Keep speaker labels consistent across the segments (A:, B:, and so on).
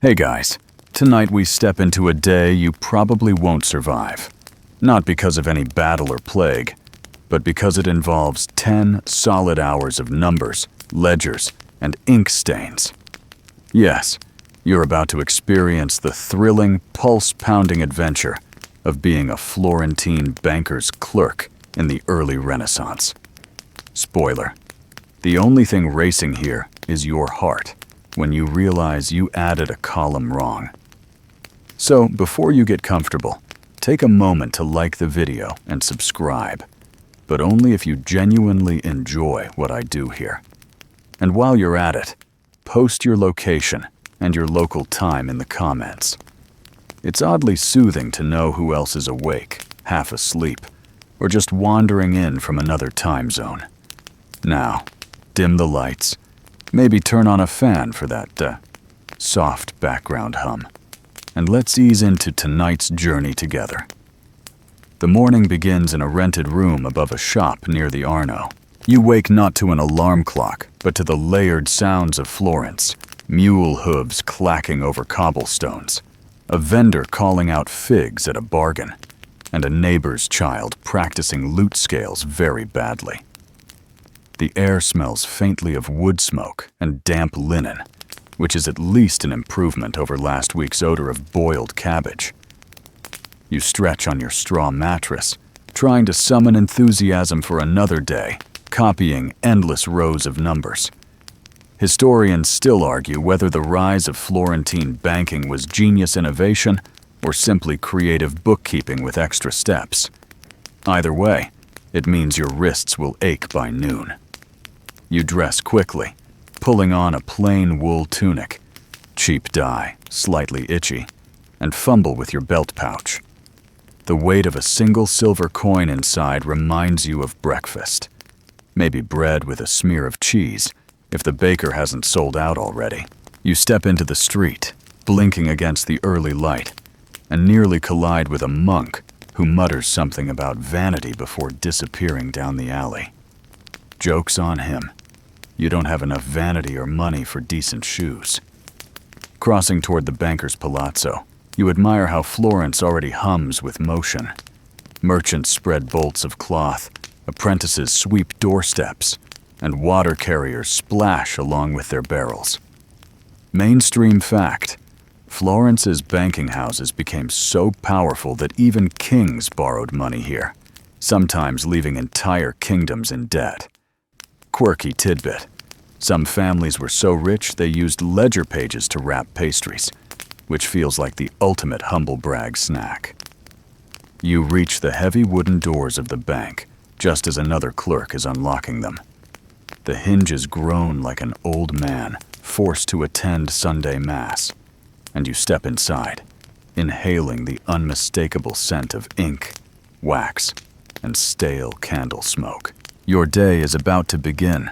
A: Hey guys, tonight we step into a day you probably won't survive. Not because of any battle or plague, but because it involves 10 solid hours of numbers, ledgers, and ink stains. Yes, you're about to experience the thrilling, pulse-pounding adventure of being a Florentine banker's clerk in the early Renaissance. Spoiler: the only thing racing here is your heart when you realize you added a column wrong. So, before you get comfortable, take a moment to like the video and subscribe, but only if you genuinely enjoy what I do here. And while you're at it, post your location and your local time in the comments. It's oddly soothing to know who else is awake, half asleep, or just wandering in from another time zone. Now, dim the lights. Maybe turn on a fan for that soft background hum. And let's ease into tonight's journey together. The morning begins in a rented room above a shop near the Arno. You wake not to an alarm clock, but to the layered sounds of Florence, mule hooves clacking over cobblestones, a vendor calling out figs at a bargain, and a neighbor's child practicing lute scales very badly. The air smells faintly of wood smoke and damp linen, which is at least an improvement over last week's odor of boiled cabbage. You stretch on your straw mattress, trying to summon enthusiasm for another day, copying endless rows of numbers. Historians still argue whether the rise of Florentine banking was genius innovation or simply creative bookkeeping with extra steps. Either way, it means your wrists will ache by noon. You dress quickly, pulling on a plain wool tunic, cheap dye, slightly itchy, and fumble with your belt pouch. The weight of a single silver coin inside reminds you of breakfast. Maybe bread with a smear of cheese, if the baker hasn't sold out already. You step into the street, blinking against the early light, and nearly collide with a monk who mutters something about vanity before disappearing down the alley. Joke's on him. You don't have enough vanity or money for decent shoes. Crossing toward the banker's palazzo, you admire how Florence already hums with motion. Merchants spread bolts of cloth, apprentices sweep doorsteps, and water carriers splash along with their barrels. Mainstream fact: Florence's banking houses became so powerful that even kings borrowed money here, sometimes leaving entire kingdoms in debt. Quirky tidbit: some families were so rich they used ledger pages to wrap pastries, which feels like the ultimate humble brag snack. You reach the heavy wooden doors of the bank just as another clerk is unlocking them. The hinges groan like an old man forced to attend Sunday Mass, and you step inside, inhaling the unmistakable scent of ink, wax, and stale candle smoke. Your day is about to begin,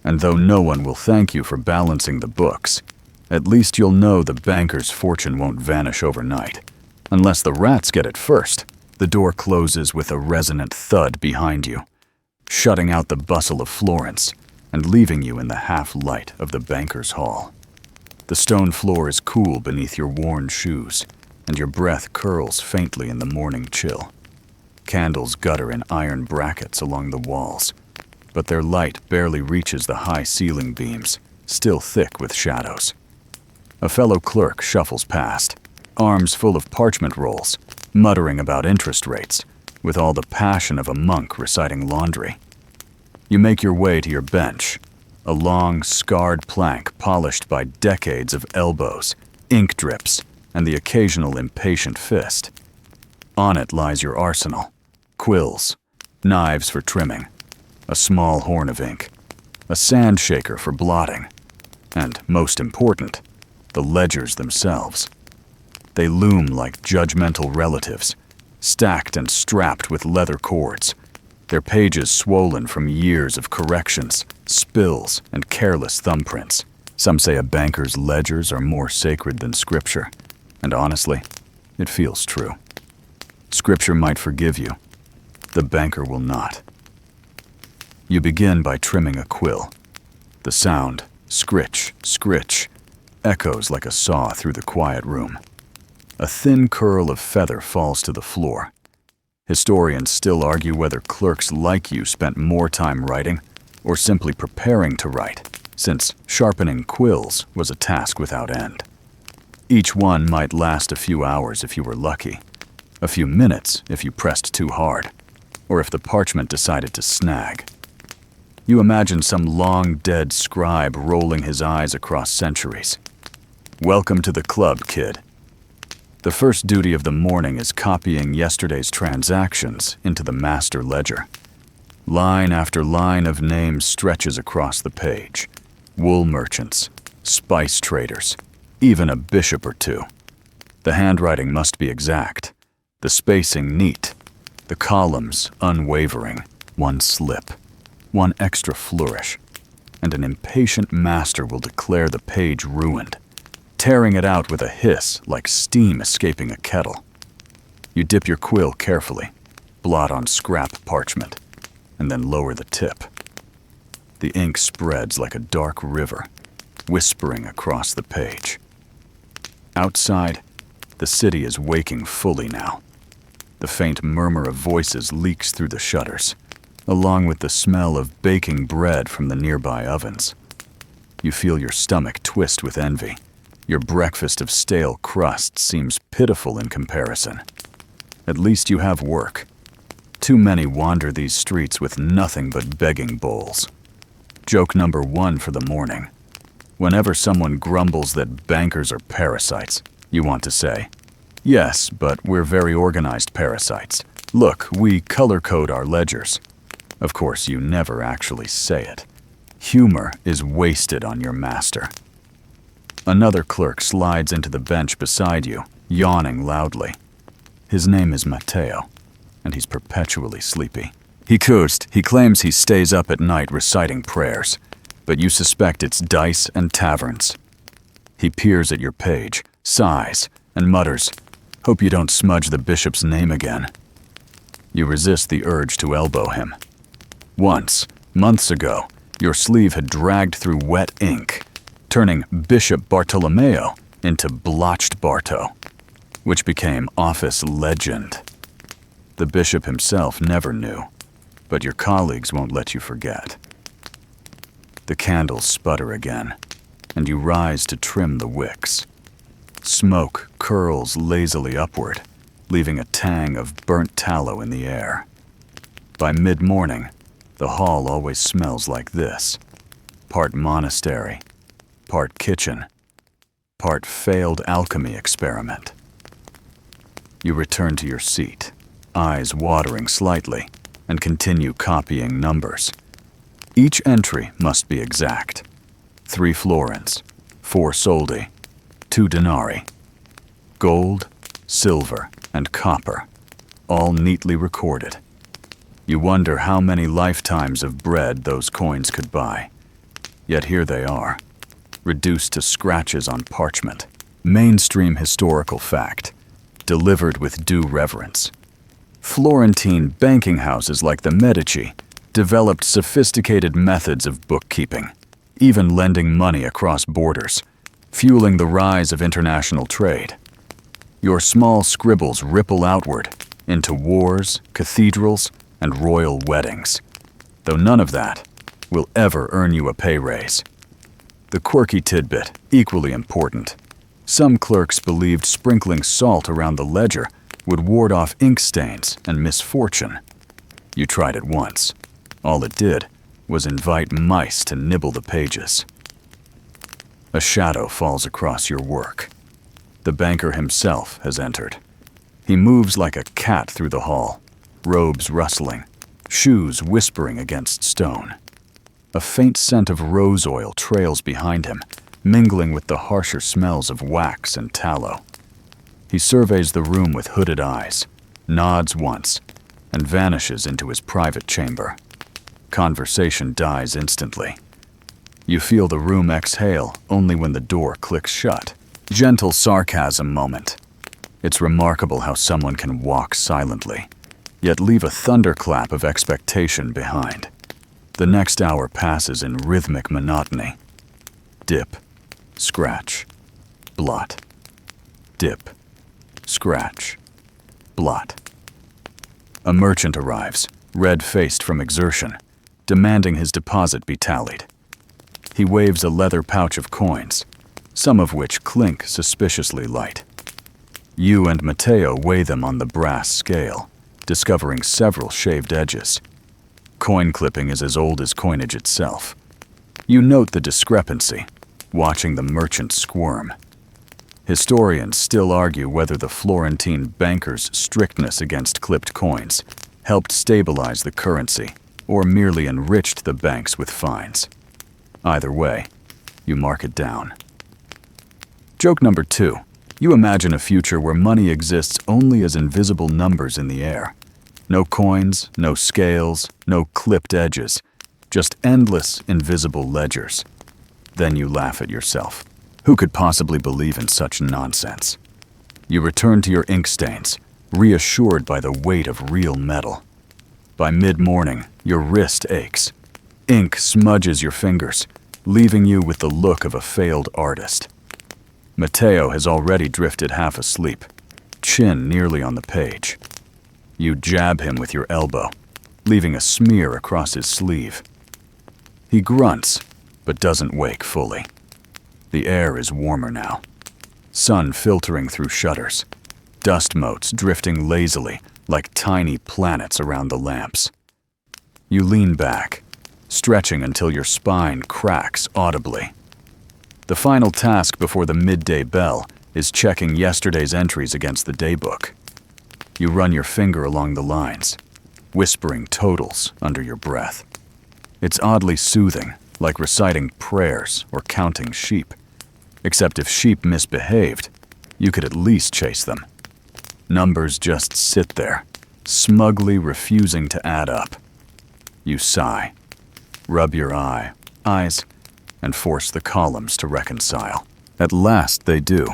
A: and though no one will thank you for balancing the books, at least you'll know the banker's fortune won't vanish overnight. Unless the rats get it first. The door closes with a resonant thud behind you, shutting out the bustle of Florence and leaving you in the half-light of the banker's hall. The stone floor is cool beneath your worn shoes, and your breath curls faintly in the morning chill. Candles gutter in iron brackets along the walls, but their light barely reaches the high ceiling beams, still thick with shadows. A fellow clerk shuffles past, arms full of parchment rolls, muttering about interest rates, with all the passion of a monk reciting laundry. You make your way to your bench, a long, scarred plank polished by decades of elbows, ink drips, and the occasional impatient fist. On it lies your arsenal: quills, knives for trimming, a small horn of ink, a sand shaker for blotting, and, most important, the ledgers themselves. They loom like judgmental relatives, stacked and strapped with leather cords, their pages swollen from years of corrections, spills, and careless thumbprints. Some say a banker's ledgers are more sacred than scripture, and honestly, it feels true. Scripture might forgive you. The banker will not. You begin by trimming a quill. The sound, scritch, scritch, echoes like a saw through the quiet room. A thin curl of feather falls to the floor. Historians still argue whether clerks like you spent more time writing or simply preparing to write, since sharpening quills was a task without end. Each one might last a few hours if you were lucky, a few minutes if you pressed too hard, or if the parchment decided to snag. You imagine some long-dead scribe rolling his eyes across centuries. Welcome to the club, kid. The first duty of the morning is copying yesterday's transactions into the master ledger. Line after line of names stretches across the page. Wool merchants, spice traders, even a bishop or two. The handwriting must be exact, the spacing neat, the columns unwavering. One slip, one extra flourish, and an impatient master will declare the page ruined, tearing it out with a hiss like steam escaping a kettle. You dip your quill carefully, blot on scrap parchment, and then lower the tip. The ink spreads like a dark river, whispering across the page. Outside, the city is waking fully now. The faint murmur of voices leaks through the shutters, along with the smell of baking bread from the nearby ovens. You feel your stomach twist with envy. Your breakfast of stale crust seems pitiful in comparison. At least you have work. Too many wander these streets with nothing but begging bowls. Joke number 1 for the morning. Whenever someone grumbles that bankers are parasites, you want to say, "Yes, but we're very organized parasites. Look, we color-code our ledgers." Of course, you never actually say it. Humor is wasted on your master. Another clerk slides into the bench beside you, yawning loudly. His name is Matteo, and he's perpetually sleepy. He claims he stays up at night reciting prayers, but you suspect it's dice and taverns. He peers at your page, sighs, and mutters, "Hope you don't smudge the bishop's name again." You resist the urge to elbow him. Once, months ago, your sleeve had dragged through wet ink, turning Bishop Bartolomeo into blotched Barto, which became office legend. The bishop himself never knew, but your colleagues won't let you forget. The candles sputter again, and you rise to trim the wicks. Smoke curls lazily upward, leaving a tang of burnt tallow in the air. By mid-morning, the hall always smells like this: part monastery, part kitchen, part failed alchemy experiment. You return to your seat, eyes watering slightly, and continue copying numbers. Each entry must be exact. 3 florins, 4 soldi, 2 denarii. Gold, silver, and copper, all neatly recorded. You wonder how many lifetimes of bread those coins could buy. Yet here they are, reduced to scratches on parchment. Mainstream historical fact, delivered with due reverence. Florentine banking houses like the Medici developed sophisticated methods of bookkeeping, even lending money across borders, fueling the rise of international trade. Your small scribbles ripple outward into wars, cathedrals, and royal weddings, though none of that will ever earn you a pay raise. The quirky tidbit, equally important. Some clerks believed sprinkling salt around the ledger would ward off ink stains and misfortune. You tried it once. All it did was invite mice to nibble the pages. A shadow falls across your work. The banker himself has entered. He moves like a cat through the hall, robes rustling, shoes whispering against stone. A faint scent of rose oil trails behind him, mingling with the harsher smells of wax and tallow. He surveys the room with hooded eyes, nods once, and vanishes into his private chamber. Conversation dies instantly. You feel the room exhale only when the door clicks shut. Gentle sarcasm moment. It's remarkable how someone can walk silently, yet leave a thunderclap of expectation behind. The next hour passes in rhythmic monotony. Dip, scratch, blot. Dip. Scratch. Blot. A merchant arrives, red-faced from exertion, demanding his deposit be tallied. He waves a leather pouch of coins, some of which clink suspiciously light. You and Matteo weigh them on the brass scale, discovering several shaved edges. Coin clipping is as old as coinage itself. You note the discrepancy, watching the merchant squirm. Historians still argue whether the Florentine bankers' strictness against clipped coins helped stabilize the currency or merely enriched the banks with fines. Either way, you mark it down. Joke number 2. You imagine a future where money exists only as invisible numbers in the air. No coins, no scales, no clipped edges, just endless, invisible ledgers. Then you laugh at yourself. Who could possibly believe in such nonsense? You return to your ink stains, reassured by the weight of real metal. By mid-morning, your wrist aches. Ink smudges your fingers, leaving you with the look of a failed artist. Matteo has already drifted half asleep, chin nearly on the page. You jab him with your elbow, leaving a smear across his sleeve. He grunts, but doesn't wake fully. The air is warmer now. Sun filtering through shutters. Dust motes drifting lazily like tiny planets around the lamps. You lean back, stretching until your spine cracks audibly. The final task before the midday bell is checking yesterday's entries against the daybook. You run your finger along the lines, whispering totals under your breath. It's oddly soothing, like reciting prayers or counting sheep. Except if sheep misbehaved, you could at least chase them. Numbers just sit there, smugly refusing to add up. You sigh, rub your eyes, and force the columns to reconcile. At last they do,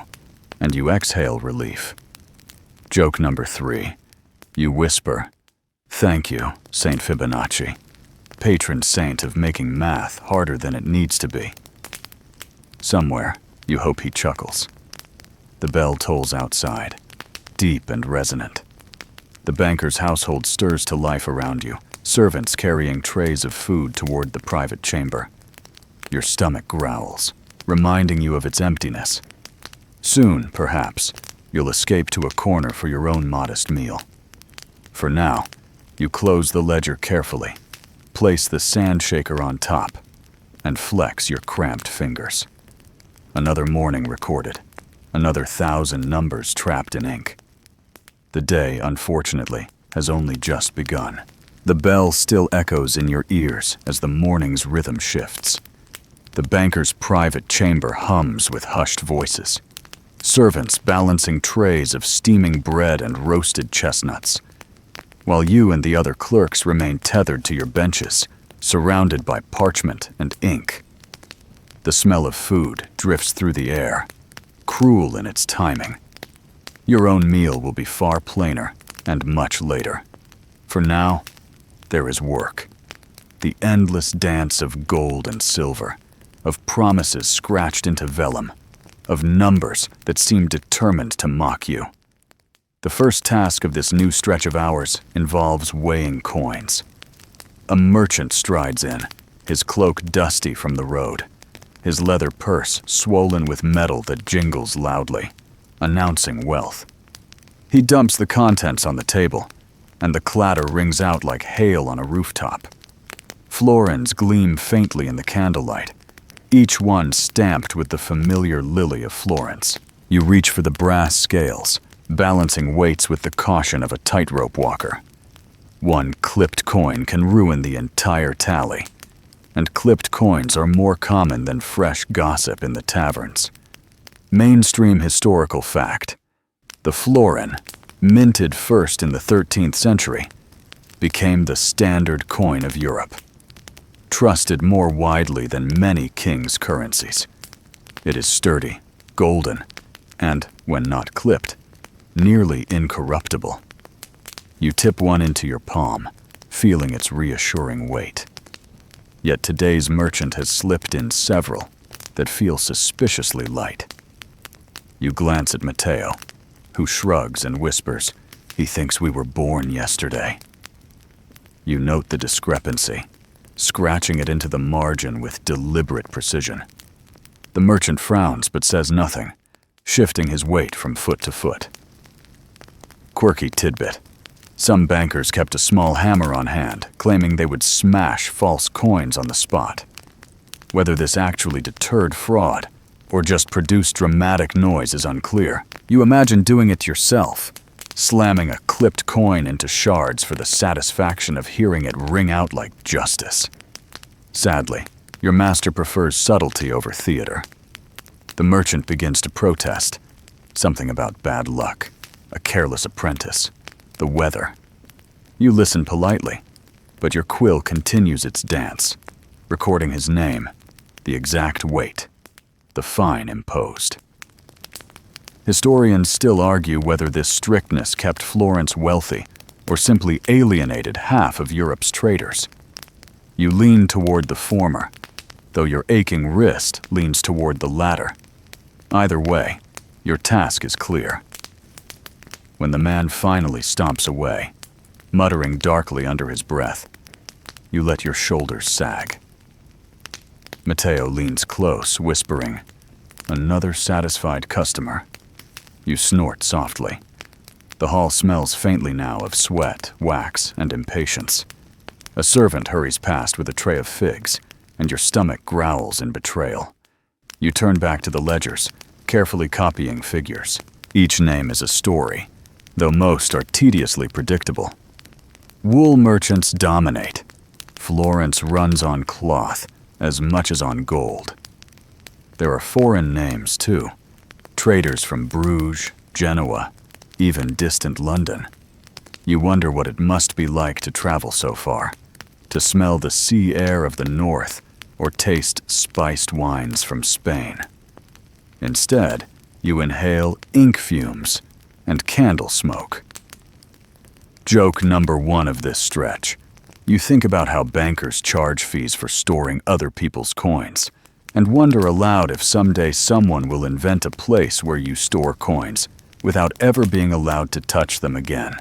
A: and you exhale relief. Joke number 3. You whisper, "Thank you, Saint Fibonacci, patron saint of making math harder than it needs to be." Somewhere, you hope he chuckles. The bell tolls outside, deep and resonant. The banker's household stirs to life around you, servants carrying trays of food toward the private chamber. Your stomach growls, reminding you of its emptiness. Soon, perhaps, you'll escape to a corner for your own modest meal. For now, you close the ledger carefully, place the sand shaker on top, and flex your cramped fingers. Another morning recorded, another 1,000 numbers trapped in ink. The day, unfortunately, has only just begun. The bell still echoes in your ears as the morning's rhythm shifts. The banker's private chamber hums with hushed voices. Servants balancing trays of steaming bread and roasted chestnuts, while you and the other clerks remain tethered to your benches, surrounded by parchment and ink. The smell of food drifts through the air, cruel in its timing. Your own meal will be far plainer and much later. For now, there is work. The endless dance of gold and silver, of promises scratched into vellum, of numbers that seem determined to mock you. The first task of this new stretch of hours involves weighing coins. A merchant strides in, his cloak dusty from the road, his leather purse swollen with metal that jingles loudly, announcing wealth. He dumps the contents on the table, and the clatter rings out like hail on a rooftop. Florins gleam faintly in the candlelight, each one stamped with the familiar lily of Florence. You reach for the brass scales, balancing weights with the caution of a tightrope walker. One clipped coin can ruin the entire tally, and clipped coins are more common than fresh gossip in the taverns. Mainstream historical fact: the florin, minted first in the 13th century, became the standard coin of Europe, trusted more widely than many kings' currencies. It is sturdy, golden, and, when not clipped, nearly incorruptible. You tip one into your palm, feeling its reassuring weight. Yet today's merchant has slipped in several that feel suspiciously light. You glance at Matteo, who shrugs and whispers, "He thinks we were born yesterday." You note the discrepancy, scratching it into the margin with deliberate precision. The merchant frowns but says nothing, shifting his weight from foot to foot. Quirky tidbit. Some bankers kept a small hammer on hand, claiming they would smash false coins on the spot. Whether this actually deterred fraud or just produced dramatic noise is unclear. You imagine doing it yourself, slamming a clipped coin into shards for the satisfaction of hearing it ring out like justice. Sadly, your master prefers subtlety over theater. The merchant begins to protest. Something about bad luck, a careless apprentice, the weather. You listen politely, but your quill continues its dance, recording his name, the exact weight, the fine imposed. Historians still argue whether this strictness kept Florence wealthy or simply alienated half of Europe's traders. You lean toward the former, though your aching wrist leans toward the latter. Either way, your task is clear. When the man finally stomps away, muttering darkly under his breath, you let your shoulders sag. Matteo leans close, whispering, "Another satisfied customer." You snort softly. The hall smells faintly now of sweat, wax, and impatience. A servant hurries past with a tray of figs, and your stomach growls in betrayal. You turn back to the ledgers, carefully copying figures. Each name is a story, though most are tediously predictable. Wool merchants dominate. Florence runs on cloth as much as on gold. There are foreign names, too. Traders from Bruges, Genoa, even distant London. You wonder what it must be like to travel so far, to smell the sea air of the north or taste spiced wines from Spain. Instead, you inhale ink fumes and candle smoke. Joke number one of this stretch. You think about how bankers charge fees for storing other people's coins, and wonder aloud if someday someone will invent a place where you store coins without ever being allowed to touch them again.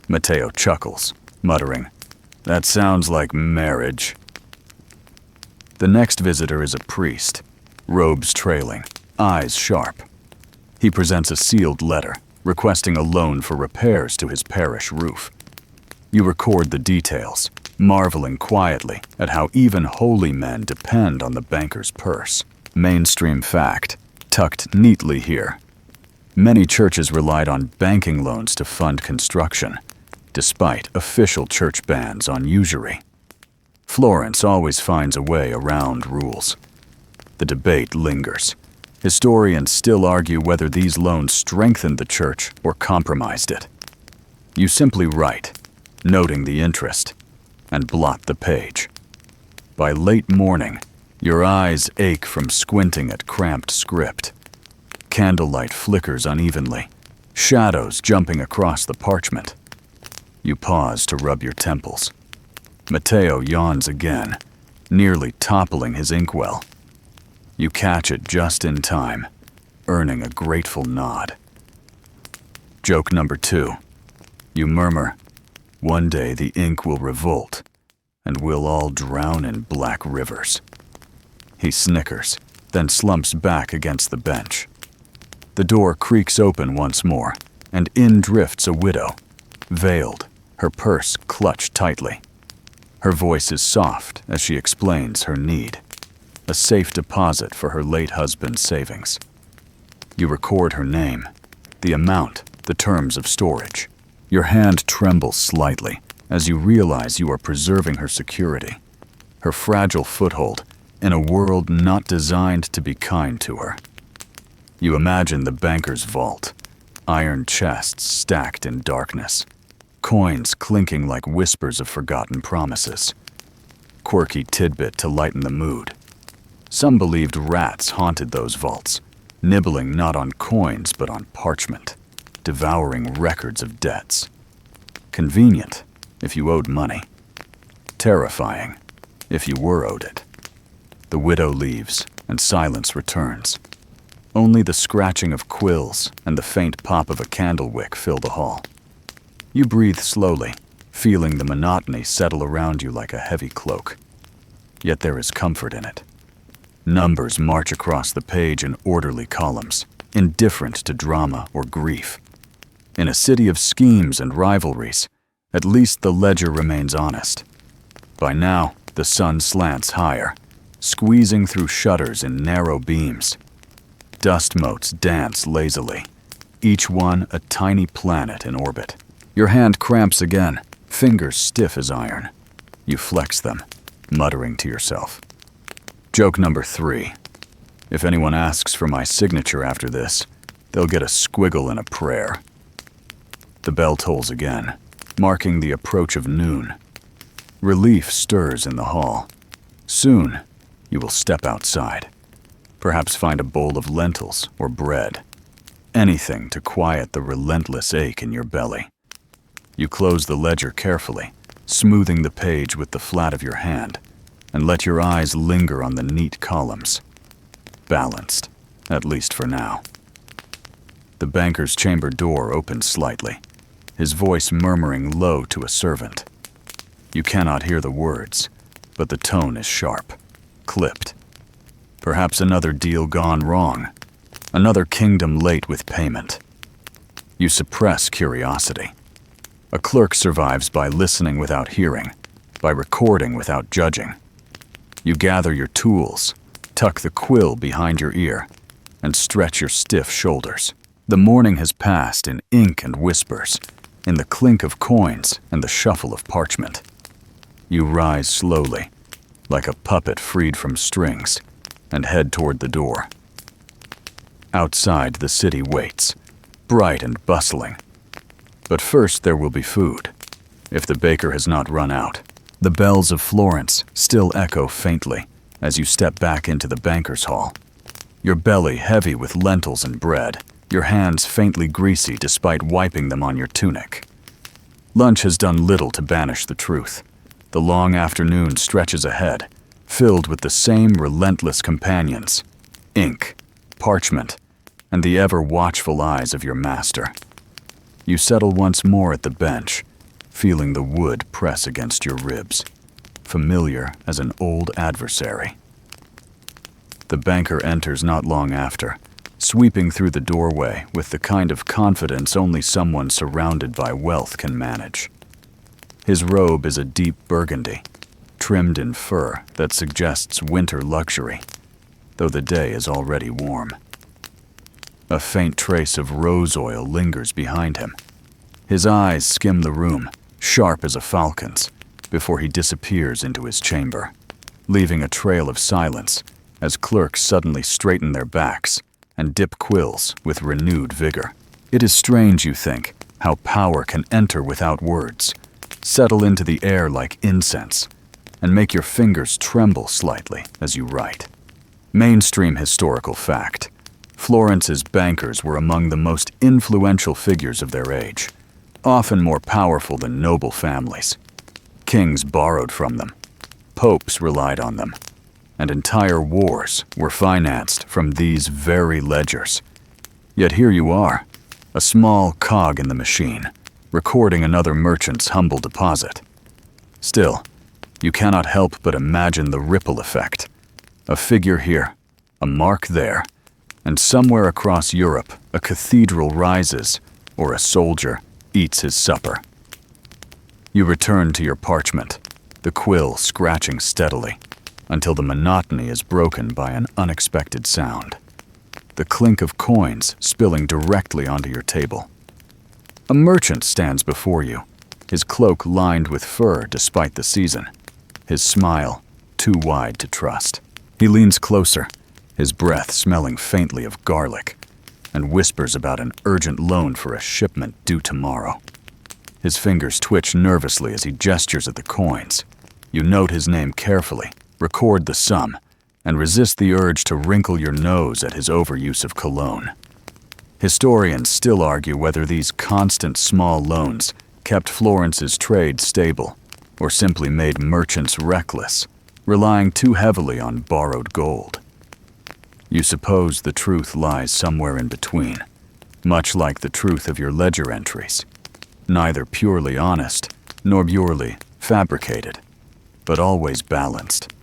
A: Matteo chuckles, muttering, "That sounds like marriage." The next visitor is a priest, robes trailing, eyes sharp. He presents a sealed letter, requesting a loan for repairs to his parish roof. You record the details, marveling quietly at how even holy men depend on the banker's purse. Mainstream fact, tucked neatly here. Many churches relied on banking loans to fund construction, despite official church bans on usury. Florence always finds a way around rules. The debate lingers. Historians still argue whether these loans strengthened the church or compromised it. You simply write, noting the interest, and blot the page. By late morning, your eyes ache from squinting at cramped script. Candlelight flickers unevenly, shadows jumping across the parchment. You pause to rub your temples. Matteo yawns again, nearly toppling his inkwell. You catch it just in time, earning a grateful nod. Joke number two. You murmur, "One day the ink will revolt, and we'll all drown in black rivers." He snickers, then slumps back against the bench. The door creaks open once more, and in drifts a widow, veiled, her purse clutched tightly. Her voice is soft as she explains her need, a safe deposit for her late husband's savings. You record her name, the amount, the terms of storage. Your hand trembles slightly as you realize you are preserving her security, her fragile foothold in a world not designed to be kind to her. You imagine the banker's vault, iron chests stacked in darkness, coins clinking like whispers of forgotten promises. Quirky tidbit to lighten the mood. Some believed rats haunted those vaults, nibbling not on coins but on parchment, devouring records of debts. Convenient if you owed money. Terrifying if you were owed it. The widow leaves, and silence returns. Only the scratching of quills and the faint pop of a candle wick fill the hall. You breathe slowly, feeling the monotony settle around you like a heavy cloak. Yet there is comfort in it. Numbers march across the page in orderly columns, indifferent to drama or grief. In a city of schemes and rivalries, at least the ledger remains honest. By now, the sun slants higher, squeezing through shutters in narrow beams. Dust motes dance lazily, each one a tiny planet in orbit. Your hand cramps again, fingers stiff as iron. You flex them, muttering to yourself. Joke number 3. If anyone asks for my signature after this, they'll get a squiggle and a prayer. The bell tolls again, marking the approach of noon. Relief stirs in the hall. Soon, you will step outside. Perhaps find a bowl of lentils or bread. Anything to quiet the relentless ache in your belly. You close the ledger carefully, smoothing the page with the flat of your hand, and let your eyes linger on the neat columns. Balanced, at least for now. The banker's chamber door opens slightly, his voice murmuring low to a servant. You cannot hear the words, but the tone is sharp, clipped. Perhaps another deal gone wrong, another kingdom late with payment. You suppress curiosity. A clerk survives by listening without hearing, by recording without judging. You gather your tools, tuck the quill behind your ear, and stretch your stiff shoulders. The morning has passed in ink and whispers, in the clink of coins and the shuffle of parchment. You rise slowly, like a puppet freed from strings, and head toward the door. Outside, the city waits, bright and bustling. But first there will be food, if the baker has not run out. The bells of Florence still echo faintly as you step back into the banker's hall. Your belly heavy with lentils and bread, your hands faintly greasy despite wiping them on your tunic. Lunch has done little to banish the truth. The long afternoon stretches ahead, filled with the same relentless companions, ink, parchment, and the ever-watchful eyes of your master. You settle once more at the bench, feeling the wood press against your ribs, familiar as an old adversary. The banker enters not long after, sweeping through the doorway with the kind of confidence only someone surrounded by wealth can manage. His robe is a deep burgundy, trimmed in fur that suggests winter luxury, though the day is already warm. A faint trace of rose oil lingers behind him. His eyes skim the room, sharp as a falcon's, before he disappears into his chamber, leaving a trail of silence as clerks suddenly straighten their backs and dip quills with renewed vigor. It is strange, you think, how power can enter without words, settle into the air like incense, and make your fingers tremble slightly as you write. Mainstream historical fact. Florence's bankers were among the most influential figures of their age, often more powerful than noble families. Kings borrowed from them, popes relied on them, and entire wars were financed from these very ledgers. Yet here you are, a small cog in the machine, recording another merchant's humble deposit. Still, you cannot help but imagine the ripple effect. A figure here, a mark there, and somewhere across Europe, a cathedral rises, or a soldier eats his supper. You return to your parchment, the quill scratching steadily, until the monotony is broken by an unexpected sound. The clink of coins spilling directly onto your table. A merchant stands before you, his cloak lined with fur despite the season, his smile too wide to trust. He leans closer, his breath smelling faintly of garlic, and whispers about an urgent loan for a shipment due tomorrow. His fingers twitch nervously as he gestures at the coins. You note his name carefully, record the sum, and resist the urge to wrinkle your nose at his overuse of cologne. Historians still argue whether these constant small loans kept Florence's trade stable, or simply made merchants reckless, relying too heavily on borrowed gold. You suppose the truth lies somewhere in between, much like the truth of your ledger entries. Neither purely honest, nor purely fabricated, but always balanced,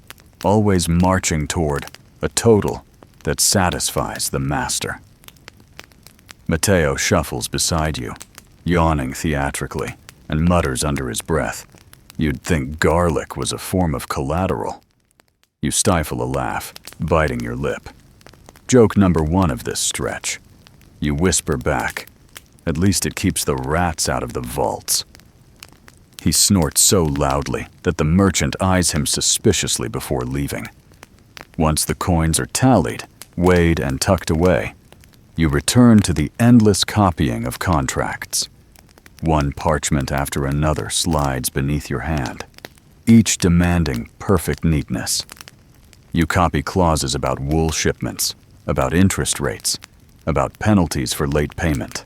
A: always marching toward a total that satisfies the master. Matteo shuffles beside you, yawning theatrically, and mutters under his breath, "You'd think garlic was a form of collateral." You stifle a laugh, biting your lip. Joke number 1 of this stretch. You whisper back, "At least it keeps the rats out of the vaults." He snorts so loudly that the merchant eyes him suspiciously before leaving. Once the coins are tallied, weighed, and tucked away, you return to the endless copying of contracts. One parchment after another slides beneath your hand, each demanding perfect neatness. You copy clauses about wool shipments, about interest rates, about penalties for late payment.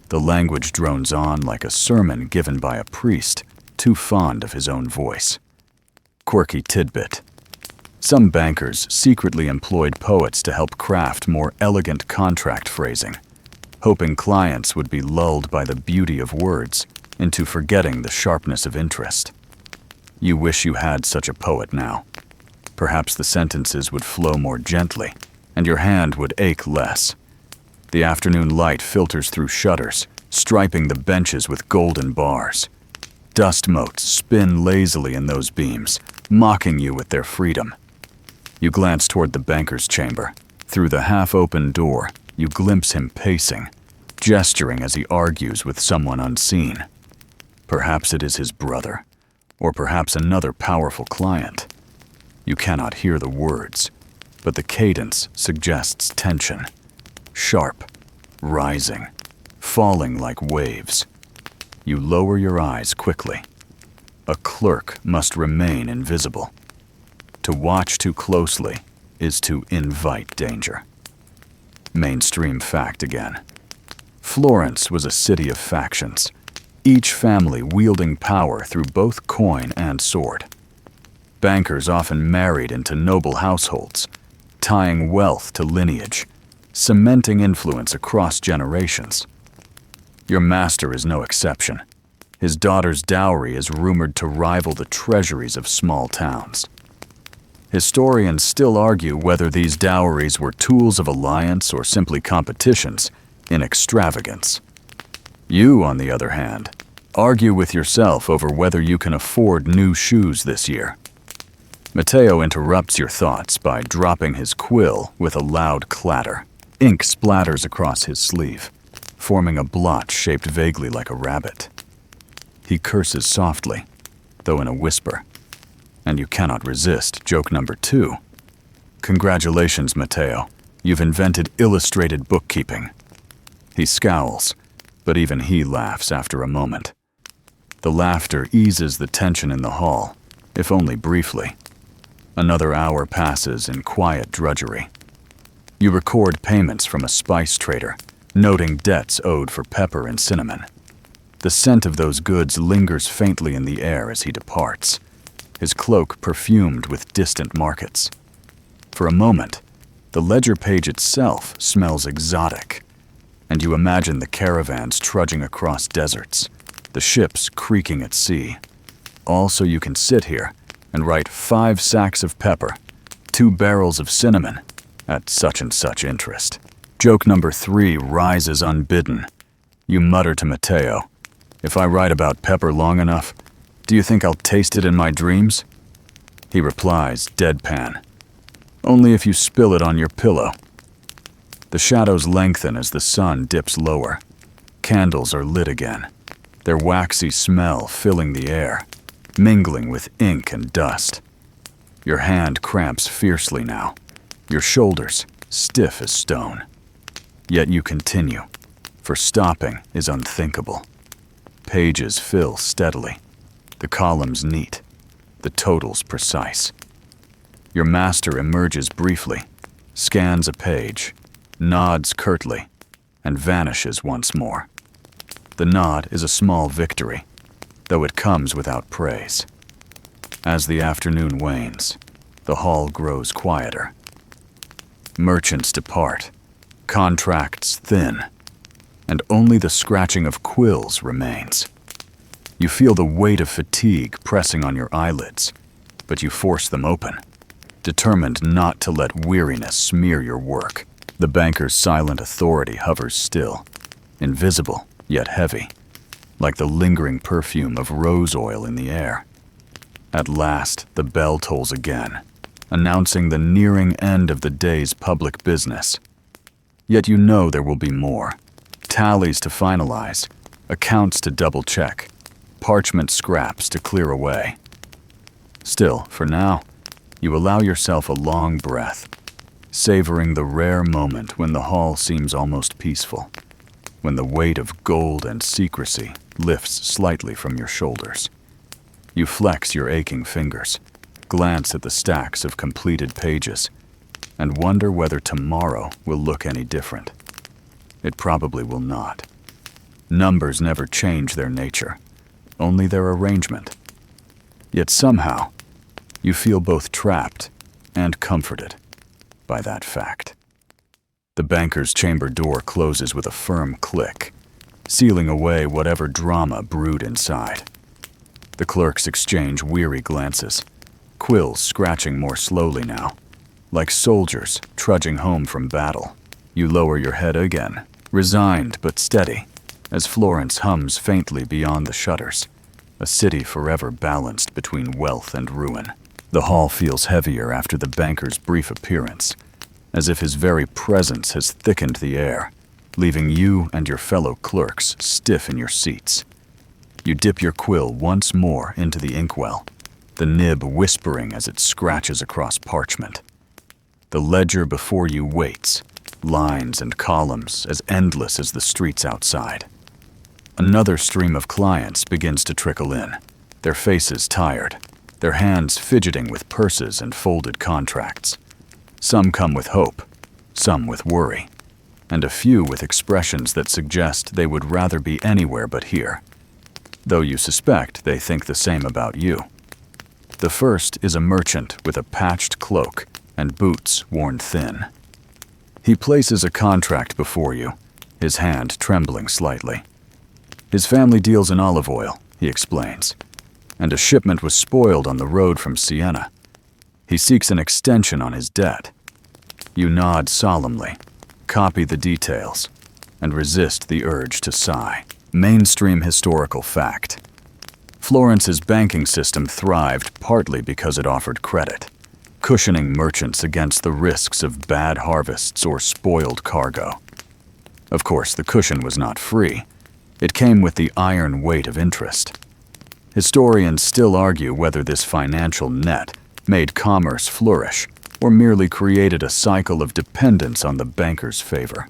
A: The language drones on like a sermon given by a priest too fond of his own voice. Quirky tidbit. Some bankers secretly employed poets to help craft more elegant contract phrasing, hoping clients would be lulled by the beauty of words into forgetting the sharpness of interest. You wish you had such a poet now. Perhaps the sentences would flow more gently, and your hand would ache less. The afternoon light filters through shutters, striping the benches with golden bars. Dust motes spin lazily in those beams, mocking you with their freedom. You glance toward the banker's chamber. Through the half-open door, you glimpse him pacing, gesturing as he argues with someone unseen. Perhaps it is his brother, or perhaps another powerful client. You cannot hear the words, but the cadence suggests tension. Sharp, rising, falling like waves. You lower your eyes quickly. A clerk must remain invisible. To watch too closely is to invite danger. Mainstream fact again. Florence was a city of factions, each family wielding power through both coin and sword. Bankers often married into noble households, tying wealth to lineage, cementing influence across generations. Your master is no exception. His daughter's dowry is rumored to rival the treasuries of small towns. Historians still argue whether these dowries were tools of alliance or simply competitions in extravagance. You, on the other hand, argue with yourself over whether you can afford new shoes this year. Matteo interrupts your thoughts by dropping his quill with a loud clatter. Ink splatters across his sleeve, forming a blotch shaped vaguely like a rabbit. He curses softly, though in a whisper, and you cannot resist joke number 2. Congratulations, Matteo. You've invented illustrated bookkeeping. He scowls, but even he laughs after a moment. The laughter eases the tension in the hall, if only briefly. Another hour passes in quiet drudgery. You record payments from a spice trader, noting debts owed for pepper and cinnamon. The scent of those goods lingers faintly in the air as he departs, his cloak perfumed with distant markets. For a moment, the ledger page itself smells exotic, and you imagine the caravans trudging across deserts, the ships creaking at sea, all so you can sit here and write 5 sacks of pepper, 2 barrels of cinnamon, at such and such interest. Joke number 3 rises unbidden. You mutter to Matteo, "If I write about pepper long enough, do you think I'll taste it in my dreams?" He replies, deadpan, "Only if you spill it on your pillow." The shadows lengthen as the sun dips lower. Candles are lit again, their waxy smell filling the air, mingling with ink and dust. Your hand cramps fiercely now, your shoulders stiff as stone. Yet you continue, for stopping is unthinkable. Pages fill steadily, the columns neat, the totals precise. Your master emerges briefly, scans a page, nods curtly, and vanishes once more. The nod is a small victory, though it comes without praise. As the afternoon wanes, the hall grows quieter. Merchants depart, contracts thin, and only the scratching of quills remains. You feel the weight of fatigue pressing on your eyelids, but you force them open, determined not to let weariness smear your work. The banker's silent authority hovers still, invisible yet heavy, like the lingering perfume of rose oil in the air. At last, the bell tolls again, announcing the nearing end of the day's public business. Yet you know there will be more. Tallies to finalize, accounts to double-check, parchment scraps to clear away. Still, for now, you allow yourself a long breath, savoring the rare moment when the hall seems almost peaceful, when the weight of gold and secrecy lifts slightly from your shoulders. You flex your aching fingers, glance at the stacks of completed pages, and wonder whether tomorrow will look any different. It probably will not. Numbers never change their nature, only their arrangement. Yet somehow, you feel both trapped and comforted by that fact. The banker's chamber door closes with a firm click, sealing away whatever drama brewed inside. The clerks exchange weary glances, quills scratching more slowly now, like soldiers trudging home from battle. You lower your head again, resigned but steady, as Florence hums faintly beyond the shutters, a city forever balanced between wealth and ruin. The hall feels heavier after the banker's brief appearance, as if his very presence has thickened the air, leaving you and your fellow clerks stiff in your seats. You dip your quill once more into the inkwell, the nib whispering as it scratches across parchment. The ledger before you waits, lines and columns as endless as the streets outside. Another stream of clients begins to trickle in, their faces tired, their hands fidgeting with purses and folded contracts. Some come with hope, some with worry, and a few with expressions that suggest they would rather be anywhere but here, though you suspect they think the same about you. The first is a merchant with a patched cloak and boots worn thin. He places a contract before you, his hand trembling slightly. His family deals in olive oil, he explains, and a shipment was spoiled on the road from Siena. He seeks an extension on his debt. You nod solemnly, copy the details, and resist the urge to sigh. Mainstream historical fact. Florence's banking system thrived partly because it offered credit, cushioning merchants against the risks of bad harvests or spoiled cargo. Of course, the cushion was not free. It came with the iron weight of interest. Historians still argue whether this financial net made commerce flourish or merely created a cycle of dependence on the banker's favor.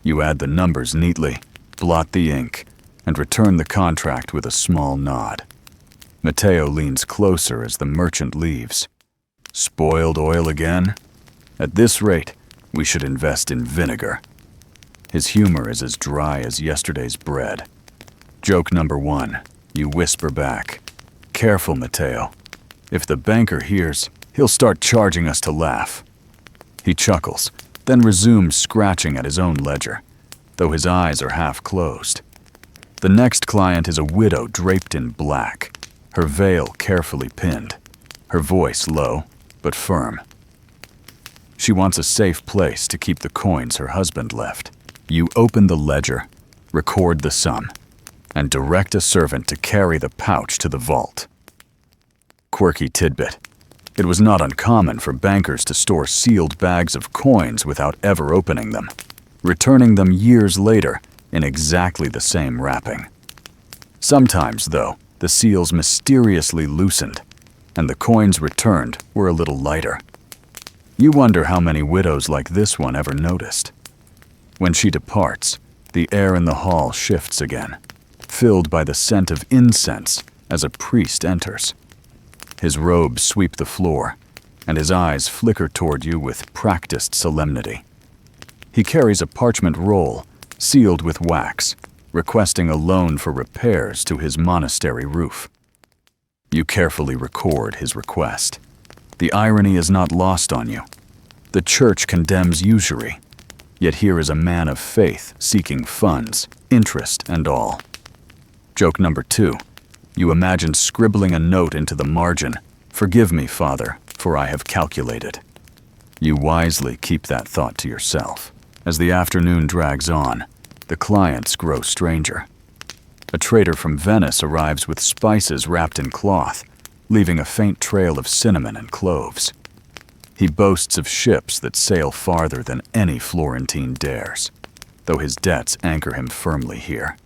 A: You add the numbers neatly, blot the ink, and return the contract with a small nod. Matteo leans closer as the merchant leaves. Spoiled oil again? At this rate, we should invest in vinegar. His humor is as dry as yesterday's bread. Joke number one, you whisper back. Careful, Matteo. If the banker hears, he'll start charging us to laugh. He chuckles, then resumes scratching at his own ledger, though his eyes are half closed. The next client is a widow draped in black, her veil carefully pinned, her voice low but firm. She wants a safe place to keep the coins her husband left. You open the ledger, record the sum, and direct a servant to carry the pouch to the vault. Quirky tidbit. It was not uncommon for bankers to store sealed bags of coins without ever opening them, returning them years later in exactly the same wrapping. Sometimes, though, the seals mysteriously loosened, and the coins returned were a little lighter. You wonder how many widows like this one ever noticed. When she departs, the air in the hall shifts again, filled by the scent of incense as a priest enters. His robes sweep the floor, and his eyes flicker toward you with practiced solemnity. He carries a parchment roll, sealed with wax, requesting a loan for repairs to his monastery roof. You carefully record his request. The irony is not lost on you. The church condemns usury, yet here is a man of faith seeking funds, interest, and all. Joke number 2. You imagine scribbling a note into the margin, "Forgive me, Father, for I have calculated." You wisely keep that thought to yourself. As the afternoon drags on, the clients grow stranger. A trader from Venice arrives with spices wrapped in cloth, leaving a faint trail of cinnamon and cloves. He boasts of ships that sail farther than any Florentine dares, though his debts anchor him firmly here.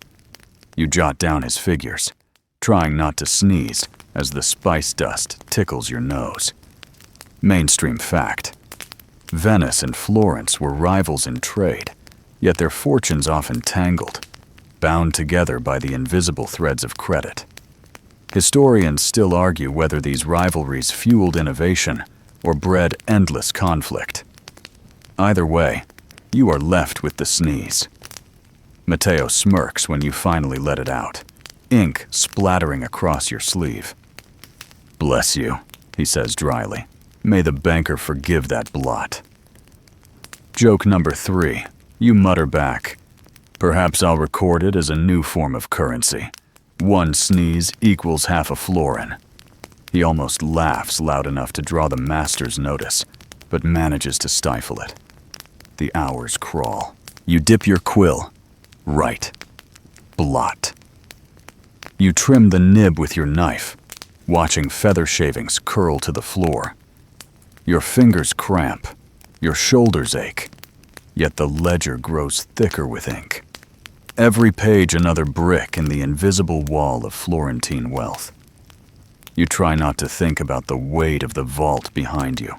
A: You jot down his figures, trying not to sneeze as the spice dust tickles your nose. Mainstream fact: Venice and Florence were rivals in trade, yet their fortunes often tangled, bound together by the invisible threads of credit. Historians still argue whether these rivalries fueled innovation or bred endless conflict. Either way, you are left with the sneeze. Matteo smirks when you finally let it out, ink splattering across your sleeve. "Bless you," he says dryly. "May the banker forgive that blot." Joke number 3. You mutter back, "Perhaps I'll record it as a new form of currency. 1 sneeze equals half a florin." He almost laughs loud enough to draw the master's notice, but manages to stifle it. The hours crawl. You dip your quill. Write. Blot. You trim the nib with your knife, watching feather shavings curl to the floor. Your fingers cramp, your shoulders ache, yet the ledger grows thicker with ink. Every page another brick in the invisible wall of Florentine wealth. You try not to think about the weight of the vault behind you,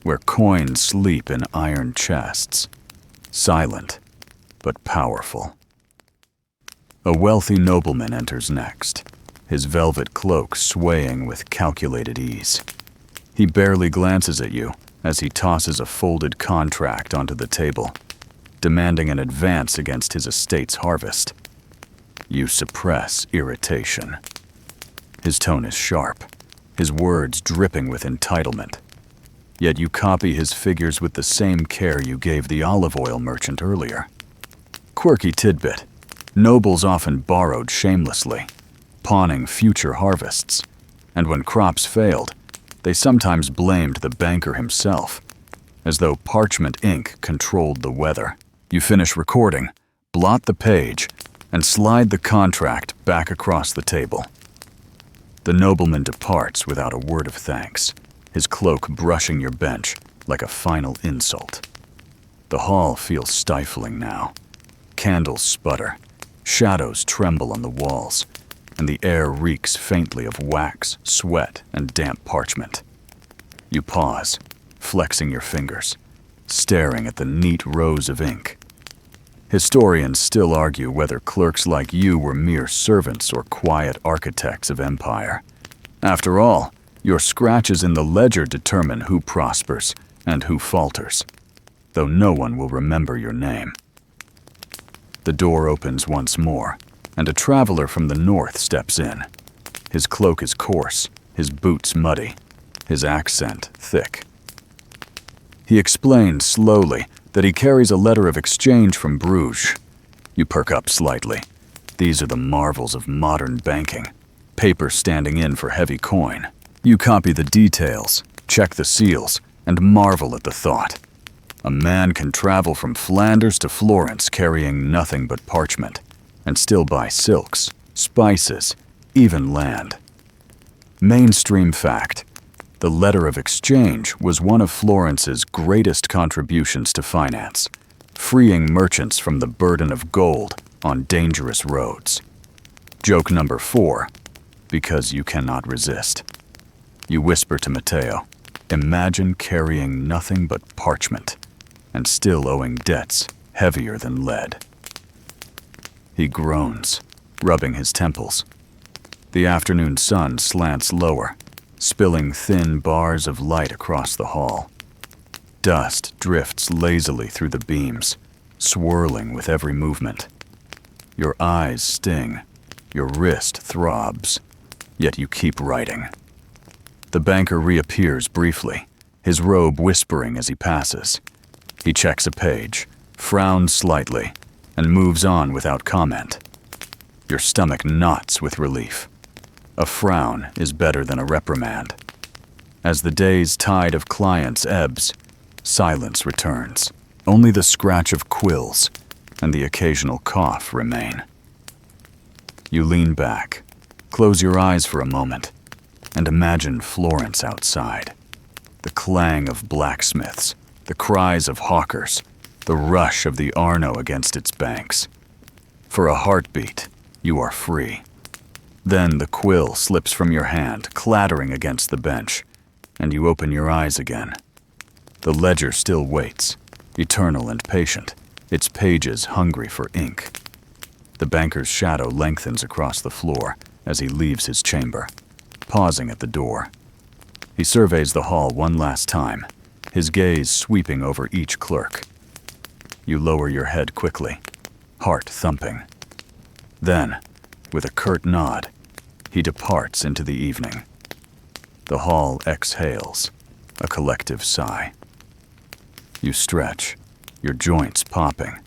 A: where coins sleep in iron chests, silent but powerful. A wealthy nobleman enters next, his velvet cloak swaying with calculated ease. He barely glances at you as he tosses a folded contract onto the table, demanding an advance against his estate's harvest. You suppress irritation. His tone is sharp, his words dripping with entitlement. Yet you copy his figures with the same care you gave the olive oil merchant earlier. Quirky tidbit: nobles often borrowed shamelessly, pawning future harvests, and when crops failed, they sometimes blamed the banker himself, as though parchment ink controlled the weather. You finish recording, blot the page, and slide the contract back across the table. The nobleman departs without a word of thanks, his cloak brushing your bench like a final insult. The hall feels stifling now. Candles sputter, shadows tremble on the walls, and the air reeks faintly of wax, sweat, and damp parchment. You pause, flexing your fingers, staring at the neat rows of ink. Historians still argue whether clerks like you were mere servants or quiet architects of empire. After all, your scratches in the ledger determine who prospers and who falters, though no one will remember your name. The door opens once more, and a traveler from the north steps in. His cloak is coarse, his boots muddy, his accent thick. He explains slowly that he carries a letter of exchange from Bruges. You perk up slightly. These are the marvels of modern banking, paper standing in for heavy coin. You copy the details, check the seals, and marvel at the thought. A man can travel from Flanders to Florence carrying nothing but parchment, and still buy silks, spices, even land. Mainstream fact: the letter of exchange was one of Florence's greatest contributions to finance, freeing merchants from the burden of gold on dangerous roads. Joke number 4, because you cannot resist. You whisper to Matteo, imagine carrying nothing but parchment, and still owing debts heavier than lead. He groans, rubbing his temples. The afternoon sun slants lower, spilling thin bars of light across the hall. Dust drifts lazily through the beams, swirling with every movement. Your eyes sting, your wrist throbs, yet you keep writing. The banker reappears briefly, his robe whispering as he passes. He checks a page, frowns slightly, and moves on without comment. Your stomach knots with relief. A frown is better than a reprimand. As the day's tide of clients ebbs, silence returns. Only the scratch of quills and the occasional cough remain. You lean back, close your eyes for a moment, and imagine Florence outside. The clang of blacksmiths, the cries of hawkers, the rush of the Arno against its banks. For a heartbeat, you are free. Then the quill slips from your hand, clattering against the bench, and you open your eyes again. The ledger still waits, eternal and patient, its pages hungry for ink. The banker's shadow lengthens across the floor as he leaves his chamber, pausing at the door. He surveys the hall one last time, his gaze sweeping over each clerk. You lower your head quickly, heart thumping. Then, with a curt nod, he departs into the evening. The hall exhales, a collective sigh. You stretch, your joints popping,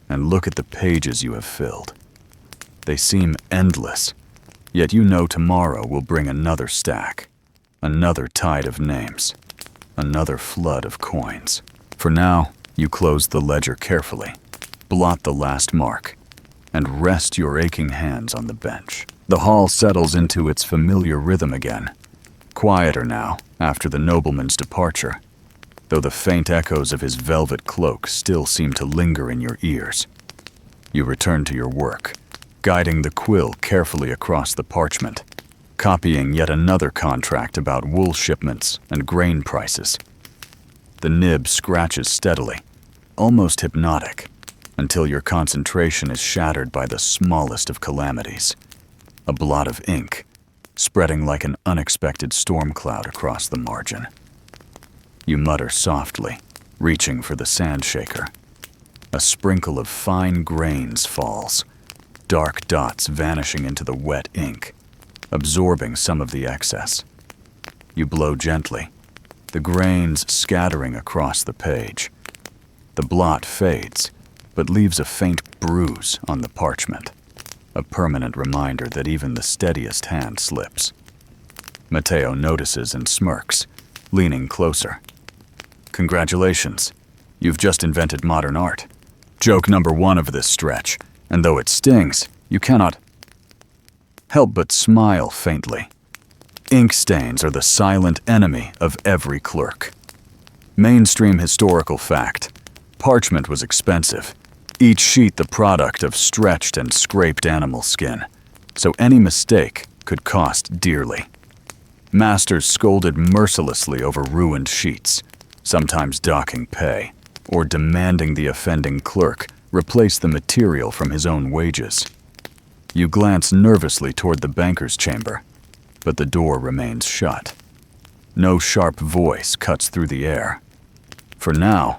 A: and look at the pages you have filled. They seem endless, yet you know tomorrow will bring another stack, another tide of names, another flood of coins. For now, you close the ledger carefully, blot the last mark, and rest your aching hands on the bench. The hall settles into its familiar rhythm again, quieter now after the nobleman's departure, though the faint echoes of his velvet cloak still seem to linger in your ears. You return to your work, guiding the quill carefully across the parchment, copying yet another contract about wool shipments and grain prices. The nib scratches steadily, almost hypnotic, until your concentration is shattered by the smallest of calamities, a blot of ink, spreading like an unexpected storm cloud across the margin. You mutter softly, reaching for the sand shaker. A sprinkle of fine grains falls, dark dots vanishing into the wet ink, absorbing some of the excess. You blow gently, the grains scattering across the page. The blot fades, but leaves a faint bruise on the parchment, a permanent reminder that even the steadiest hand slips. Matteo notices and smirks, leaning closer. Congratulations, you've just invented modern art. Joke number one of this stretch, and though it stings, you cannot help but smile faintly. Ink stains are the silent enemy of every clerk. Mainstream historical fact. Parchment was expensive, each sheet the product of stretched and scraped animal skin, so any mistake could cost dearly. Masters scolded mercilessly over ruined sheets, sometimes docking pay, or demanding the offending clerk replace the material from his own wages. You glance nervously toward the banker's chamber, but the door remains shut. No sharp voice cuts through the air. For now,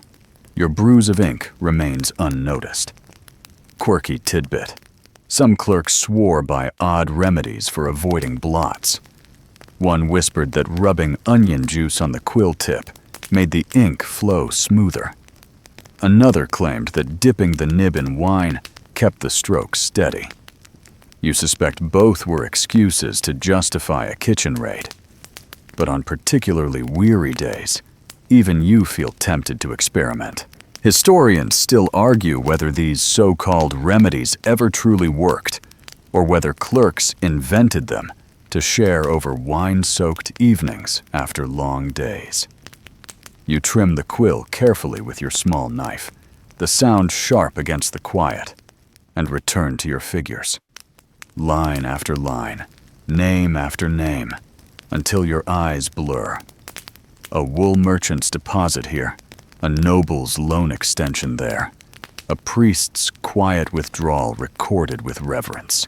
A: your bruise of ink remains unnoticed. Quirky tidbit. Some clerks swore by odd remedies for avoiding blots. One whispered that rubbing onion juice on the quill tip made the ink flow smoother. Another claimed that dipping the nib in wine kept the stroke steady. You suspect both were excuses to justify a kitchen raid. But on particularly weary days, even you feel tempted to experiment. Historians still argue whether these so-called remedies ever truly worked, or whether clerks invented them to share over wine-soaked evenings after long days. You trim the quill carefully with your small knife, the sound sharp against the quiet, and return to your figures. Line after line, name after name, until your eyes blur. A wool merchant's deposit here, a noble's loan extension there, a priest's quiet withdrawal recorded with reverence.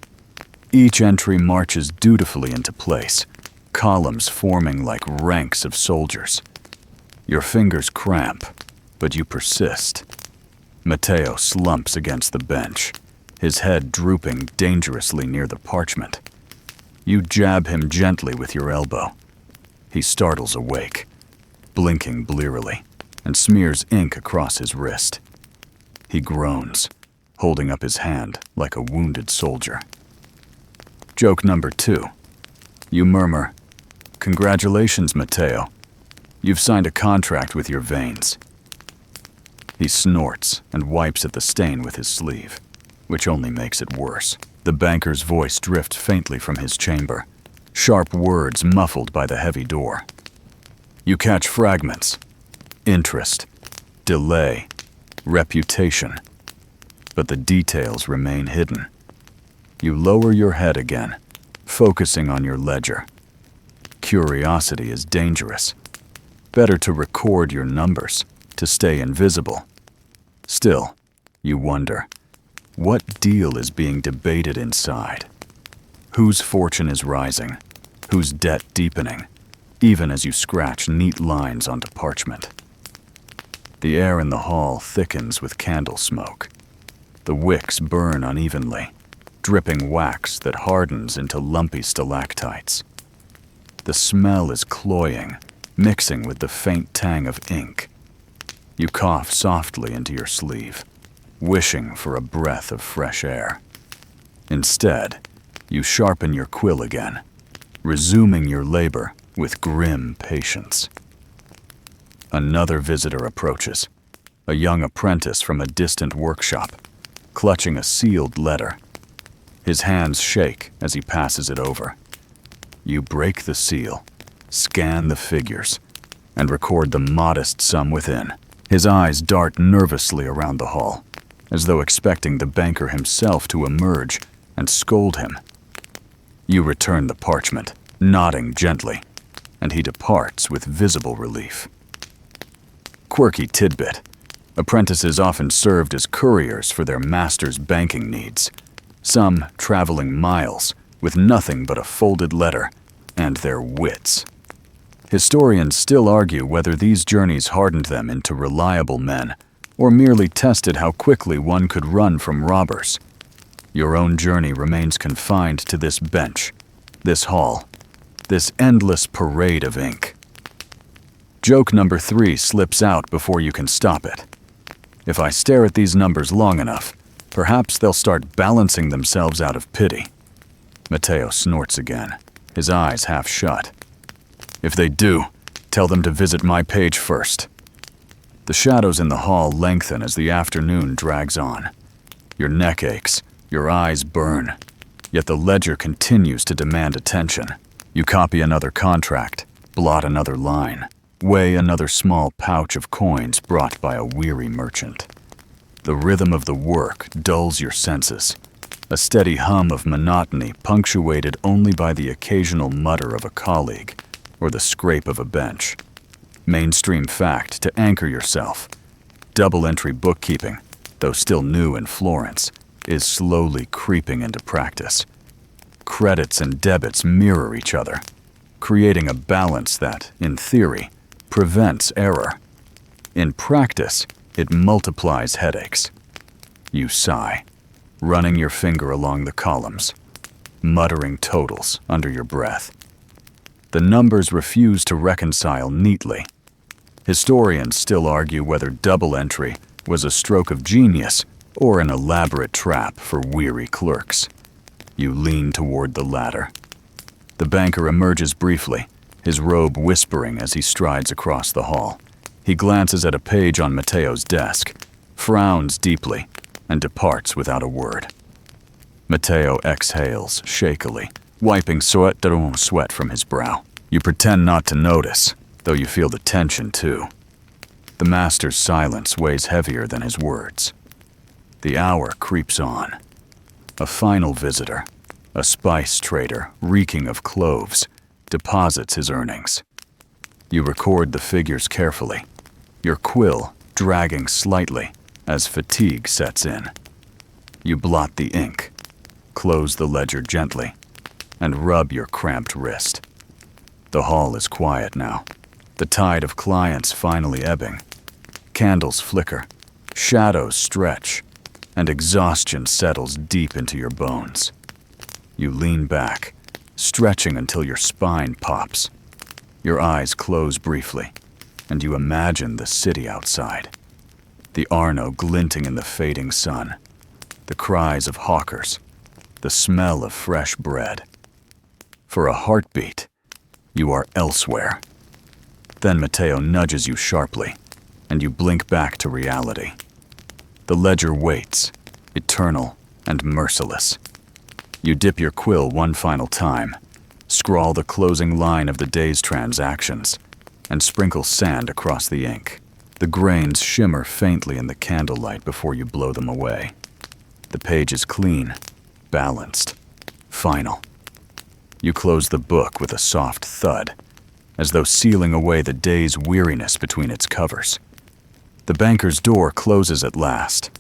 A: Each entry marches dutifully into place, columns forming like ranks of soldiers. Your fingers cramp, but you persist. Matteo slumps against the bench, his head drooping dangerously near the parchment. You jab him gently with your elbow. He startles awake. blinking blearily, and smears ink across his wrist. He groans, holding up his hand like a wounded soldier. Joke number 2. You murmur, "Congratulations, Matteo. You've signed a contract with your veins." He snorts and wipes at the stain with his sleeve, which only makes it worse. The banker's voice drifts faintly from his chamber, sharp words muffled by the heavy door. You catch fragments: interest, delay, reputation. But the details remain hidden. You lower your head again, focusing on your ledger. Curiosity is dangerous. Better to record your numbers, to stay invisible. Still, you wonder, what deal is being debated inside? Whose fortune is rising? Whose debt deepening? Even as you scratch neat lines onto parchment. The air in the hall thickens with candle smoke. The wicks burn unevenly, dripping wax that hardens into lumpy stalactites. The smell is cloying, mixing with the faint tang of ink. You cough softly into your sleeve, wishing for a breath of fresh air. Instead, you sharpen your quill again, resuming your labor with grim patience. Another visitor approaches, a young apprentice from a distant workshop, clutching a sealed letter. His hands shake as he passes it over. You break the seal, scan the figures, and record the modest sum within. His eyes dart nervously around the hall, as though expecting the banker himself to emerge and scold him. You return the parchment, nodding gently, and he departs with visible relief. Quirky tidbit. Apprentices often served as couriers for their master's banking needs, some traveling miles with nothing but a folded letter and their wits. Historians still argue whether these journeys hardened them into reliable men or merely tested how quickly one could run from robbers. Your own journey remains confined to this bench, this hall, this endless parade of ink. Joke number 3 slips out before you can stop it. If I stare at these numbers long enough, perhaps they'll start balancing themselves out of pity. Matteo snorts again, his eyes half shut. If they do, tell them to visit my page first. The shadows in the hall lengthen as the afternoon drags on. Your neck aches, your eyes burn, yet the ledger continues to demand attention. You copy another contract, blot another line, weigh another small pouch of coins brought by a weary merchant. The rhythm of the work dulls your senses, a steady hum of monotony punctuated only by the occasional mutter of a colleague or the scrape of a bench. Mainstream fact to anchor yourself. Double-entry bookkeeping, though still new in Florence, is slowly creeping into practice. Credits and debits mirror each other, creating a balance that, in theory, prevents error. In practice, it multiplies headaches. You sigh, running your finger along the columns, muttering totals under your breath. The numbers refuse to reconcile neatly. Historians still argue whether double entry was a stroke of genius or an elaborate trap for weary clerks. You lean toward the latter. The banker emerges briefly, his robe whispering as he strides across the hall. He glances at a page on Matteo's desk, frowns deeply, and departs without a word. Matteo exhales shakily, wiping sweat from his brow. You pretend not to notice, though you feel the tension too. The master's silence weighs heavier than his words. The hour creeps on. A final visitor, a spice trader reeking of cloves, deposits his earnings. You record the figures carefully, your quill dragging slightly as fatigue sets in. You blot the ink, close the ledger gently, and rub your cramped wrist. The hall is quiet now, the tide of clients finally ebbing. Candles flicker, shadows stretch, and exhaustion settles deep into your bones. You lean back, stretching until your spine pops. Your eyes close briefly, and you imagine the city outside. The Arno glinting in the fading sun, the cries of hawkers, the smell of fresh bread. For a heartbeat, you are elsewhere. Then Matteo nudges you sharply, and you blink back to reality. The ledger waits, eternal and merciless. You dip your quill one final time, scrawl the closing line of the day's transactions, and sprinkle sand across the ink. The grains shimmer faintly in the candlelight before you blow them away. The page is clean, balanced, final. You close the book with a soft thud, as though sealing away the day's weariness between its covers. The banker's door closes at last,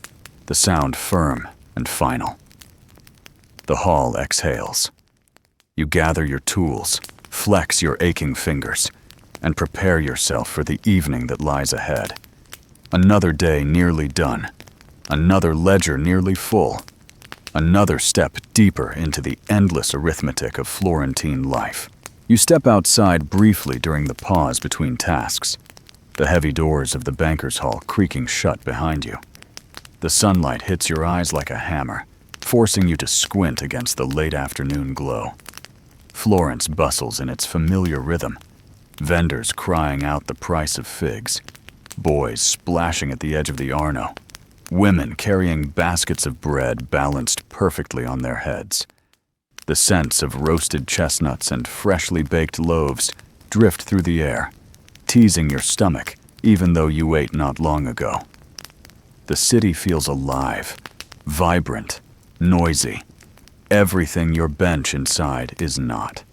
A: the sound firm and final. The hall exhales. You gather your tools, flex your aching fingers, and prepare yourself for the evening that lies ahead. Another day nearly done, another ledger nearly full, another step deeper into the endless arithmetic of Florentine life. You step outside briefly during the pause between tasks, the heavy doors of the banker's hall creaking shut behind you. The sunlight hits your eyes like a hammer, forcing you to squint against the late afternoon glow. Florence bustles in its familiar rhythm, vendors crying out the price of figs, boys splashing at the edge of the Arno, women carrying baskets of bread balanced perfectly on their heads. The scents of roasted chestnuts and freshly baked loaves drift through the air, teasing your stomach even though you ate not long ago. The city feels alive, vibrant, noisy. Everything your bench inside is not.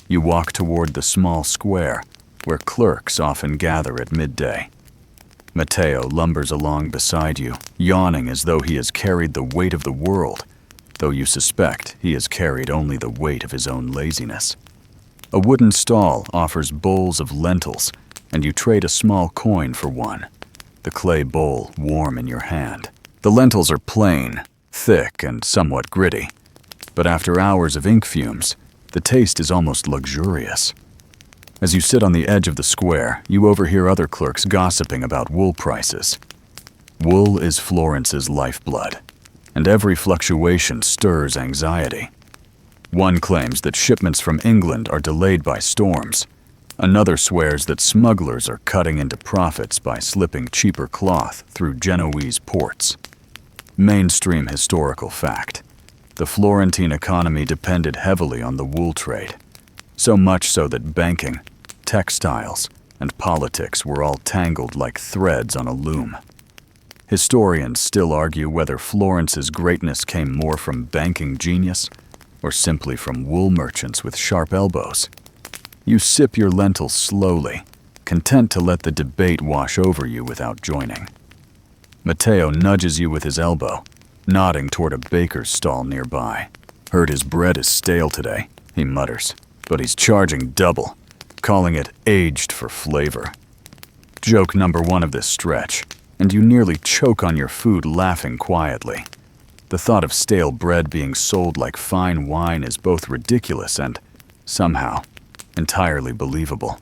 A: You walk toward the small square where clerks often gather at midday. Matteo lumbers along beside you, yawning as though he has carried the weight of the world, though you suspect he has carried only the weight of his own laziness. A wooden stall offers bowls of lentils, and you trade a small coin for one, the clay bowl warm in your hand. The lentils are plain, thick, and somewhat gritty, but after hours of ink fumes, the taste is almost luxurious. As you sit on the edge of the square, you overhear other clerks gossiping about wool prices. Wool is Florence's lifeblood, and every fluctuation stirs anxiety. One claims that shipments from England are delayed by storms. Another swears that smugglers are cutting into profits by slipping cheaper cloth through Genoese ports. Mainstream historical fact. The Florentine economy depended heavily on the wool trade, so much so that banking, textiles, and politics were all tangled like threads on a loom. Historians still argue whether Florence's greatness came more from banking genius or simply from wool merchants with sharp elbows. You sip your lentils slowly, content to let the debate wash over you without joining. Matteo nudges you with his elbow, nodding toward a baker's stall nearby. "Heard his bread is stale today," he mutters, "but he's charging double, calling it aged for flavor." Joke number one of this stretch, and you nearly choke on your food laughing quietly. The thought of stale bread being sold like fine wine is both ridiculous and, somehow, entirely believable.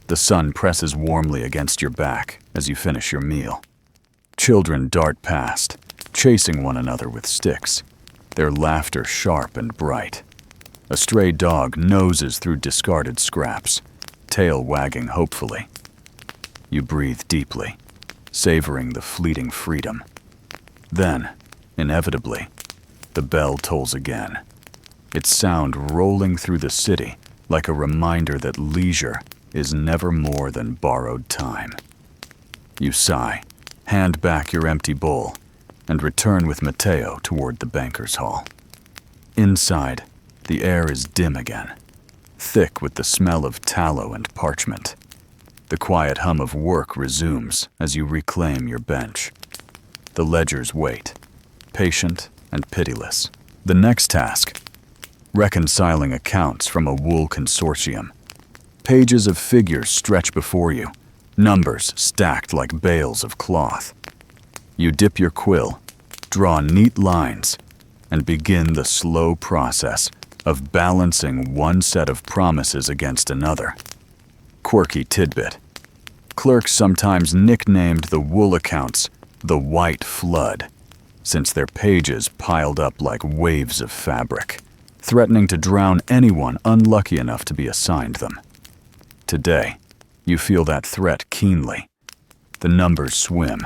A: The sun presses warmly against your back as you finish your meal. Children dart past, chasing one another with sticks, their laughter sharp and bright. A stray dog noses through discarded scraps, tail wagging hopefully. You breathe deeply, savoring the fleeting freedom. Then, inevitably, the bell tolls again, its sound rolling through the city like a reminder that leisure is never more than borrowed time. You sigh, hand back your empty bowl, and return with Matteo toward the banker's hall. Inside, the air is dim again, thick with the smell of tallow and parchment. The quiet hum of work resumes as you reclaim your bench. The ledgers wait, patient and pitiless. The next task, reconciling accounts from a wool consortium. Pages of figures stretch before you, numbers stacked like bales of cloth. You dip your quill, draw neat lines, and begin the slow process of balancing one set of promises against another. Quirky tidbit. Clerks sometimes nicknamed the wool accounts the White Flood, since their pages piled up like waves of fabric, threatening to drown anyone unlucky enough to be assigned them. Today, you feel that threat keenly. The numbers swim,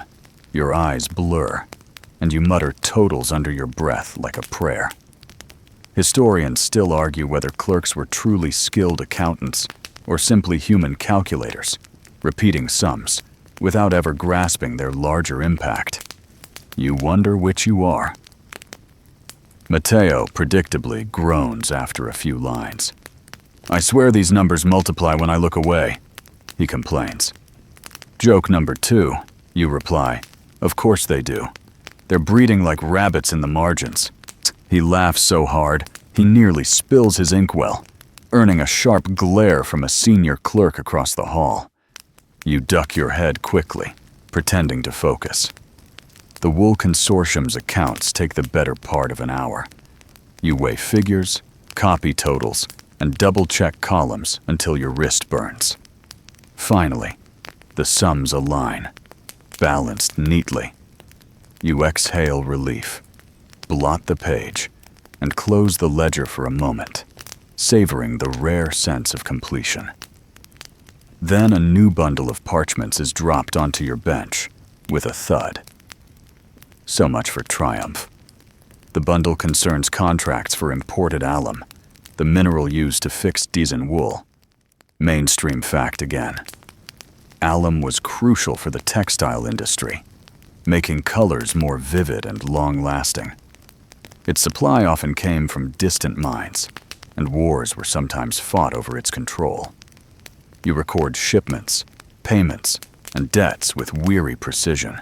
A: your eyes blur, and you mutter totals under your breath like a prayer. Historians still argue whether clerks were truly skilled accountants or simply human calculators, repeating sums without ever grasping their larger impact. You wonder which you are. Matteo predictably groans after a few lines. "I swear these numbers multiply when I look away," he complains. "Joke number 2, you reply. "Of course they do. They're breeding like rabbits in the margins." He laughs so hard, he nearly spills his inkwell, earning a sharp glare from a senior clerk across the hall. You duck your head quickly, pretending to focus. The Wool Consortium's accounts take the better part of an hour. You weigh figures, copy totals, and double-check columns until your wrist burns. Finally, the sums align, balanced neatly. You exhale relief, blot the page, and close the ledger for a moment, savoring the rare sense of completion. Then a new bundle of parchments is dropped onto your bench with a thud. So much for triumph. The bundle concerns contracts for imported alum, the mineral used to fix Diesen wool. Mainstream fact again. Alum was crucial for the textile industry, making colors more vivid and long-lasting. Its supply often came from distant mines, and wars were sometimes fought over its control. You record shipments, payments, and debts with weary precision.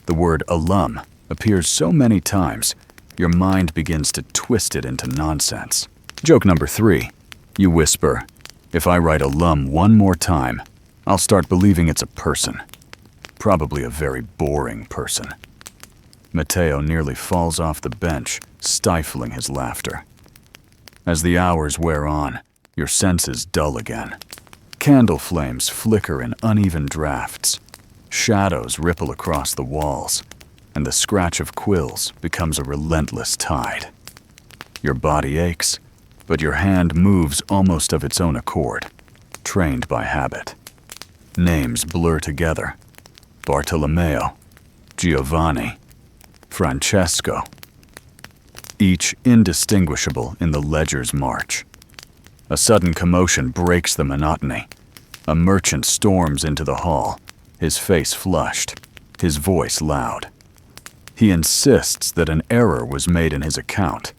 A: The word alum appears so many times, your mind begins to twist it into nonsense. Joke number 3, you whisper, "If I write alum one more time, I'll start believing it's a person. Probably a very boring person." Matteo nearly falls off the bench, stifling his laughter. As the hours wear on, your senses dull again. Candle flames flicker in uneven drafts. Shadows ripple across the walls, and the scratch of quills becomes a relentless tide. Your body aches, but your hand moves almost of its own accord, trained by habit. Names blur together. Bartolomeo, Giovanni, Francesco, each indistinguishable in the ledger's march. A sudden commotion breaks the monotony. A merchant storms into the hall, his face flushed, his voice loud. He insists that an error was made in his account,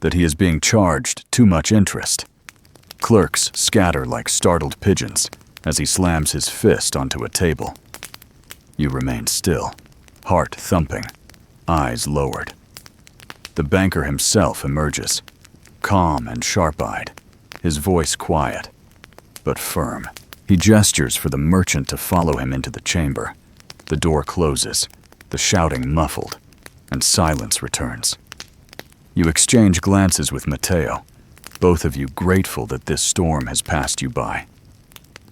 A: that he is being charged too much interest. Clerks scatter like startled pigeons as he slams his fist onto a table. You remain still, heart thumping, eyes lowered. The banker himself emerges, calm and sharp-eyed, his voice quiet, but firm. He gestures for the merchant to follow him into the chamber. The door closes, the shouting muffled, and silence returns. You exchange glances with Matteo, both of you grateful that this storm has passed you by.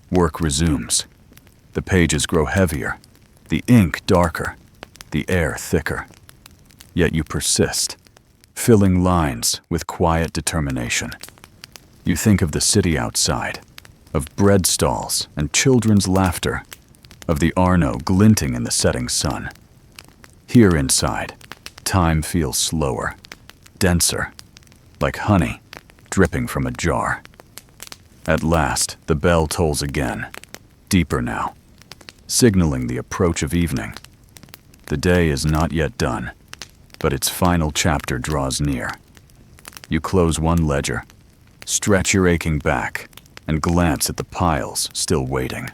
A: Work resumes. The pages grow heavier, the ink darker, the air thicker. Yet you persist, filling lines with quiet determination. You think of the city outside, of bread stalls and children's laughter, of the Arno glinting in the setting sun. Here inside, time feels slower, denser, like honey dripping from a jar. At last, the bell tolls again, deeper now, signaling the approach of evening. The day is not yet done, but its final chapter draws near. You close one ledger, stretch your aching back, and glance at the piles still waiting.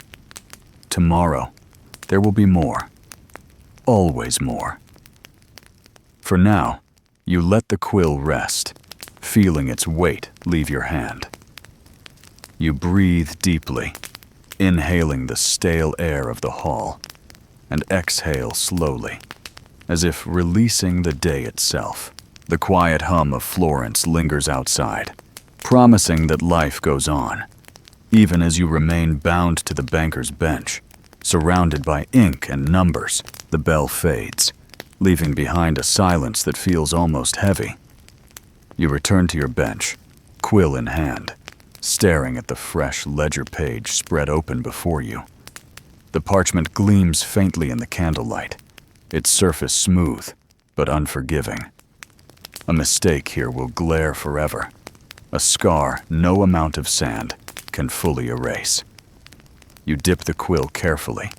A: Tomorrow, there will be more. Always more. For now, you let the quill rest, feeling its weight leave your hand. You breathe deeply, inhaling the stale air of the hall, and exhale slowly, as if releasing the day itself. The quiet hum of Florence lingers outside, promising that life goes on. Even as you remain bound to the banker's bench, surrounded by ink and numbers, the bell fades, leaving behind a silence that feels almost heavy. You return to your bench, quill in hand, staring at the fresh ledger page spread open before you. The parchment gleams faintly in the candlelight, its surface smooth but unforgiving. A mistake here will glare forever, a scar no amount of sand can fully erase. You dip the quill carefully,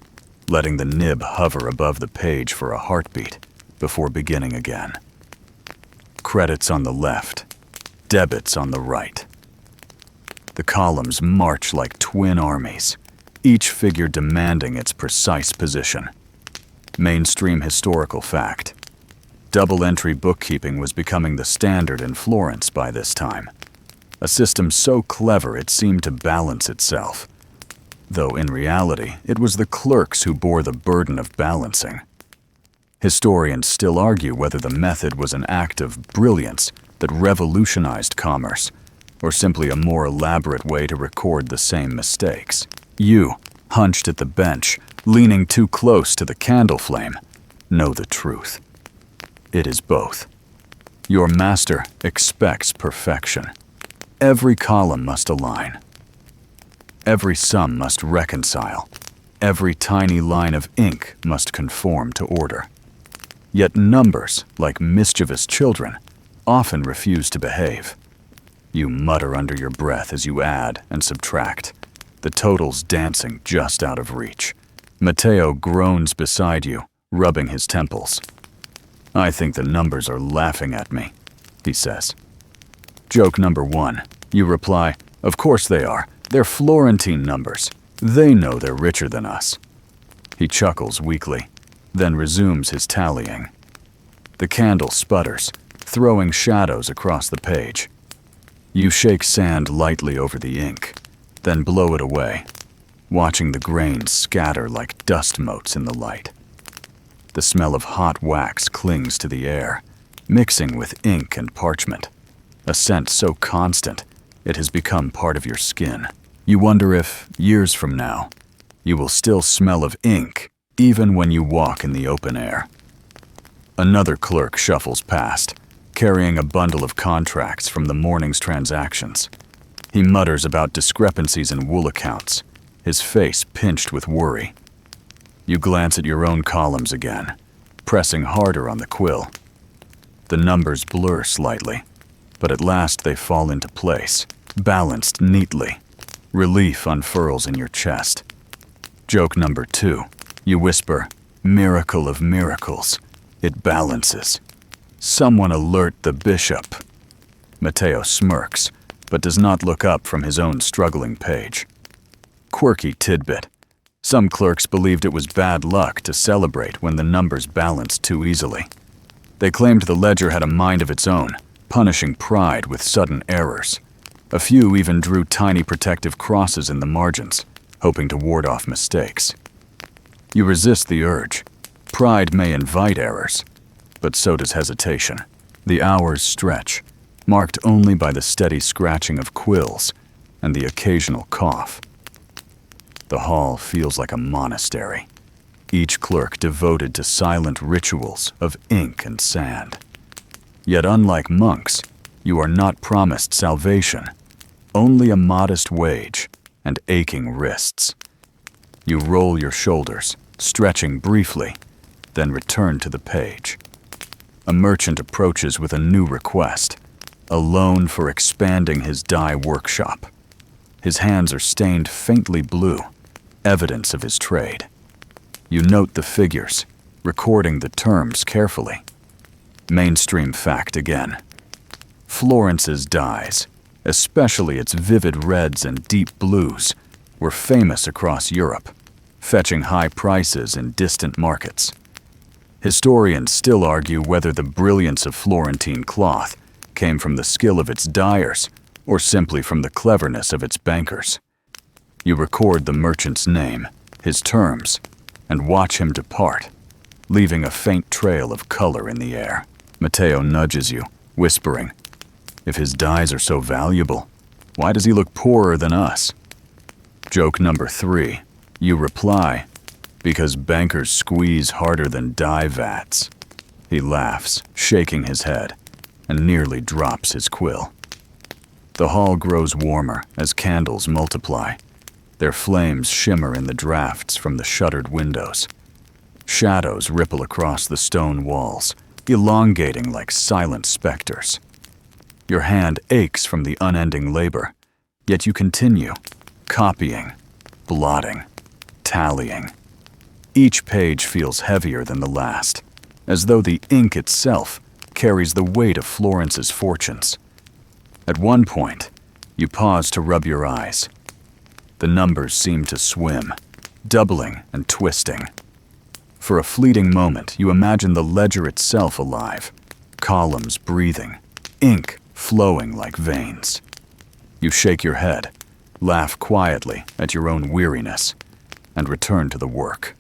A: letting the nib hover above the page for a heartbeat before beginning again. Credits on the left, debits on the right. The columns march like twin armies, each figure demanding its precise position. Mainstream historical fact. Double-entry bookkeeping was becoming the standard in Florence by this time, a system so clever it seemed to balance itself, though in reality it was the clerks who bore the burden of balancing. Historians still argue whether the method was an act of brilliance that revolutionized commerce, or simply a more elaborate way to record the same mistakes. You, hunched at the bench, leaning too close to the candle flame, know the truth. It is both. Your master expects perfection. Every column must align. Every sum must reconcile. Every tiny line of ink must conform to order. Yet numbers, like mischievous children, often refuse to behave. You mutter under your breath as you add and subtract, the totals dancing just out of reach. Matteo groans beside you, rubbing his temples. "I think the numbers are laughing at me," he says. Joke number 1. You reply, "Of course they are. They're Florentine numbers. They know they're richer than us." He chuckles weakly, then resumes his tallying. The candle sputters, throwing shadows across the page. You shake sand lightly over the ink, then blow it away, watching the grains scatter like dust motes in the light. The smell of hot wax clings to the air, mixing with ink and parchment, a scent so constant it has become part of your skin. You wonder if, years from now, you will still smell of ink even when you walk in the open air. Another clerk shuffles past, carrying a bundle of contracts from the morning's transactions. He mutters about discrepancies in wool accounts, his face pinched with worry. You glance at your own columns again, pressing harder on the quill. The numbers blur slightly, but at last they fall into place, balanced neatly. Relief unfurls in your chest. Joke number 2. You whisper, "Miracle of miracles. It balances. Someone alert the bishop." Matteo smirks, but does not look up from his own struggling page. Quirky tidbit. Some clerks believed it was bad luck to celebrate when the numbers balanced too easily. They claimed the ledger had a mind of its own, punishing pride with sudden errors. A few even drew tiny protective crosses in the margins, hoping to ward off mistakes. You resist the urge. Pride may invite errors, but so does hesitation. The hours stretch, marked only by the steady scratching of quills and the occasional cough. The hall feels like a monastery, each clerk devoted to silent rituals of ink and sand. Yet unlike monks, you are not promised salvation, only a modest wage and aching wrists. You roll your shoulders, stretching briefly, then return to the page. A merchant approaches with a new request, a loan for expanding his dye workshop. His hands are stained faintly blue, evidence of his trade. You note the figures, recording the terms carefully. Mainstream fact again. Florence's dyes, especially its vivid reds and deep blues, were famous across Europe, fetching high prices in distant markets. Historians still argue whether the brilliance of Florentine cloth came from the skill of its dyers or simply from the cleverness of its bankers. You record the merchant's name, his terms, and watch him depart, leaving a faint trail of color in the air. Matteo nudges you, whispering, "If his dyes are so valuable, why does he look poorer than us?" Joke number 3. You reply, because bankers squeeze harder than dye vats. He laughs, shaking his head, and nearly drops his quill. The hall grows warmer as candles multiply. Their flames shimmer in the drafts from the shuttered windows. Shadows ripple across the stone walls, elongating like silent specters. Your hand aches from the unending labor, yet you continue, copying, blotting, tallying. Each page feels heavier than the last, as though the ink itself carries the weight of Florence's fortunes. At one point, you pause to rub your eyes. The numbers seem to swim, doubling and twisting. For a fleeting moment, you imagine the ledger itself alive, columns breathing, ink flowing like veins. You shake your head, laugh quietly at your own weariness, and return to the work.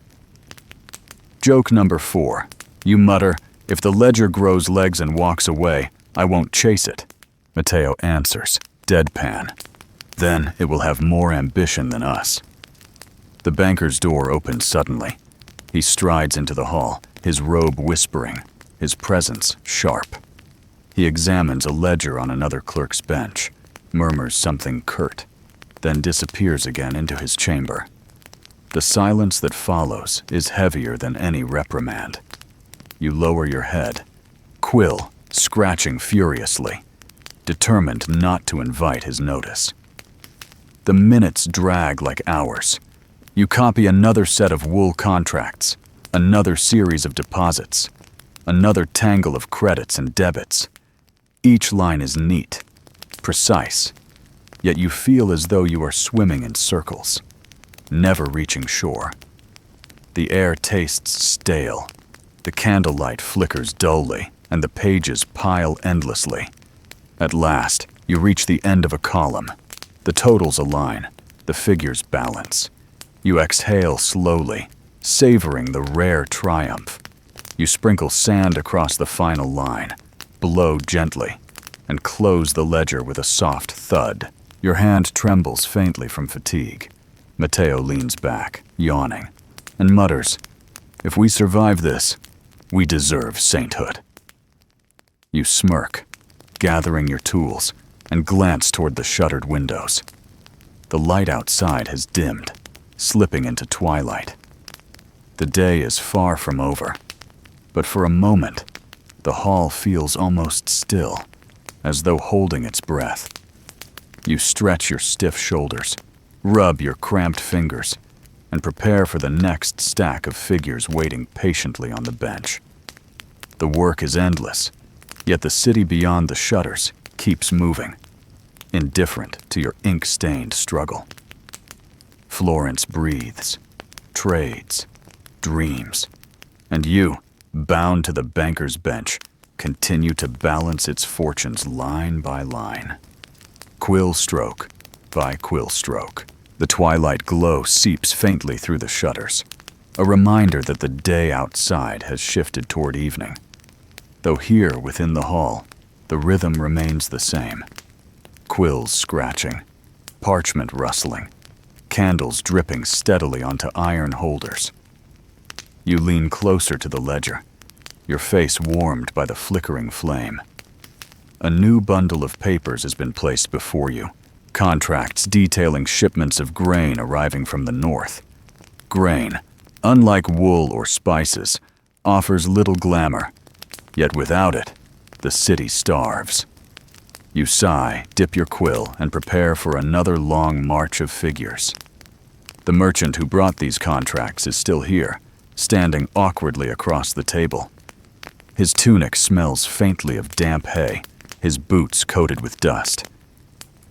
A: Joke number 4. You mutter, if the ledger grows legs and walks away, I won't chase it. Matteo answers, deadpan. Then it will have more ambition than us. The banker's door opens suddenly. He strides into the hall, his robe whispering, his presence sharp. He examines a ledger on another clerk's bench, murmurs something curt, then disappears again into his chamber. The silence that follows is heavier than any reprimand. You lower your head, quill scratching furiously, determined not to invite his notice. The minutes drag like hours. You copy another set of wool contracts, another series of deposits, another tangle of credits and debits. Each line is neat, precise, yet you feel as though you are swimming in circles, never reaching shore. The air tastes stale. The candlelight flickers dully, and the pages pile endlessly. At last, you reach the end of a column. The totals align, the figures balance. You exhale slowly, savoring the rare triumph. You sprinkle sand across the final line, blow gently, and close the ledger with a soft thud. Your hand trembles faintly from fatigue. Matteo leans back, yawning, and mutters, if we survive this, we deserve sainthood. You smirk, gathering your tools, and glance toward the shuttered windows. The light outside has dimmed, slipping into twilight. The day is far from over, but for a moment, the hall feels almost still, as though holding its breath. You stretch your stiff shoulders, rub your cramped fingers, and prepare for the next stack of figures waiting patiently on the bench. The work is endless, yet the city beyond the shutters keeps moving, indifferent to your ink-stained struggle. Florence breathes, trades, dreams, and you, bound to the banker's bench, continue to balance its fortunes line by line. Quill stroke by quill stroke, the twilight glow seeps faintly through the shutters, a reminder that the day outside has shifted toward evening. Though here within the hall, the rhythm remains the same. Quills scratching, parchment rustling, candles dripping steadily onto iron holders. You lean closer to the ledger, your face warmed by the flickering flame. A new bundle of papers has been placed before you, contracts detailing shipments of grain arriving from the north. Grain, unlike wool or spices, offers little glamour, yet without it, the city starves. You sigh, dip your quill, and prepare for another long march of figures. The merchant who brought these contracts is still here, standing awkwardly across the table. His tunic smells faintly of damp hay, his boots coated with dust.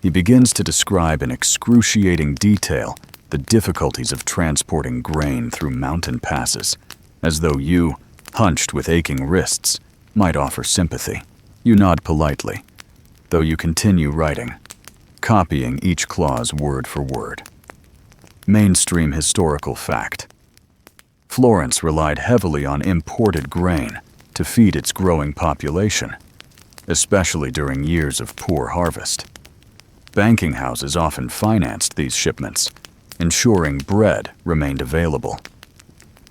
A: He begins to describe in excruciating detail the difficulties of transporting grain through mountain passes, as though you, hunched with aching wrists, might offer sympathy. You nod politely, though you continue writing, copying each clause word for word. Mainstream historical fact. Florence relied heavily on imported grain to feed its growing population, especially during years of poor harvest. Banking houses often financed these shipments, ensuring bread remained available.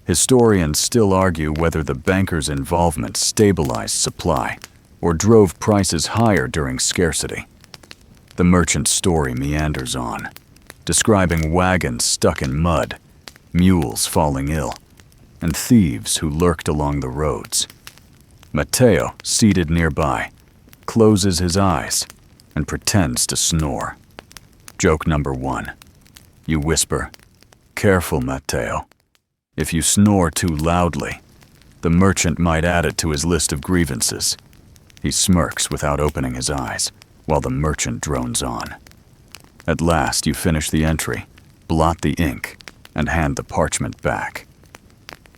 A: Historians still argue whether the banker's involvement stabilized supply or drove prices higher during scarcity. The merchant's story meanders on, describing wagons stuck in mud, mules falling ill, and thieves who lurked along the roads. Matteo, seated nearby, closes his eyes and pretends to snore. Joke number 1. You whisper, "Careful, Matteo. If you snore too loudly, the merchant might add it to his list of grievances." He smirks without opening his eyes, while the merchant drones on. At last you finish the entry, blot the ink, and hand the parchment back.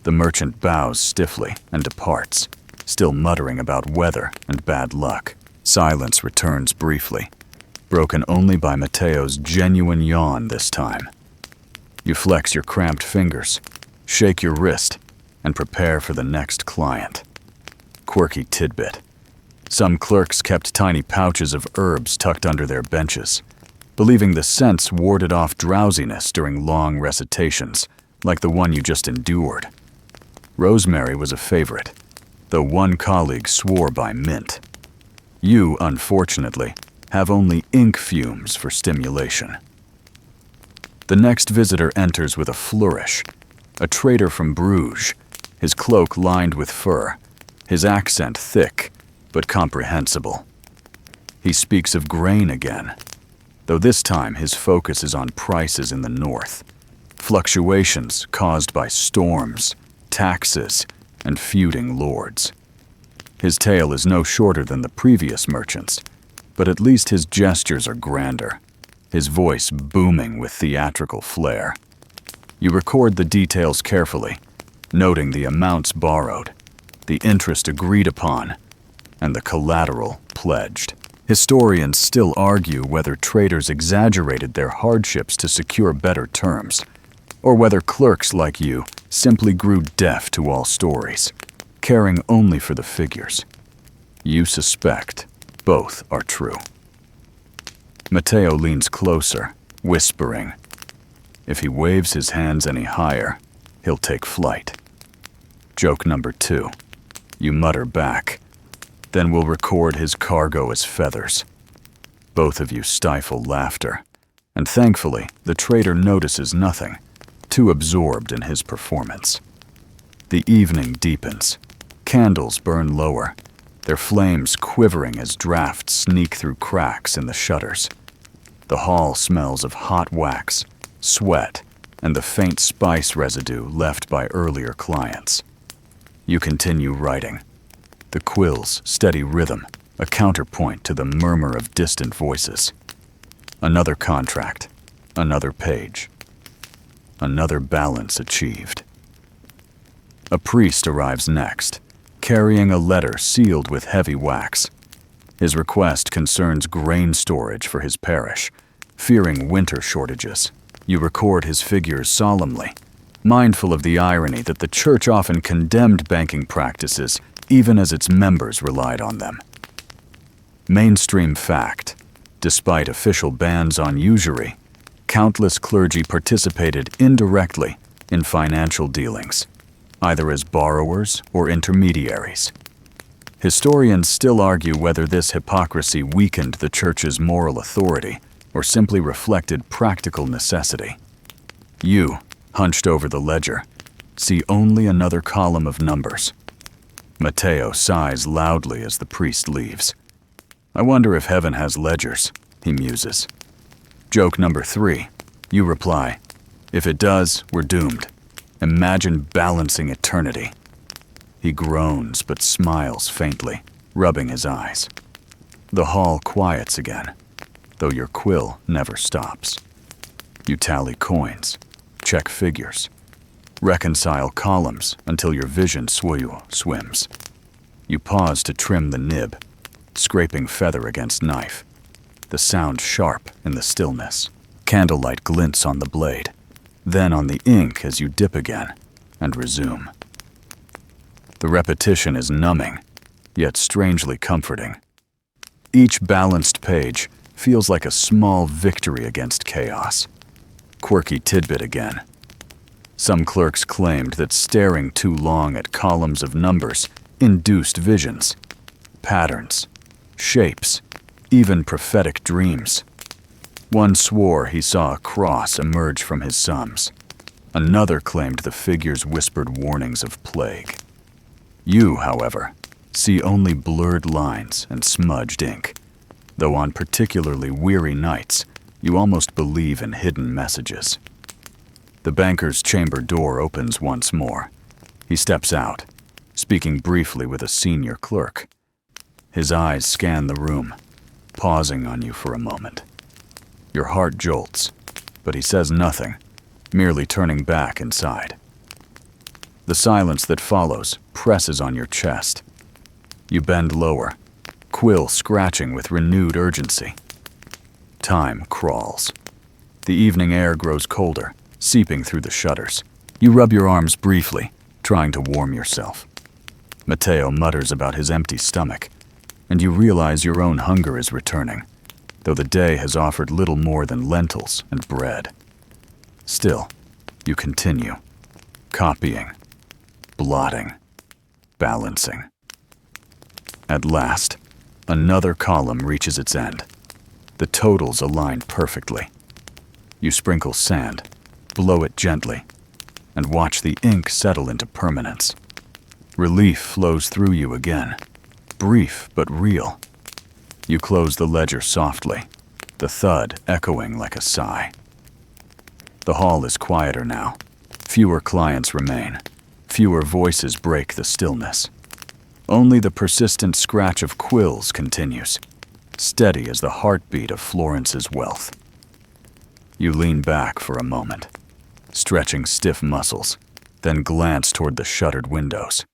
A: The merchant bows stiffly and departs, still muttering about weather and bad luck. Silence returns briefly, broken only by Matteo's genuine yawn this time. You flex your cramped fingers, shake your wrist, and prepare for the next client. Quirky tidbit. Some clerks kept tiny pouches of herbs tucked under their benches, believing the scents warded off drowsiness during long recitations, like the one you just endured. Rosemary was a favorite, though one colleague swore by mint. You, unfortunately, have only ink fumes for stimulation. The next visitor enters with a flourish, a trader from Bruges, his cloak lined with fur, his accent thick but comprehensible. He speaks of grain again, though this time his focus is on prices in the north, fluctuations caused by storms, taxes, and feuding lords. His tale is no shorter than the previous merchant's, but at least his gestures are grander, his voice booming with theatrical flair. You record the details carefully, noting the amounts borrowed, the interest agreed upon, and the collateral pledged. Historians still argue whether traders exaggerated their hardships to secure better terms, or whether clerks like you simply grew deaf to all stories, caring only for the figures. You suspect both are true. Matteo leans closer, whispering. If he waves his hands any higher, he'll take flight. Joke number 2. You mutter back. Then we'll record his cargo as feathers. Both of you stifle laughter, and thankfully, the trader notices nothing, too absorbed in his performance. The evening deepens. Candles burn lower, their flames quivering as drafts sneak through cracks in the shutters. The hall smells of hot wax, sweat, and the faint spice residue left by earlier clients. You continue writing. The quill's steady rhythm, a counterpoint to the murmur of distant voices. Another contract, another page, another balance achieved. A priest arrives next, carrying a letter sealed with heavy wax. His request concerns grain storage for his parish, fearing winter shortages. You record his figures solemnly, mindful of the irony that the church often condemned banking practices even as its members relied on them. Mainstream fact: despite official bans on usury, countless clergy participated indirectly in financial dealings, either as borrowers or intermediaries. Historians still argue whether this hypocrisy weakened the church's moral authority or simply reflected practical necessity. You, hunched over the ledger, see only another column of numbers. Matteo sighs loudly as the priest leaves. I wonder if heaven has ledgers, he muses. Joke number 3. You reply, if it does, we're doomed. Imagine balancing eternity. He groans but smiles faintly, rubbing his eyes. The hall quiets again, though your quill never stops. You tally coins, check figures, reconcile columns until your vision swims. You pause to trim the nib, scraping feather against knife, the sound sharp in the stillness. Candlelight glints on the blade, then on the ink as you dip again and resume. The repetition is numbing, yet strangely comforting. Each balanced page feels like a small victory against chaos. Quirky tidbit again. Some clerks claimed that staring too long at columns of numbers induced visions, patterns, shapes, even prophetic dreams. One swore he saw a cross emerge from his sums. Another claimed the figures whispered warnings of plague. You, however, see only blurred lines and smudged ink, though on particularly weary nights, you almost believe in hidden messages. The banker's chamber door opens once more. He steps out, speaking briefly with a senior clerk. His eyes scan the room, pausing on you for a moment. Your heart jolts, but he says nothing, merely turning back inside. The silence that follows presses on your chest. You bend lower, quill scratching with renewed urgency. Time crawls. The evening air grows colder, seeping through the shutters. You rub your arms briefly, trying to warm yourself. Matteo mutters about his empty stomach, and you realize your own hunger is returning, though the day has offered little more than lentils and bread. Still, you continue, copying, blotting, balancing. At last, another column reaches its end. The totals align perfectly. You sprinkle sand, blow it gently, and watch the ink settle into permanence. Relief flows through you again, brief but real. You close the ledger softly, the thud echoing like a sigh. The hall is quieter now. Fewer clients remain. Fewer voices break the stillness. Only the persistent scratch of quills continues, steady as the heartbeat of Florence's wealth. You lean back for a moment, stretching stiff muscles, then glance toward the shuttered windows.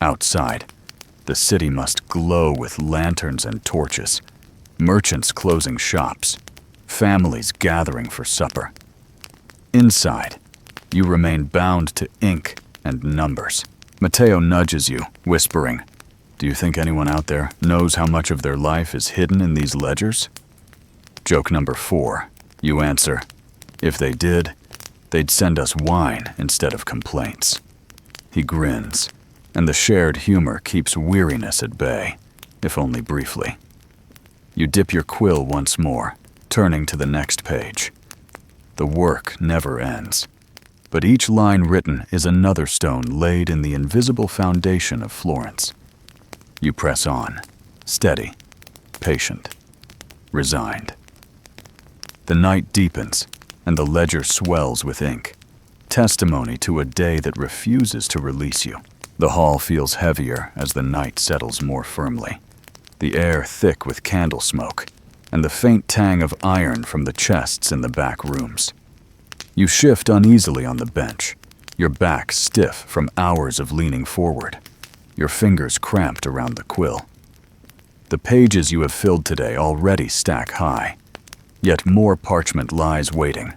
A: Outside, the city must glow with lanterns and torches, merchants closing shops, families gathering for supper. Inside, you remain bound to ink and numbers. Matteo nudges you, whispering, "Do you think anyone out there knows how much of their life is hidden in these ledgers?" Joke number 4, you answer, "If they did, they'd send us wine instead of complaints." He grins, and the shared humor keeps weariness at bay, if only briefly. You dip your quill once more, turning to the next page. The work never ends, but each line written is another stone laid in the invisible foundation of Florence. You press on, steady, patient, resigned. The night deepens, and the ledger swells with ink, testimony to a day that refuses to release you. The hall feels heavier as the night settles more firmly, the air thick with candle smoke, and the faint tang of iron from the chests in the back rooms. You shift uneasily on the bench, your back stiff from hours of leaning forward, your fingers cramped around the quill. The pages you have filled today already stack high, yet more parchment lies waiting,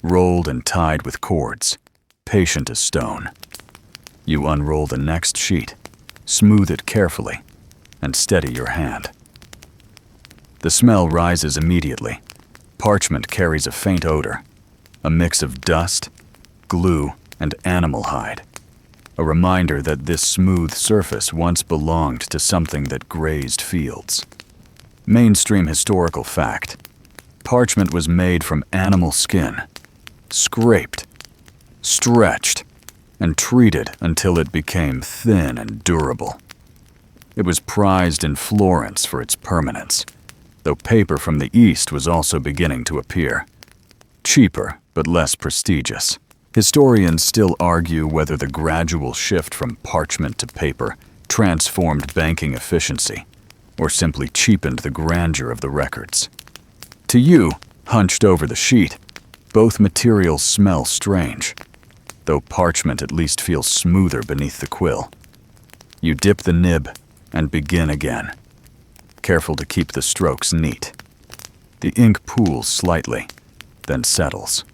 A: rolled and tied with cords, patient as stone. You unroll the next sheet, smooth it carefully, and steady your hand. The smell rises immediately. Parchment carries a faint odor, a mix of dust, glue, and animal hide. A reminder that this smooth surface once belonged to something that grazed fields. Mainstream historical fact: parchment was made from animal skin, scraped, stretched, and treated until it became thin and durable. It was prized in Florence for its permanence, though paper from the East was also beginning to appear. Cheaper, but less prestigious. Historians still argue whether the gradual shift from parchment to paper transformed banking efficiency, or simply cheapened the grandeur of the records. To you, hunched over the sheet, both materials smell strange, though parchment at least feels smoother beneath the quill. You dip the nib and begin again, careful to keep the strokes neat. The ink pools slightly, then settles.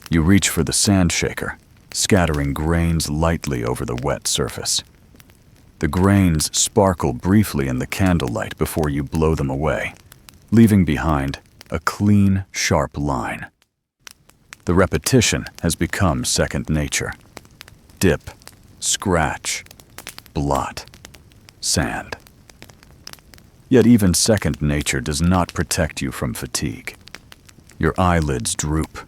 A: You reach for the sand shaker, scattering grains lightly over the wet surface. The grains sparkle briefly in the candlelight before you blow them away, leaving behind a clean, sharp line. The repetition has become second nature. Dip, scratch, blot, sand. Yet even second nature does not protect you from fatigue. Your eyelids droop,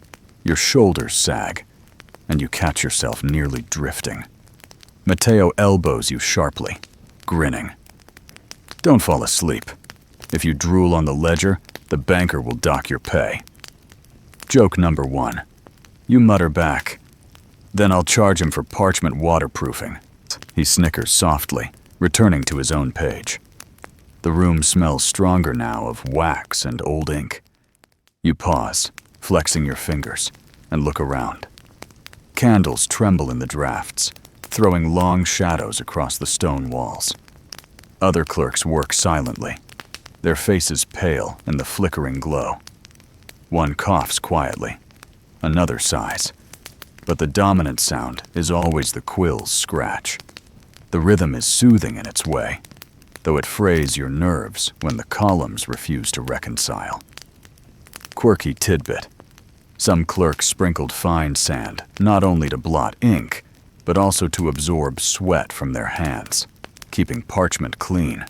A: your shoulders sag, and you catch yourself nearly drifting. Matteo elbows you sharply, grinning. Don't fall asleep. If you drool on the ledger, the banker will dock your pay. Joke number 1. You mutter back. Then I'll charge him for parchment waterproofing. He snickers softly, returning to his own page. The room smells stronger now of wax and old ink. You pause, flexing your fingers, and look around. Candles tremble in the drafts, throwing long shadows across the stone walls. Other clerks work silently, their faces pale in the flickering glow. One coughs quietly, another sighs, but the dominant sound is always the quill's scratch. The rhythm is soothing in its way, though it frays your nerves when the columns refuse to reconcile. Quirky tidbit. Some clerks sprinkled fine sand, not only to blot ink, but also to absorb sweat from their hands, keeping parchment clean.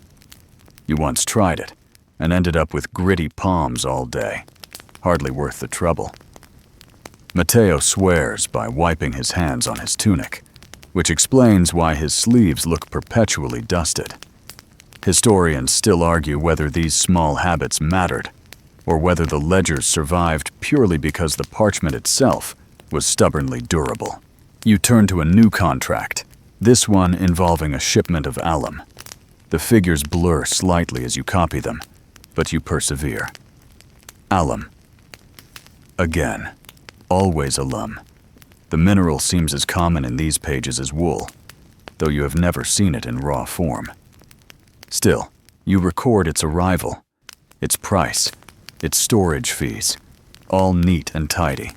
A: You once tried it, and ended up with gritty palms all day. Hardly worth the trouble. Matteo swears by wiping his hands on his tunic, which explains why his sleeves look perpetually dusted. Historians still argue whether these small habits mattered, or whether the ledgers survived purely because the parchment itself was stubbornly durable. You turn to a new contract, this one involving a shipment of alum. The figures blur slightly as you copy them, but you persevere. Alum. Again. Always alum. The mineral seems as common in these pages as wool, though you have never seen it in raw form. Still, you record its arrival, its price, its storage fees, all neat and tidy.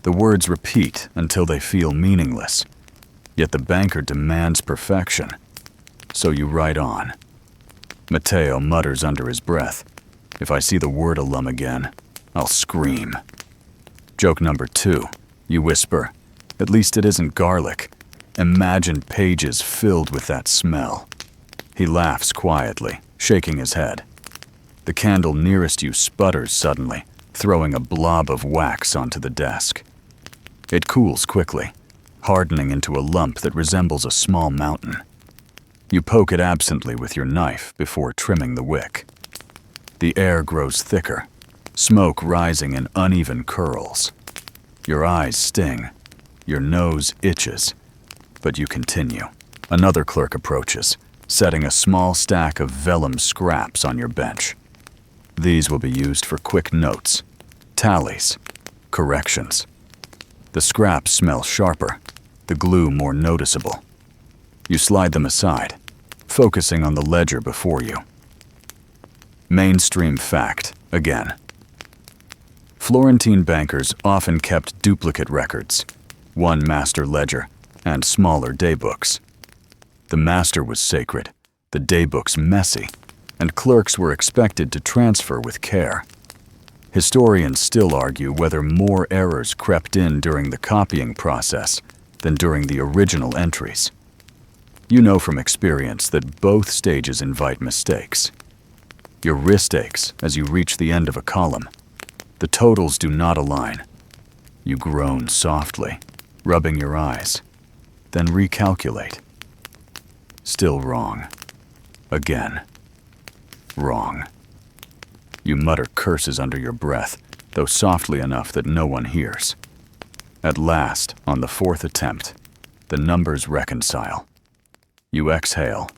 A: The words repeat until they feel meaningless, yet the banker demands perfection, so you write on. Matteo mutters under his breath, "If I see the word alum again, I'll scream." Joke number 2. You whisper, "At least it isn't garlic. Imagine pages filled with that smell." He laughs quietly, shaking his head. The candle nearest you sputters suddenly, throwing a blob of wax onto the desk. It cools quickly, hardening into a lump that resembles a small mountain. You poke it absently with your knife before trimming the wick. The air grows thicker, smoke rising in uneven curls. Your eyes sting, your nose itches, but you continue. Another clerk approaches, setting a small stack of vellum scraps on your bench. These will be used for quick notes, tallies, corrections. The scraps smell sharper, the glue more noticeable. You slide them aside, focusing on the ledger before you. Mainstream fact, again. Florentine bankers often kept duplicate records, one master ledger, and smaller daybooks. The master was sacred, the daybooks messy, and clerks were expected to transfer with care. Historians still argue whether more errors crept in during the copying process than during the original entries. You know from experience that both stages invite mistakes. Your wrist aches as you reach the end of a column. The totals do not align. You groan softly, rubbing your eyes, then recalculate. Still wrong. Again. Wrong. You mutter curses under your breath, though softly enough that no one hears. At last, on the 4th attempt, the numbers reconcile. You exhale,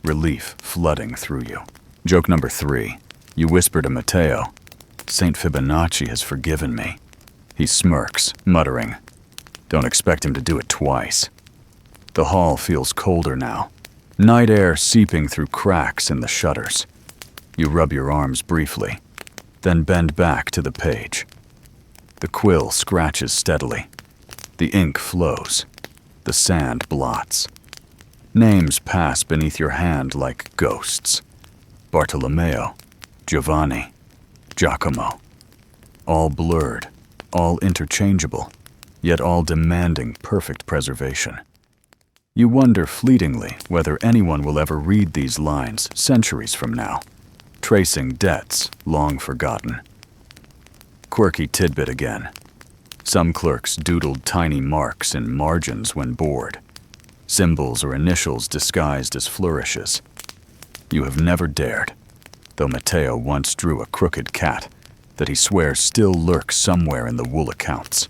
A: relief flooding through you. Joke number 3. You whisper to Matteo, "Saint Fibonacci has forgiven me." He smirks, muttering, "Don't expect him to do it twice." The hall feels colder now, night air seeping through cracks in the shutters. You rub your arms briefly, then bend back to the page. The quill scratches steadily. The ink flows. The sand blots. Names pass beneath your hand like ghosts. Bartolomeo, Giovanni, Giacomo. All blurred, all interchangeable, yet all demanding perfect preservation. You wonder fleetingly whether anyone will ever read these lines centuries from now, tracing debts long forgotten. Quirky tidbit again. Some clerks doodled tiny marks in margins when bored, symbols or initials disguised as flourishes. You have never dared, though Matteo once drew a crooked cat that he swears still lurks somewhere in the wool accounts.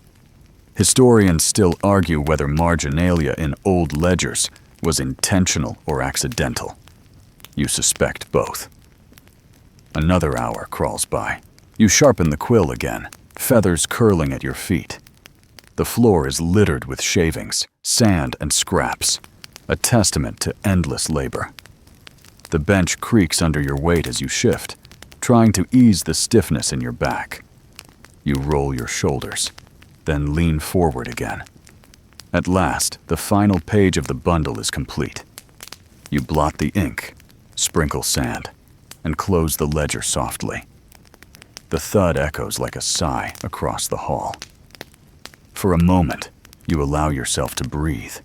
A: Historians still argue whether marginalia in old ledgers was intentional or accidental. You suspect both. Another hour crawls by. You sharpen the quill again, feathers curling at your feet. The floor is littered with shavings, sand, and scraps, a testament to endless labor. The bench creaks under your weight as you shift, trying to ease the stiffness in your back. You roll your shoulders, then lean forward again. At last, the final page of the bundle is complete. You blot the ink, sprinkle sand, and close the ledger softly. The thud echoes like a sigh across the hall. For a moment, you allow yourself to breathe,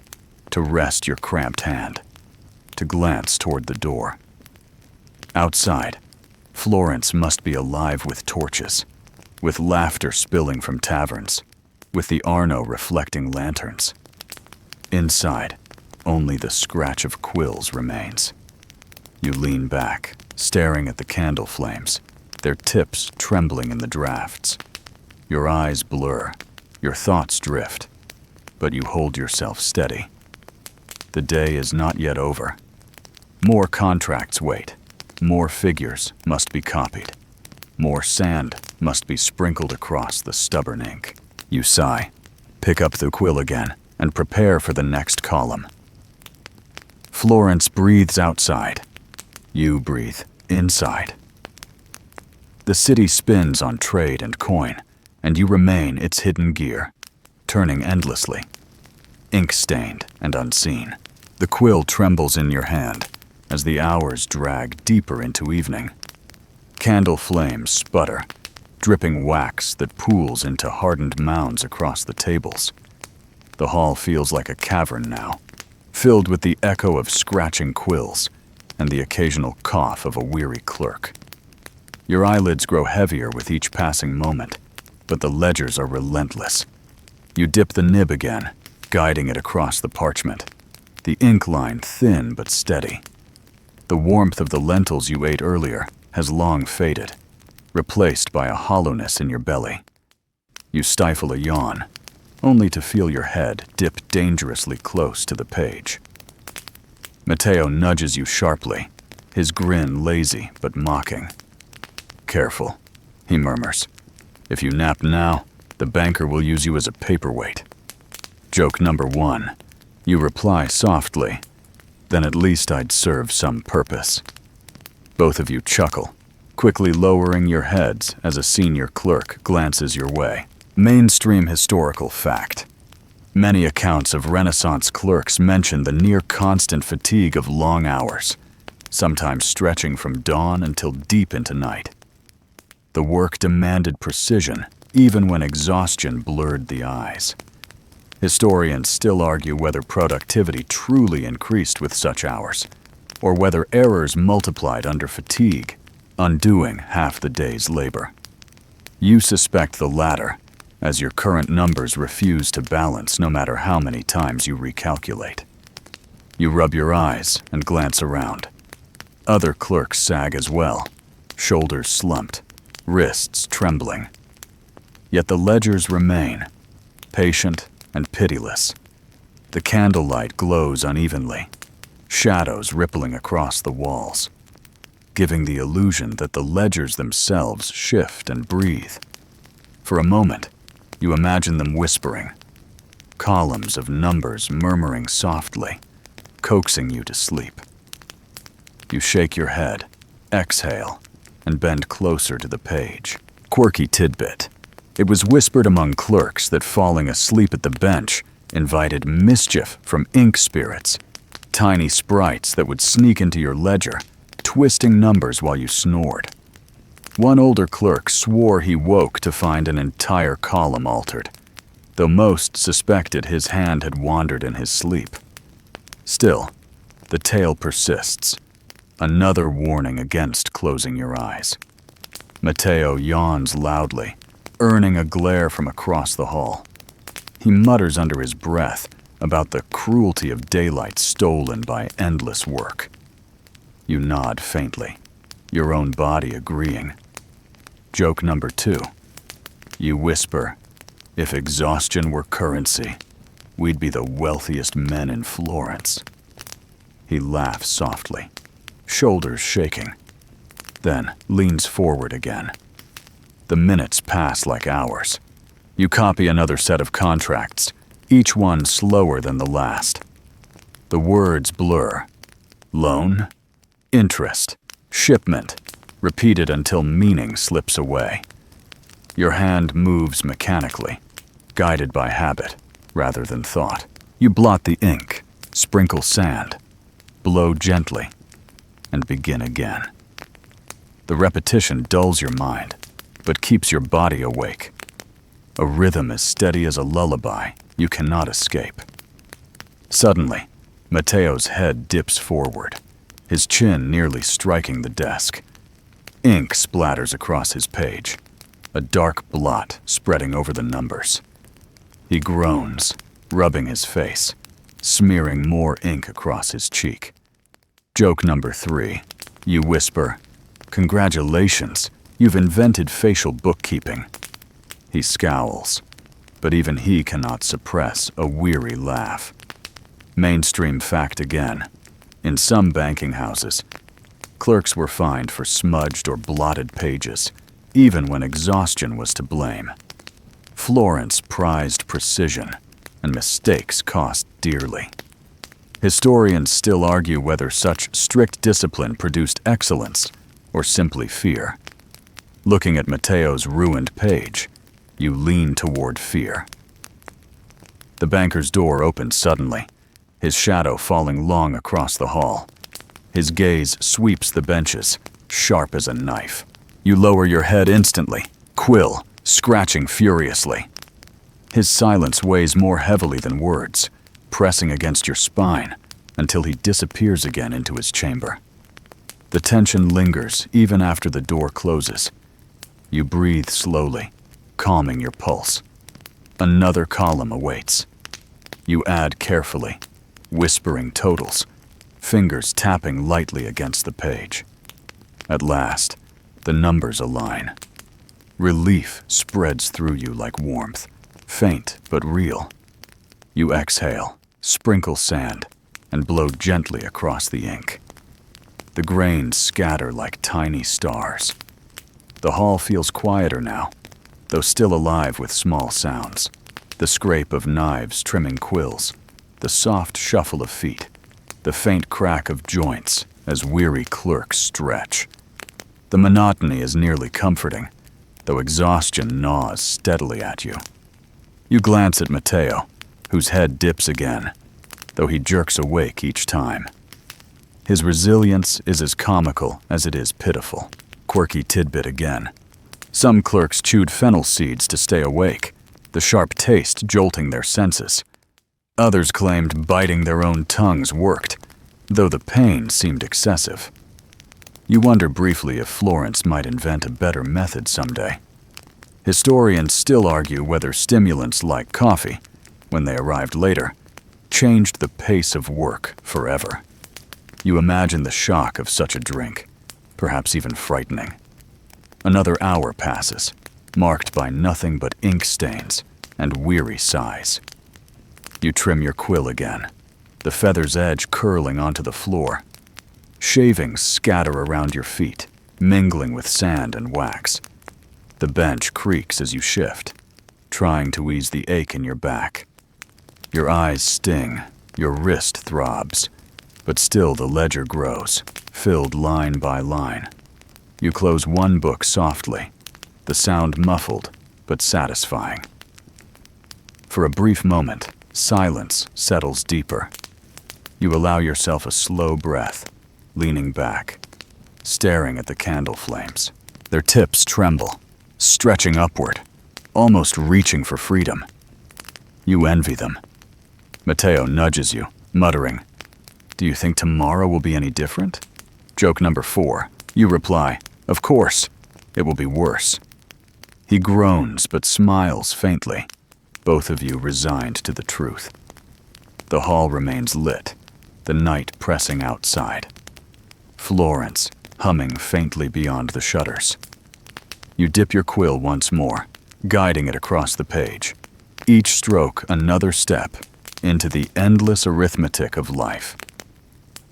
A: to rest your cramped hand, to glance toward the door. Outside, Florence must be alive with torches, with laughter spilling from taverns, with the Arno reflecting lanterns. Inside, only the scratch of quills remains. You lean back, staring at the candle flames, their tips trembling in the drafts. Your eyes blur, your thoughts drift, but you hold yourself steady. The day is not yet over. More contracts wait. More figures must be copied. More sand must be sprinkled across the stubborn ink. You sigh, pick up the quill again, and prepare for the next column. Florence breathes outside. You breathe inside. The city spins on trade and coin, and you remain its hidden gear, turning endlessly. Ink-stained and unseen, the quill trembles in your hand as the hours drag deeper into evening. Candle flames sputter, dripping wax that pools into hardened mounds across the tables. The hall feels like a cavern now, filled with the echo of scratching quills and the occasional cough of a weary clerk. Your eyelids grow heavier with each passing moment, but the ledgers are relentless. You dip the nib again, guiding it across the parchment, the ink line thin but steady. The warmth of the lentils you ate earlier has long faded, replaced by a hollowness in your belly. You stifle a yawn, only to feel your head dip dangerously close to the page. Matteo nudges you sharply, his grin lazy but mocking. "Careful," he murmurs. "If you nap now, the banker will use you as a paperweight." Joke number 1. You reply softly, "Then at least I'd serve some purpose." Both of you chuckle, quickly lowering your heads as a senior clerk glances your way. Mainstream historical fact. Many accounts of Renaissance clerks mention the near-constant fatigue of long hours, sometimes stretching from dawn until deep into night. The work demanded precision, even when exhaustion blurred the eyes. Historians still argue whether productivity truly increased with such hours, or whether errors multiplied under fatigue, undoing half the day's labor. You suspect the latter, as your current numbers refuse to balance no matter how many times you recalculate. You rub your eyes and glance around. Other clerks sag as well, shoulders slumped, wrists trembling. Yet the ledgers remain, patient and pitiless. The candlelight glows unevenly, shadows rippling across the walls, giving the illusion that the ledgers themselves shift and breathe. For a moment, you imagine them whispering, columns of numbers murmuring softly, coaxing you to sleep. You shake your head, exhale, and bend closer to the page. Quirky tidbit. It was whispered among clerks that falling asleep at the bench invited mischief from ink spirits, tiny sprites that would sneak into your ledger, twisting numbers while you snored. One older clerk swore he woke to find an entire column altered, though most suspected his hand had wandered in his sleep. Still, the tale persists, another warning against closing your eyes. Matteo yawns loudly, earning a glare from across the hall. He mutters under his breath about the cruelty of daylight stolen by endless work. You nod faintly, your own body agreeing. Joke number 2. You whisper, "If exhaustion were currency, we'd be the wealthiest men in Florence." He laughs softly, shoulders shaking, then leans forward again. The minutes pass like hours. You copy another set of contracts, each one slower than the last. The words blur. Loan, interest, shipment, repeated until meaning slips away. Your hand moves mechanically, guided by habit rather than thought. You blot the ink, sprinkle sand, blow gently, and begin again. The repetition dulls your mind, but keeps your body awake. A rhythm as steady as a lullaby you cannot escape. Suddenly, Matteo's head dips forward, his chin nearly striking the desk. Ink splatters across his page, a dark blot spreading over the numbers. He groans, rubbing his face, smearing more ink across his cheek. Joke number 3. You whisper, "Congratulations, you've invented facial bookkeeping." He scowls, but even he cannot suppress a weary laugh. Mainstream fact again. In some banking houses, clerks were fined for smudged or blotted pages, even when exhaustion was to blame. Florence prized precision, and mistakes cost dearly. Historians still argue whether such strict discipline produced excellence or simply fear. Looking at Matteo's ruined page, you lean toward fear. The banker's door opens suddenly, his shadow falling long across the hall. His gaze sweeps the benches, sharp as a knife. You lower your head instantly, quill, scratching furiously. His silence weighs more heavily than words, pressing against your spine until he disappears again into his chamber. The tension lingers even after the door closes. You breathe slowly, calming your pulse. Another column awaits. You add carefully, whispering totals, fingers tapping lightly against the page. At last, the numbers align. Relief spreads through you like warmth, faint but real. You exhale, sprinkle sand, and blow gently across the ink. The grains scatter like tiny stars. The hall feels quieter now, though still alive with small sounds. The scrape of knives trimming quills, the soft shuffle of feet, the faint crack of joints as weary clerks stretch. The monotony is nearly comforting, though exhaustion gnaws steadily at you. You glance at Matteo, whose head dips again, though he jerks awake each time. His resilience is as comical as it is pitiful. Quirky tidbit again. Some clerks chewed fennel seeds to stay awake, the sharp taste jolting their senses. Others claimed biting their own tongues worked, though the pain seemed excessive. You wonder briefly if Florence might invent a better method someday. Historians still argue whether stimulants like coffee, when they arrived later, changed the pace of work forever. You imagine the shock of such a drink, perhaps even frightening. Another hour passes, marked by nothing but ink stains and weary sighs. You trim your quill again, the feather's edge curling onto the floor. Shavings scatter around your feet, mingling with sand and wax. The bench creaks as you shift, trying to ease the ache in your back. Your eyes sting, your wrist throbs, but still the ledger grows, filled line by line. You close one book softly, the sound muffled but satisfying. For a brief moment, silence settles deeper. You allow yourself a slow breath, leaning back, staring at the candle flames. Their tips tremble, stretching upward, almost reaching for freedom. You envy them. Matteo nudges you, muttering, "Do you think tomorrow will be any different?" Joke number 4. You reply, "Of course, it will be worse." He groans but smiles faintly, both of you resigned to the truth. The hall remains lit, the night pressing outside. Florence, humming faintly beyond the shutters. You dip your quill once more, guiding it across the page, each stroke another step into the endless arithmetic of life.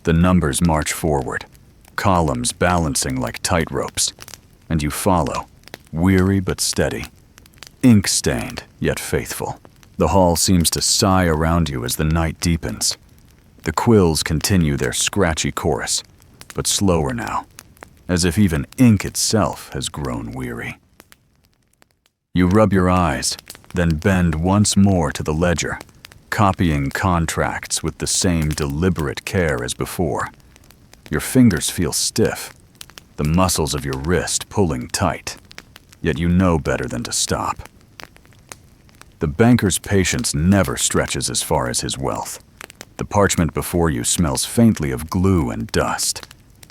A: The numbers march forward, columns balancing like tightropes, and you follow, weary but steady, ink-stained yet faithful. The hall seems to sigh around you as the night deepens. The quills continue their scratchy chorus, but slower now, as if even ink itself has grown weary. You rub your eyes, then bend once more to the ledger, copying contracts with the same deliberate care as before. Your fingers feel stiff, the muscles of your wrist pulling tight, yet you know better than to stop. The banker's patience never stretches as far as his wealth. The parchment before you smells faintly of glue and dust,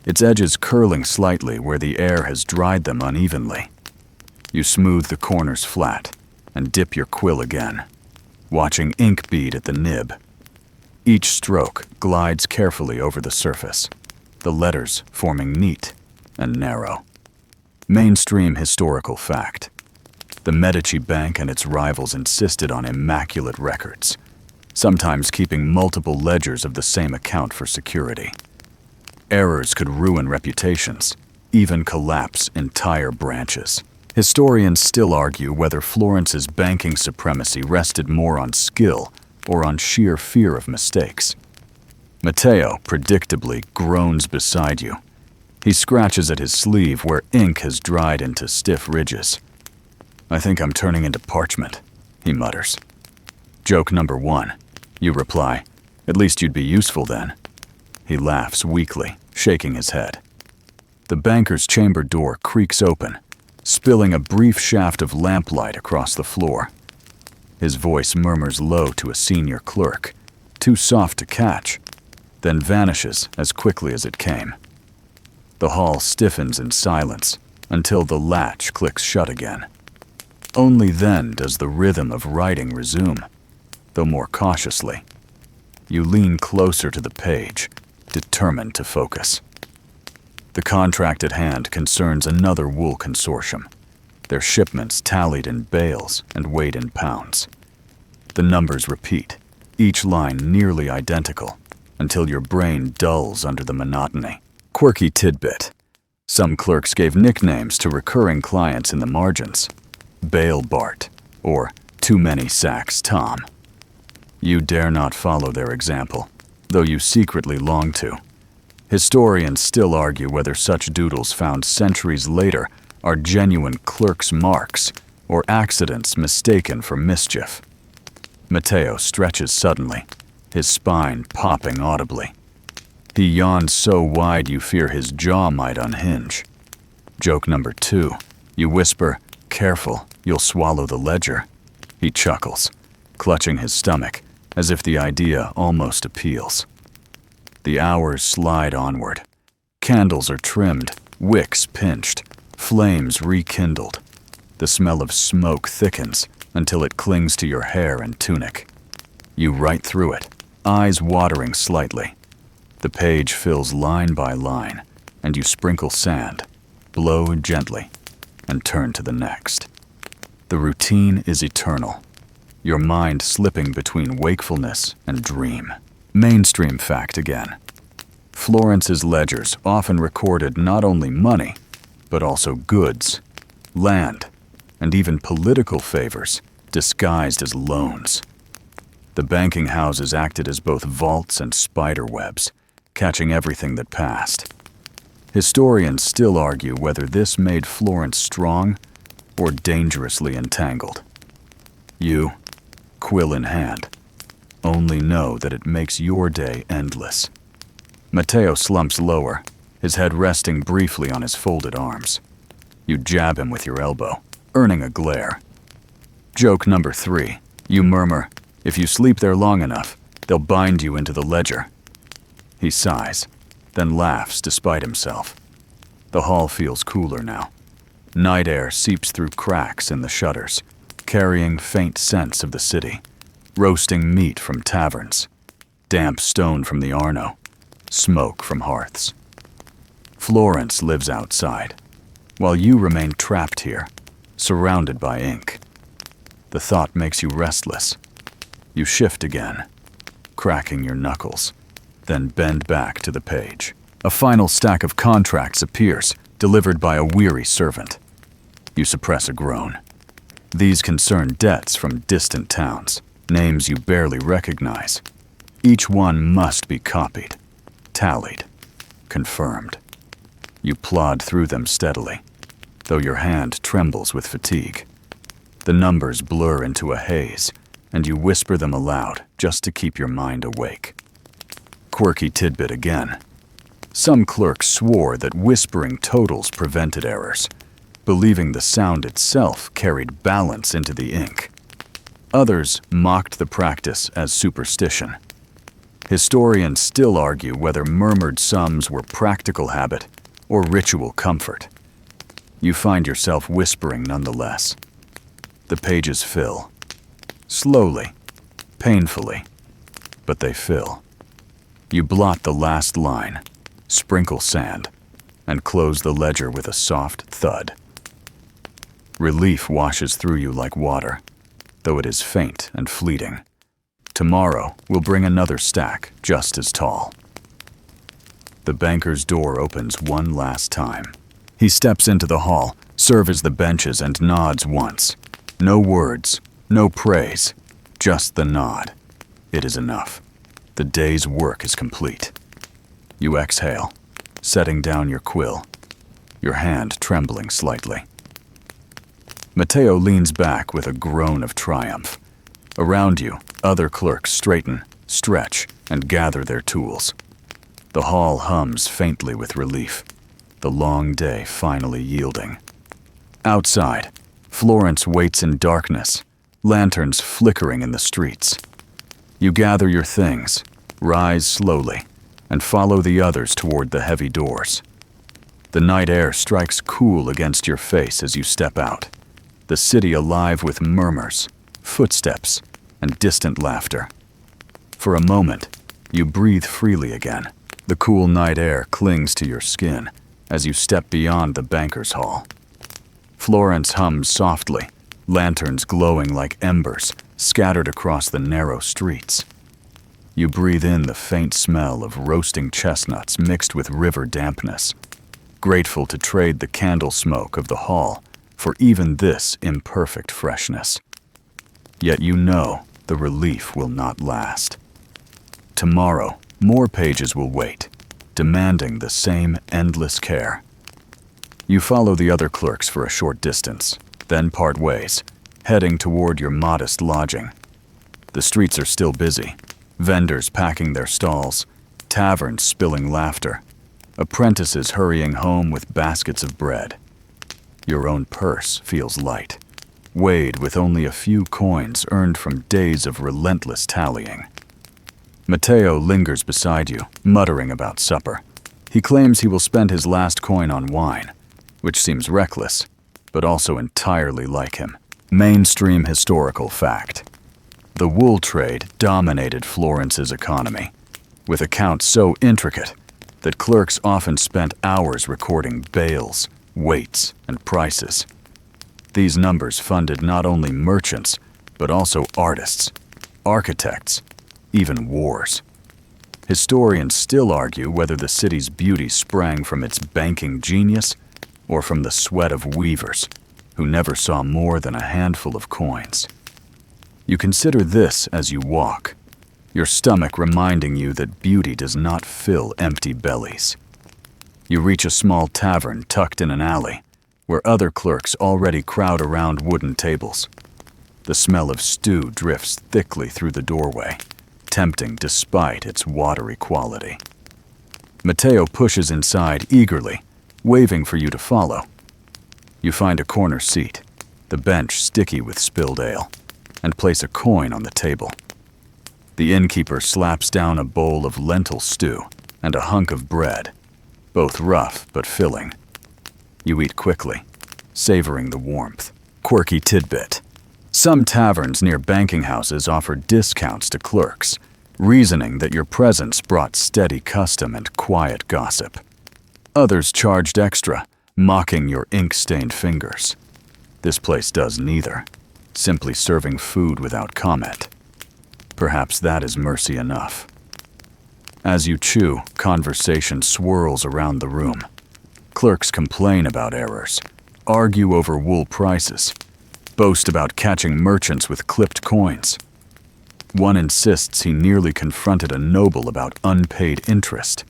A: its edges curling slightly where the air has dried them unevenly. You smooth the corners flat and dip your quill again, watching ink bead at the nib. Each stroke glides carefully over the surface, the letters forming neat and narrow. Mainstream historical fact. The Medici Bank and its rivals insisted on immaculate records, sometimes keeping multiple ledgers of the same account for security. Errors could ruin reputations, even collapse entire branches. Historians still argue whether Florence's banking supremacy rested more on skill or on sheer fear of mistakes. Matteo, predictably, groans beside you. He scratches at his sleeve where ink has dried into stiff ridges. "I think I'm turning into parchment," he mutters. Joke number 1. You reply, "At least you'd be useful then." He laughs weakly, shaking his head. The banker's chamber door creaks open, spilling a brief shaft of lamplight across the floor. His voice murmurs low to a senior clerk, too soft to catch, then vanishes as quickly as it came. The hall stiffens in silence until the latch clicks shut again. Only then does the rhythm of writing resume, though more cautiously. You lean closer to the page, determined to focus. The contract at hand concerns another wool consortium, their shipments tallied in bales and weighed in pounds. The numbers repeat, each line nearly identical, until your brain dulls under the monotony. Quirky tidbit. Some clerks gave nicknames to recurring clients in the margins. Bale Bart, or Too Many Sacks Tom. You dare not follow their example, though you secretly long to. Historians still argue whether such doodles found centuries later are genuine clerk's marks or accidents mistaken for mischief. Matteo stretches suddenly, his spine popping audibly. He yawns so wide you fear his jaw might unhinge. Joke number 2. You whisper, "Careful, you'll swallow the ledger." He chuckles, clutching his stomach, as if the idea almost appeals. The hours slide onward. Candles are trimmed, wicks pinched, flames rekindled. The smell of smoke thickens until it clings to your hair and tunic. You write through it, eyes watering slightly. The page fills line by line, and you sprinkle sand, blow gently, and turn to the next. The routine is eternal, your mind slipping between wakefulness and dream. Mainstream fact again. Florence's ledgers often recorded not only money, but also goods, land, and even political favors disguised as loans. The banking houses acted as both vaults and spider webs, catching everything that passed. Historians still argue whether this made Florence strong or dangerously entangled. You, quill in hand, only know that it makes your day endless. Matteo slumps lower, his head resting briefly on his folded arms. You jab him with your elbow, earning a glare. Joke number 3. You murmur, if you sleep there long enough, they'll bind you into the ledger. He sighs, then laughs despite himself. The hall feels cooler now. Night air seeps through cracks in the shutters, carrying faint scents of the city. Roasting meat from taverns, damp stone from the Arno, smoke from hearths. Florence lives outside, while you remain trapped here, surrounded by ink. The thought makes you restless. You shift again, cracking your knuckles, then bend back to the page. A final stack of contracts appears, delivered by a weary servant. You suppress a groan. These concern debts from distant towns, names you barely recognize. Each one must be copied, tallied, confirmed. You plod through them steadily, though your hand trembles with fatigue. The numbers blur into a haze, and you whisper them aloud just to keep your mind awake. Quirky tidbit again. Some clerks swore that whispering totals prevented errors, believing the sound itself carried balance into the ink. Others mocked the practice as superstition. Historians still argue whether murmured sums were practical habit or ritual comfort. You find yourself whispering nonetheless. The pages fill. Slowly, painfully, but they fill. You blot the last line, sprinkle sand, and close the ledger with a soft thud. Relief washes through you like water, though it is faint and fleeting. Tomorrow will bring another stack just as tall. The banker's door opens one last time. He steps into the hall, surveys the benches, and nods once. No words, no praise, just the nod. It is enough. The day's work is complete. You exhale, setting down your quill, your hand trembling slightly. Matteo leans back with a groan of triumph. Around you, other clerks straighten, stretch, and gather their tools. The hall hums faintly with relief, the long day finally yielding. Outside, Florence waits in darkness, lanterns flickering in the streets. You gather your things, rise slowly, and follow the others toward the heavy doors. The night air strikes cool against your face as you step out, the city alive with murmurs, footsteps, and distant laughter. For a moment, you breathe freely again. The cool night air clings to your skin as you step beyond the banker's hall. Florence hums softly, lanterns glowing like embers scattered across the narrow streets. You breathe in the faint smell of roasting chestnuts mixed with river dampness, grateful to trade the candle smoke of the hall for even this imperfect freshness. Yet you know the relief will not last. Tomorrow, more pages will wait, demanding the same endless care. You follow the other clerks for a short distance, then part ways, heading toward your modest lodging. The streets are still busy, vendors packing their stalls, taverns spilling laughter, apprentices hurrying home with baskets of bread. Your own purse feels light, weighed with only a few coins earned from days of relentless tallying. Matteo lingers beside you, muttering about supper. He claims he will spend his last coin on wine, which seems reckless, but also entirely like him. Mainstream historical fact. The wool trade dominated Florence's economy, with accounts so intricate that clerks often spent hours recording bales, weights, and prices. These numbers funded not only merchants, but also artists, architects, even wars. Historians still argue whether the city's beauty sprang from its banking genius or from the sweat of weavers who never saw more than a handful of coins. You consider this as you walk, your stomach reminding you that beauty does not fill empty bellies. You reach a small tavern tucked in an alley, where other clerks already crowd around wooden tables. The smell of stew drifts thickly through the doorway, tempting despite its watery quality. Matteo pushes inside eagerly, waving for you to follow. You find a corner seat, the bench sticky with spilled ale, and place a coin on the table. The innkeeper slaps down a bowl of lentil stew and a hunk of bread, both rough but filling. You eat quickly, savoring the warmth. Quirky tidbit. Some taverns near banking houses offer discounts to clerks, reasoning that your presence brought steady custom and quiet gossip. Others charged extra, mocking your ink-stained fingers. This place does neither, simply serving food without comment. Perhaps that is mercy enough. As you chew, conversation swirls around the room. Clerks complain about errors, argue over wool prices, boast about catching merchants with clipped coins. One insists he nearly confronted a noble about unpaid interest,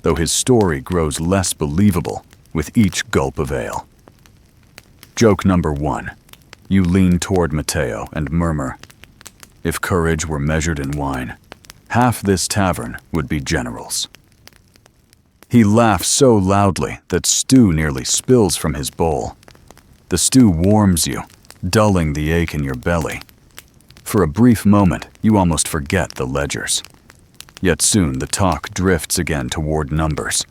A: though his story grows less believable with each gulp of ale. Joke number 1. You lean toward Matteo and murmur, "If courage were measured in wine, half this tavern would be generals." He laughs so loudly that stew nearly spills from his bowl. The stew warms you, dulling the ache in your belly. For a brief moment, you almost forget the ledgers. Yet soon the talk drifts again toward numbers.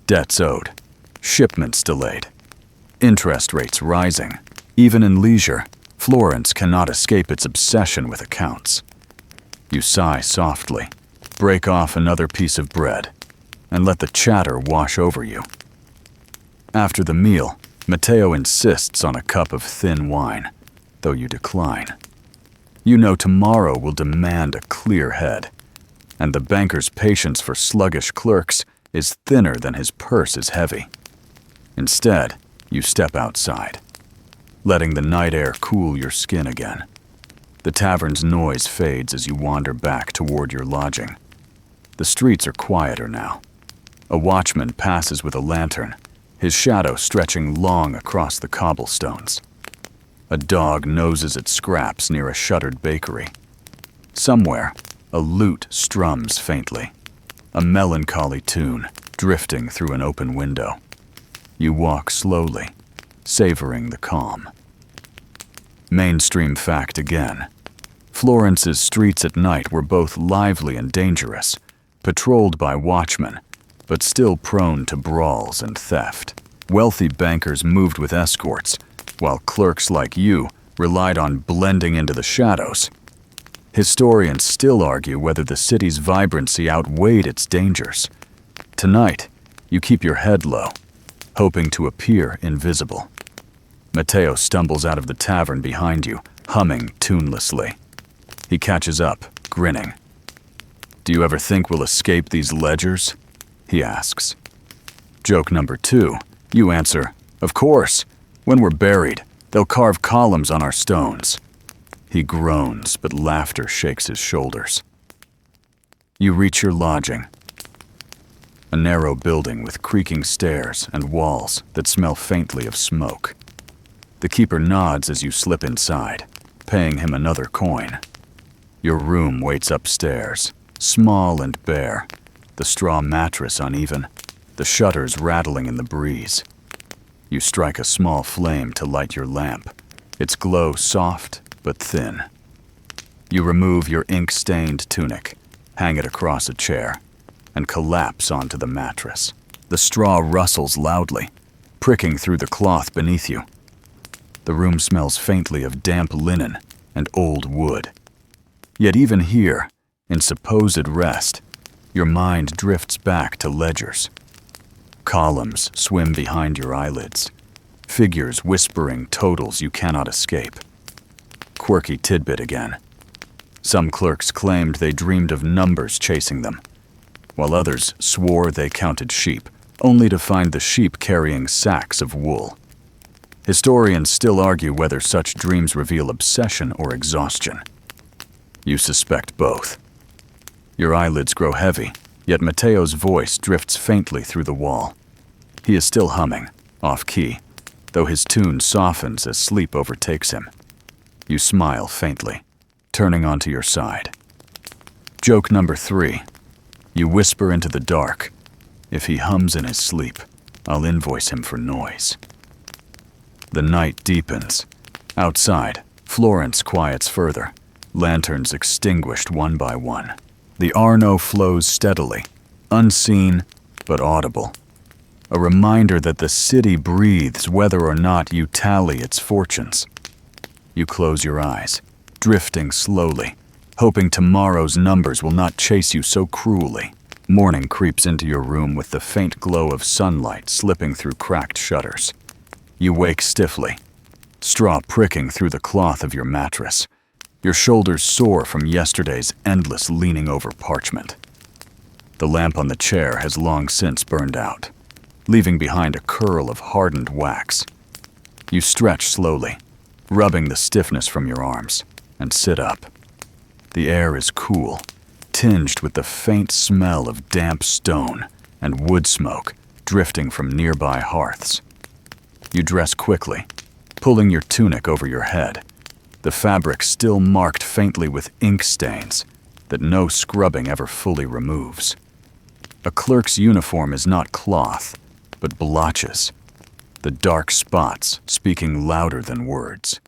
A: Debts owed, shipments delayed, interest rates rising. Even in leisure, Florence cannot escape its obsession with accounts. You sigh softly, break off another piece of bread, and let the chatter wash over you. After the meal, Matteo insists on a cup of thin wine, though you decline. You know tomorrow will demand a clear head, and the banker's patience for sluggish clerks is thinner than his purse is heavy. Instead, you step outside, letting the night air cool your skin again. The tavern's noise fades as you wander back toward your lodging. The streets are quieter now. A watchman passes with a lantern, his shadow stretching long across the cobblestones. A dog noses at scraps near a shuttered bakery. Somewhere, a lute strums faintly, a melancholy tune drifting through an open window. You walk slowly, savoring the calm. Mainstream fact again. Florence's streets at night were both lively and dangerous, patrolled by watchmen, but still prone to brawls and theft. Wealthy bankers moved with escorts, while clerks like you relied on blending into the shadows. Historians still argue whether the city's vibrancy outweighed its dangers. Tonight, you keep your head low, hoping to appear invisible. Matteo stumbles out of the tavern behind you, humming tunelessly. He catches up, grinning. "Do you ever think we'll escape these ledgers?" he asks. Joke number 2. You answer, "Of course. When we're buried, they'll carve columns on our stones." He groans, but laughter shakes his shoulders. You reach your lodging. A narrow building with creaking stairs and walls that smell faintly of smoke. The keeper nods as you slip inside, paying him another coin. Your room waits upstairs, small and bare, the straw mattress uneven, the shutters rattling in the breeze. You strike a small flame to light your lamp, its glow soft but thin. You remove your ink-stained tunic, hang it across a chair, and collapse onto the mattress. The straw rustles loudly, pricking through the cloth beneath you. The room smells faintly of damp linen and old wood. Yet even here, in supposed rest, your mind drifts back to ledgers. Columns swim behind your eyelids, figures whispering totals you cannot escape. Quirky tidbit again. Some clerks claimed they dreamed of numbers chasing them, while others swore they counted sheep, only to find the sheep carrying sacks of wool. Historians still argue whether such dreams reveal obsession or exhaustion. You suspect both. Your eyelids grow heavy, yet Matteo's voice drifts faintly through the wall. He is still humming, off-key, though his tune softens as sleep overtakes him. You smile faintly, turning onto your side. Joke number 3. You whisper into the dark, "If he hums in his sleep, I'll invoice him for noise." The night deepens. Outside, Florence quiets further, lanterns extinguished one by one. The Arno flows steadily, unseen but audible. A reminder that the city breathes whether or not you tally its fortunes. You close your eyes, drifting slowly, hoping tomorrow's numbers will not chase you so cruelly. Morning creeps into your room with the faint glow of sunlight slipping through cracked shutters. You wake stiffly, straw pricking through the cloth of your mattress. Your shoulders sore from yesterday's endless leaning over parchment. The lamp on the chair has long since burned out, leaving behind a curl of hardened wax. You stretch slowly, rubbing the stiffness from your arms, and sit up. The air is cool, tinged with the faint smell of damp stone and wood smoke drifting from nearby hearths. You dress quickly, pulling your tunic over your head, the fabric still marked faintly with ink stains that no scrubbing ever fully removes. A clerk's uniform is not cloth, but blotches, the dark spots speaking louder than words.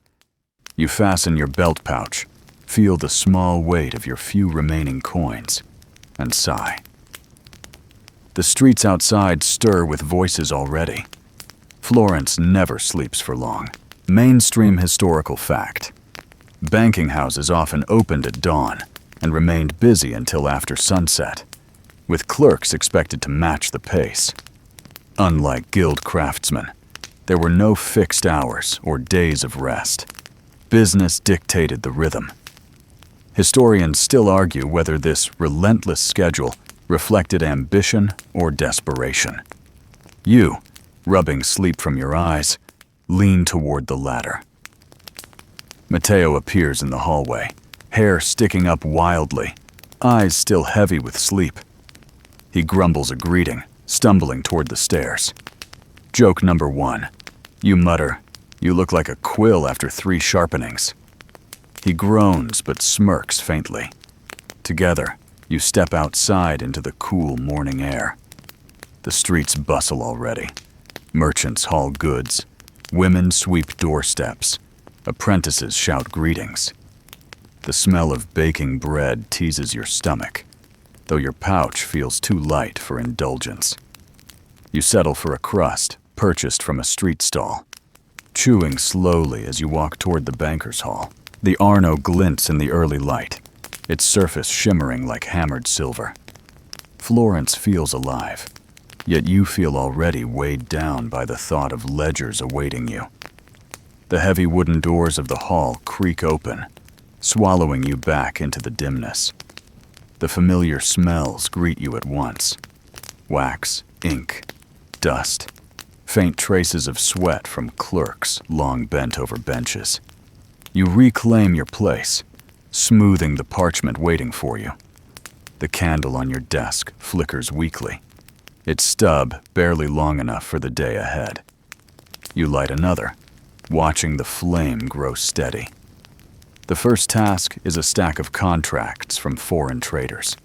A: You fasten your belt pouch, feel the small weight of your few remaining coins, and sigh. The streets outside stir with voices already. Florence never sleeps for long. Mainstream historical fact. Banking houses often opened at dawn and remained busy until after sunset, with clerks expected to match the pace. Unlike guild craftsmen, there were no fixed hours or days of rest. Business dictated the rhythm. Historians still argue whether this relentless schedule reflected ambition or desperation. You, rubbing sleep from your eyes, lean toward the latter. Matteo appears in the hallway, hair sticking up wildly, eyes still heavy with sleep. He grumbles a greeting, stumbling toward the stairs. Joke number 1. You mutter, "You look like a quill after 3 sharpenings." He groans but smirks faintly. Together, you step outside into the cool morning air. The streets bustle already. Merchants haul goods. Women sweep doorsteps. Apprentices shout greetings. The smell of baking bread teases your stomach, though your pouch feels too light for indulgence. You settle for a crust purchased from a street stall, chewing slowly as you walk toward the banker's hall. The Arno glints in the early light, its surface shimmering like hammered silver. Florence feels alive, yet you feel already weighed down by the thought of ledgers awaiting you. The heavy wooden doors of the hall creak open, swallowing you back into the dimness. The familiar smells greet you at once. Wax, ink, dust, faint traces of sweat from clerks long bent over benches. You reclaim your place, smoothing the parchment waiting for you. The candle on your desk flickers weakly, its stub barely long enough for the day ahead. You light another, watching the flame grow steady. The first task is a stack of contracts from foreign traders.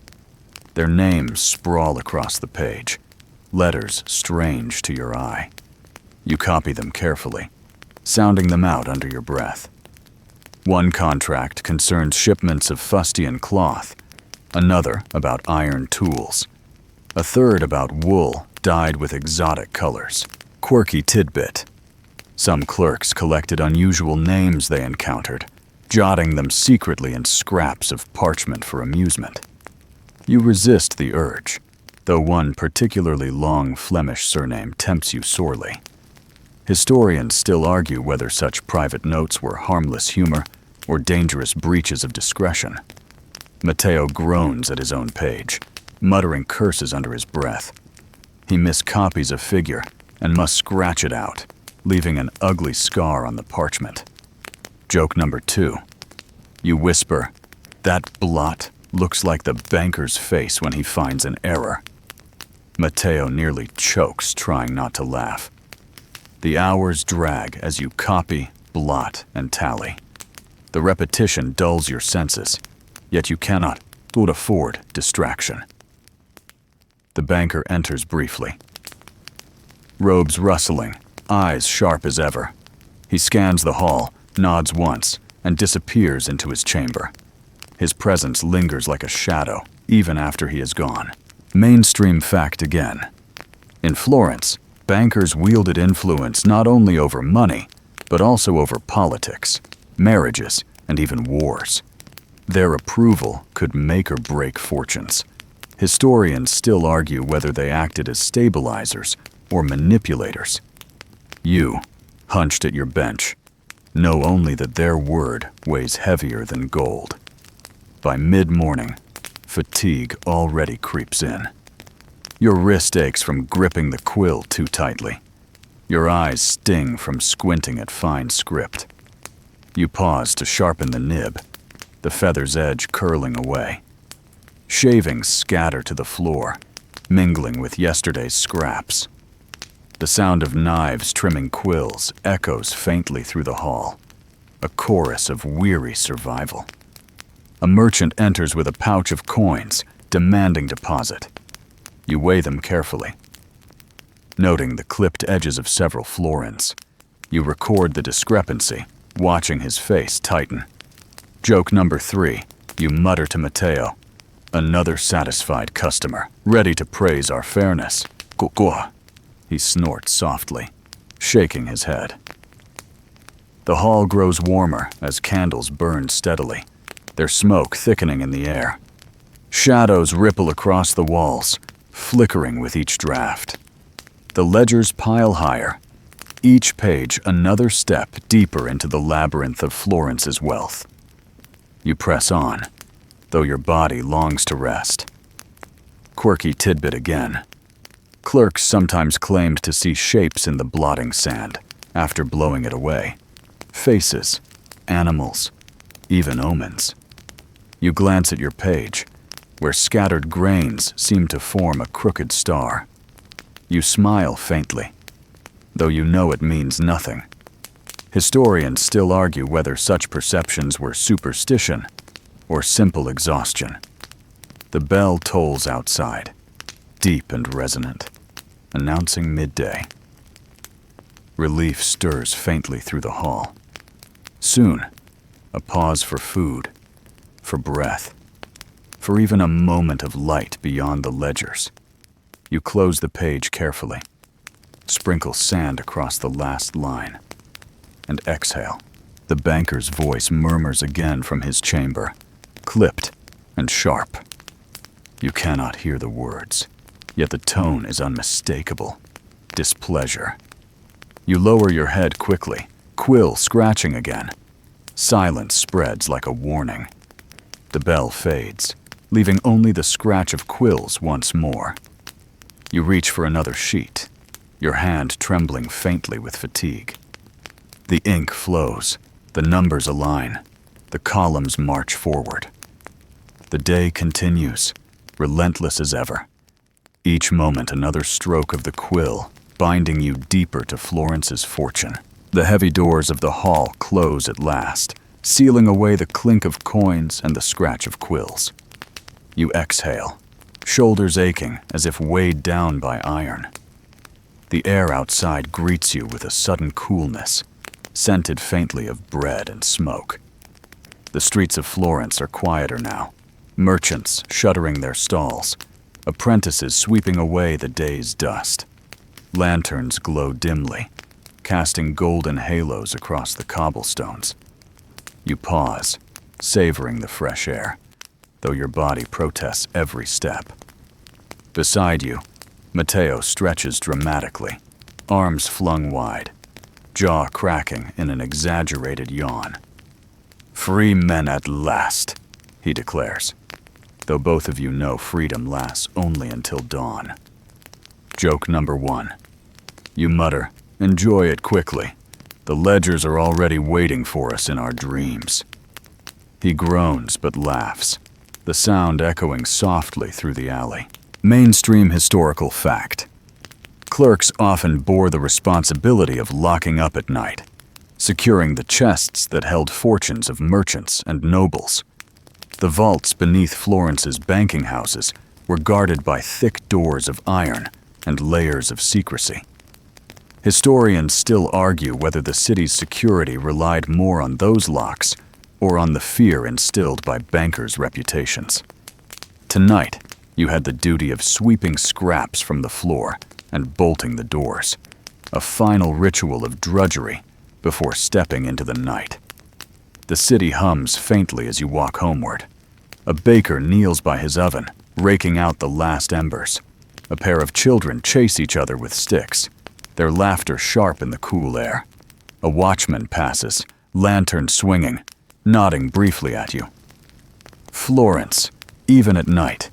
A: Their names sprawl across the page, letters strange to your eye. You copy them carefully, sounding them out under your breath. One contract concerns shipments of fustian cloth, another about iron tools, a third about wool dyed with exotic colors. Quirky tidbit. Some clerks collected unusual names they encountered, jotting them secretly in scraps of parchment for amusement. You resist the urge, though one particularly long Flemish surname tempts you sorely. Historians still argue whether such private notes were harmless humor or dangerous breaches of discretion. Matteo groans at his own page, muttering curses under his breath. He miscopies a figure and must scratch it out, leaving an ugly scar on the parchment. Joke number 2. You whisper, "That blot looks like the banker's face when he finds an error." Matteo nearly chokes, trying not to laugh. The hours drag as you copy, blot, and tally. The repetition dulls your senses, yet you cannot afford distraction. The banker enters briefly. Robes rustling, eyes sharp as ever. He scans the hall, nods once, and disappears into his chamber. His presence lingers like a shadow, even after he is gone. Mainstream fact again. In Florence, bankers wielded influence not only over money, but also over politics, marriages, and even wars. Their approval could make or break fortunes. Historians still argue whether they acted as stabilizers or manipulators. You, hunched at your bench, know only that their word weighs heavier than gold. By mid-morning, fatigue already creeps in. Your wrist aches from gripping the quill too tightly. Your eyes sting from squinting at fine script. You pause to sharpen the nib, the feather's edge curling away. Shavings scatter to the floor, mingling with yesterday's scraps. The sound of knives trimming quills echoes faintly through the hall, a chorus of weary survival. A merchant enters with a pouch of coins, demanding deposit. You weigh them carefully. Noting the clipped edges of several florins, you record the discrepancy, watching his face tighten. Joke number 3, you mutter to Matteo. Another satisfied customer, ready to praise our fairness. Go. He snorts softly, shaking his head. The hall grows warmer as candles burn steadily, their smoke thickening in the air. Shadows ripple across the walls, flickering with each draft. The ledgers pile higher, each page another step deeper into the labyrinth of Florence's wealth. You press on, though your body longs to rest. Quirky tidbit again. Clerks sometimes claimed to see shapes in the blotting sand after blowing it away. Faces, animals, even omens. You glance at your page, where scattered grains seem to form a crooked star. You smile faintly, though you know it means nothing. Historians still argue whether such perceptions were superstition or simple exhaustion. The bell tolls outside, deep and resonant, announcing midday. Relief stirs faintly through the hall. Soon, a pause for food, for breath, for even a moment of light beyond the ledgers. You close the page carefully, sprinkle sand across the last line, and exhale. The banker's voice murmurs again from his chamber, clipped and sharp. You cannot hear the words, yet the tone is unmistakable. Displeasure. You lower your head quickly, quill scratching again. Silence spreads like a warning. The bell fades, leaving only the scratch of quills once more. You reach for another sheet, your hand trembling faintly with fatigue. The ink flows, the numbers align, the columns march forward. The day continues, relentless as ever. Each moment another stroke of the quill, binding you deeper to Florence's fortune. The heavy doors of the hall close at last, sealing away the clink of coins and the scratch of quills. You exhale, shoulders aching as if weighed down by iron. The air outside greets you with a sudden coolness, scented faintly of bread and smoke. The streets of Florence are quieter now, merchants shuttering their stalls, apprentices sweeping away the day's dust. Lanterns glow dimly, casting golden halos across the cobblestones. You pause, savoring the fresh air, though your body protests every step. Beside you, Matteo stretches dramatically, arms flung wide, jaw cracking in an exaggerated yawn. "Free men at last," he declares, though both of you know freedom lasts only until dawn. Joke number 1. You mutter, "Enjoy it quickly. The ledgers are already waiting for us in our dreams." He groans but laughs, the sound echoing softly through the alley. Mainstream historical fact. Clerks often bore the responsibility of locking up at night, securing the chests that held fortunes of merchants and nobles. The vaults beneath Florence's banking houses were guarded by thick doors of iron and layers of secrecy. Historians still argue whether the city's security relied more on those locks or on the fear instilled by bankers' reputations. Tonight, you had the duty of sweeping scraps from the floor and bolting the doors, a final ritual of drudgery before stepping into the night. The city hums faintly as you walk homeward. A baker kneels by his oven, raking out the last embers. A pair of children chase each other with sticks, their laughter sharp in the cool air. A watchman passes, lantern swinging, nodding briefly at you. Florence, even at night,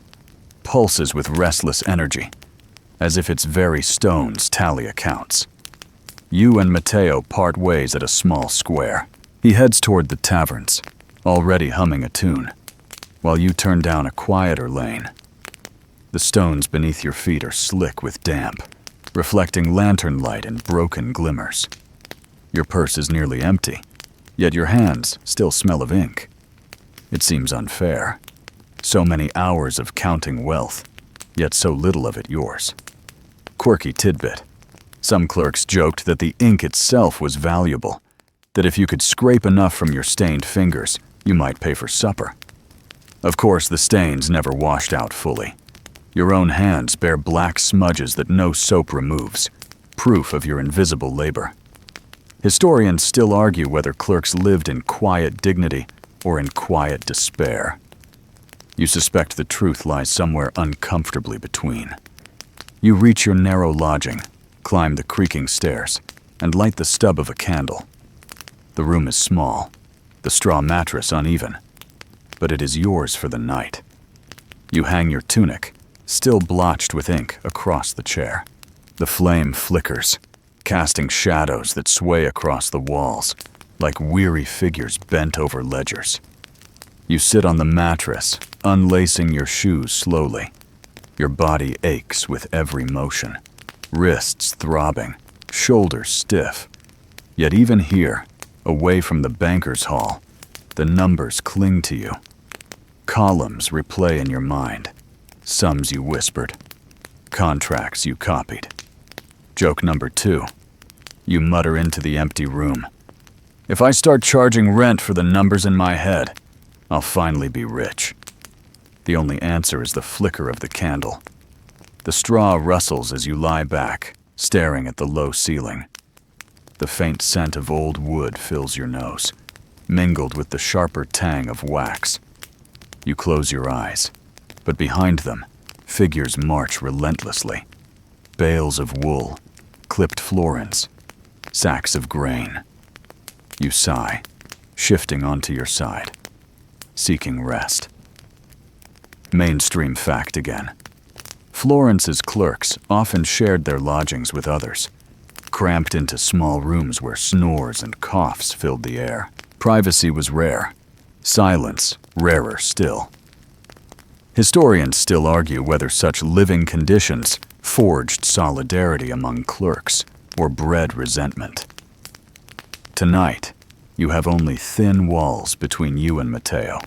A: pulses with restless energy, as if its very stones tally accounts. You and Matteo part ways at a small square. He heads toward the taverns, already humming a tune, while you turn down a quieter lane. The stones beneath your feet are slick with damp, reflecting lantern light in broken glimmers. Your purse is nearly empty, yet your hands still smell of ink. It seems unfair. So many hours of counting wealth, yet so little of it yours. Quirky tidbit. Some clerks joked that the ink itself was valuable, that if you could scrape enough from your stained fingers, you might pay for supper. Of course, the stains never washed out fully. Your own hands bear black smudges that no soap removes, proof of your invisible labor. Historians still argue whether clerks lived in quiet dignity or in quiet despair. You suspect the truth lies somewhere uncomfortably between. You reach your narrow lodging, climb the creaking stairs, and light the stub of a candle. The room is small, the straw mattress uneven, but it is yours for the night. You hang your tunic, still blotched with ink, across the chair. The flame flickers, casting shadows that sway across the walls, like weary figures bent over ledgers. You sit on the mattress, unlacing your shoes slowly. Your body aches with every motion, wrists throbbing, shoulders stiff. Yet even here, away from the banker's hall, the numbers cling to you. Columns replay in your mind, sums you whispered, contracts you copied. Joke number 2. You mutter into the empty room. If I start charging rent for the numbers in my head, I'll finally be rich. The only answer is the flicker of the candle. The straw rustles as you lie back, staring at the low ceiling. The faint scent of old wood fills your nose, mingled with the sharper tang of wax. You close your eyes, but behind them, figures march relentlessly. Bales of wool, clipped florins, sacks of grain. You sigh, shifting onto your side, seeking rest. Mainstream fact again. Florence's clerks often shared their lodgings with others, cramped into small rooms where snores and coughs filled the air. Privacy was rare, silence rarer still. Historians still argue whether such living conditions forged solidarity among clerks or bred resentment. Tonight, you have only thin walls between you and Matteo,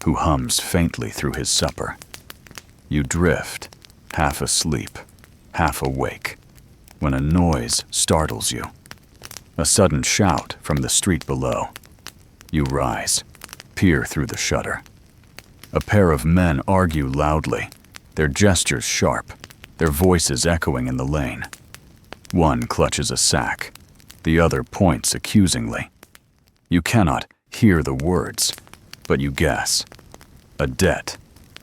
A: who hums faintly through his supper. You drift, half asleep, half awake, when a noise startles you. A sudden shout from the street below. You rise, peer through the shutter. A pair of men argue loudly, their gestures sharp, their voices echoing in the lane. One clutches a sack, the other points accusingly. You cannot hear the words, but you guess. A debt,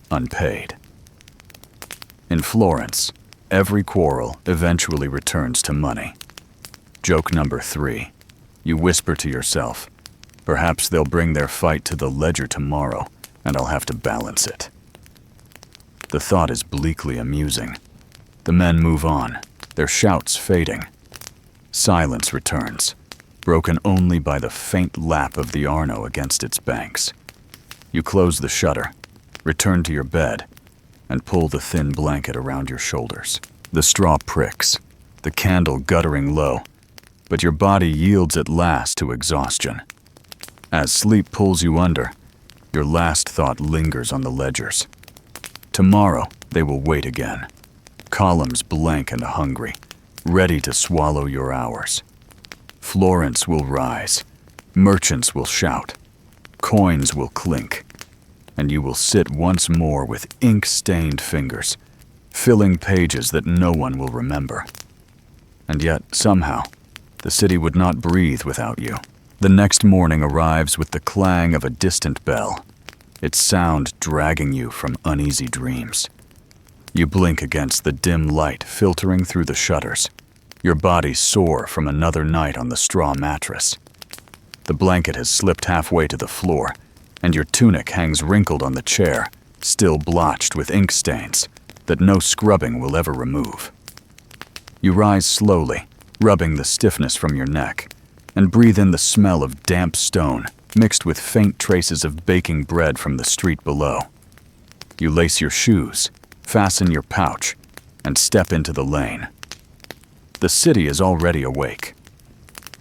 A: unpaid. In Florence, every quarrel eventually returns to money. Joke number 3. You whisper to yourself, perhaps they'll bring their fight to the ledger tomorrow, and I'll have to balance it. The thought is bleakly amusing. The men move on, their shouts fading. Silence returns, broken only by the faint lap of the Arno against its banks. You close the shutter, return to your bed, and pull the thin blanket around your shoulders. The straw pricks, the candle guttering low, but your body yields at last to exhaustion. As sleep pulls you under, your last thought lingers on the ledgers. Tomorrow, they will wait again. Columns blank and hungry, ready to swallow your hours. Florence will rise, merchants will shout, coins will clink, and you will sit once more with ink-stained fingers, filling pages that no one will remember. And yet, somehow, the city would not breathe without you. The next morning arrives with the clang of a distant bell, its sound dragging you from uneasy dreams. You blink against the dim light filtering through the shutters, your body sore from another night on the straw mattress. The blanket has slipped halfway to the floor, and your tunic hangs wrinkled on the chair, still blotched with ink stains that no scrubbing will ever remove. You rise slowly, rubbing the stiffness from your neck, and breathe in the smell of damp stone mixed with faint traces of baking bread from the street below. You lace your shoes, fasten your pouch, and step into the lane. The city is already awake.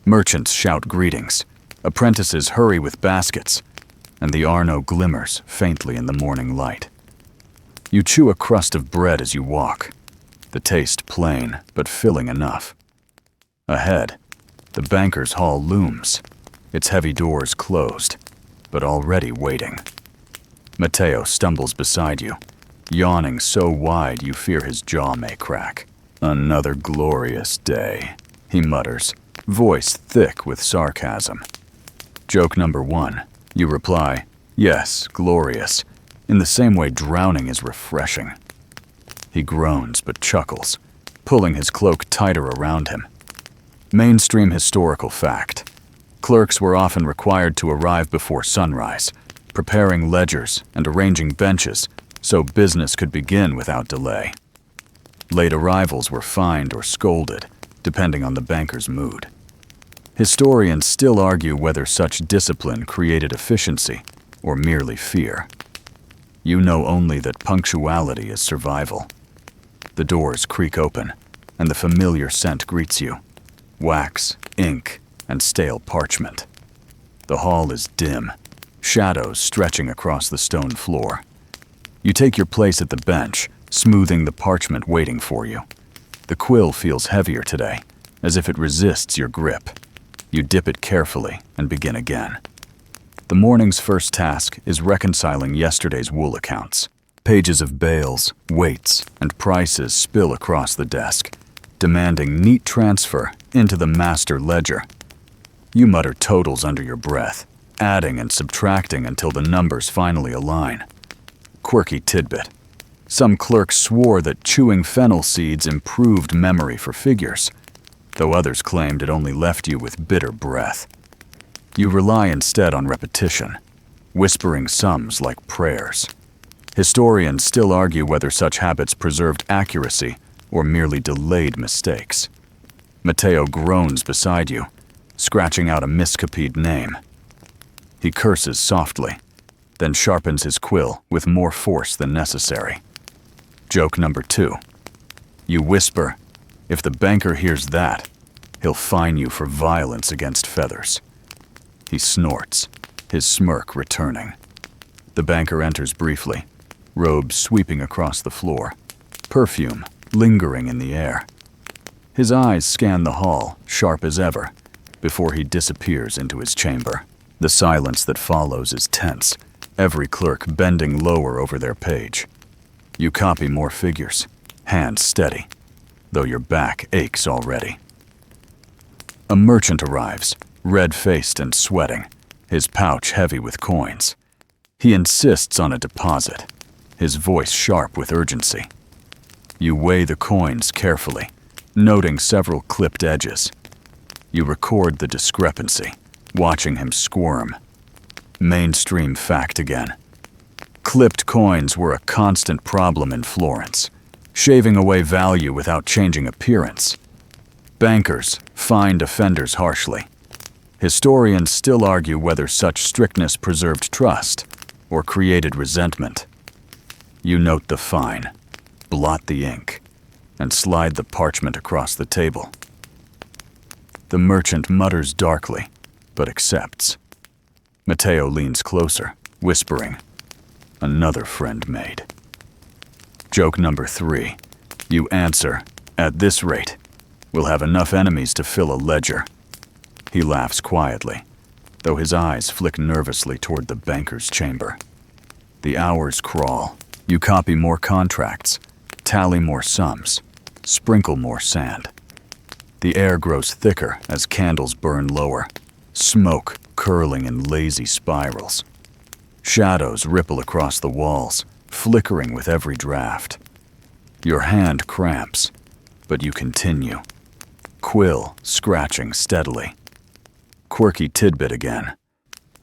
A: Merchants shout greetings, apprentices hurry with baskets, and the Arno glimmers faintly in the morning light. You chew a crust of bread as you walk, the taste plain but filling enough. Ahead, the banker's hall looms, its heavy doors closed, but already waiting. Matteo stumbles beside you, yawning so wide you fear his jaw may crack. "Another glorious day," he mutters, voice thick with sarcasm. Joke number 1. You reply, "Yes, glorious," in the same way drowning is refreshing. He groans but chuckles, pulling his cloak tighter around him. Mainstream historical fact. Clerks were often required to arrive before sunrise, preparing ledgers and arranging benches so business could begin without delay. Late arrivals were fined or scolded, depending on the banker's mood. Historians still argue whether such discipline created efficiency or merely fear. You know only that punctuality is survival. The doors creak open, and the familiar scent greets you: wax, ink, and stale parchment. The hall is dim, shadows stretching across the stone floor. You take your place at the bench, smoothing the parchment waiting for you. The quill feels heavier today, as if it resists your grip. You dip it carefully and begin again. The morning's first task is reconciling yesterday's wool accounts. Pages of bales, weights, and prices spill across the desk, demanding neat transfer into the master ledger. You mutter totals under your breath, adding and subtracting until the numbers finally align. Quirky tidbit. Some clerks swore that chewing fennel seeds improved memory for figures, though others claimed it only left you with bitter breath. You rely instead on repetition, whispering sums like prayers. Historians still argue whether such habits preserved accuracy or merely delayed mistakes. Matteo groans beside you, scratching out a miscopied name. He curses softly, then sharpens his quill with more force than necessary. Joke number 2. You whisper, "If the banker hears that, he'll fine you for violence against feathers." He snorts, his smirk returning. The banker enters briefly, robes sweeping across the floor, perfume lingering in the air. His eyes scan the hall, sharp as ever, before he disappears into his chamber. The silence that follows is tense, every clerk bending lower over their page. You copy more figures, hands steady, though your back aches already. A merchant arrives, red-faced and sweating, his pouch heavy with coins. He insists on a deposit, his voice sharp with urgency. You weigh the coins carefully, noting several clipped edges. You record the discrepancy, watching him squirm. Mainstream fact again. Clipped coins were a constant problem in Florence, shaving away value without changing appearance. Bankers fined offenders harshly. Historians still argue whether such strictness preserved trust or created resentment. You note the fine, blot the ink, and slide the parchment across the table. The merchant mutters darkly, but accepts. Matteo leans closer, whispering, "Another friend made." Joke number 3. You answer, "At this rate," We'll have enough enemies to fill a ledger. He laughs quietly, though his eyes flick nervously toward the banker's chamber. The hours crawl. You copy more contracts, tally more sums, sprinkle more sand. The air grows thicker as candles burn lower, smoke curling in lazy spirals. Shadows ripple across the walls, flickering with every draft. Your hand cramps, but you continue. Quill scratching steadily. Quirky tidbit again.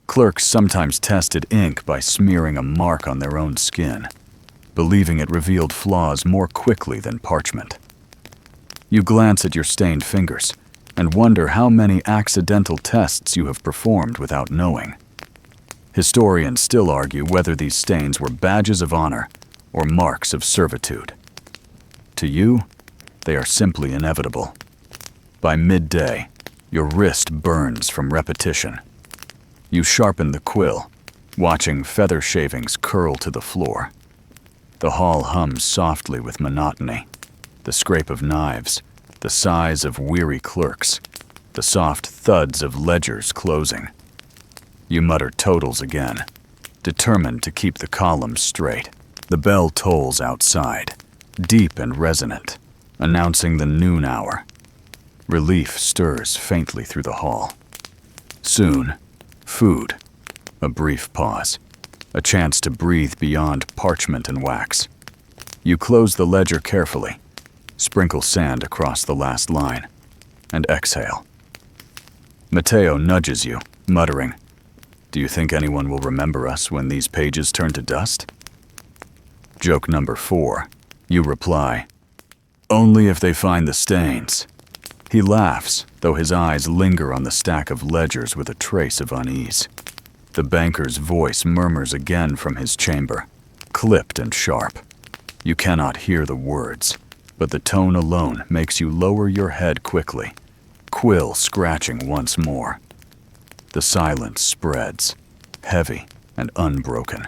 A: Clerks sometimes tested ink by smearing a mark on their own skin, believing it revealed flaws more quickly than parchment. You glance at your stained fingers and wonder how many accidental tests you have performed without knowing. Historians still argue whether these stains were badges of honor or marks of servitude. To you, they are simply inevitable. By midday, your wrist burns from repetition. You sharpen the quill, watching feather shavings curl to the floor. The hall hums softly with monotony, the scrape of knives, the sighs of weary clerks, the soft thuds of ledgers closing. You mutter totals again, determined to keep the columns straight. The bell tolls outside, deep and resonant, announcing the noon hour. Relief stirs faintly through the hall. Soon, food. A brief pause, a chance to breathe beyond parchment and wax. You close the ledger carefully, sprinkle sand across the last line, and exhale. Matteo nudges you, muttering, "Do you think anyone will remember us when these pages turn to dust?" Joke number 4. You reply, "Only if they find the stains." He laughs, though his eyes linger on the stack of ledgers with a trace of unease. The banker's voice murmurs again from his chamber, clipped and sharp. You cannot hear the words, but the tone alone makes you lower your head quickly, quill scratching once more. The silence spreads, heavy and unbroken.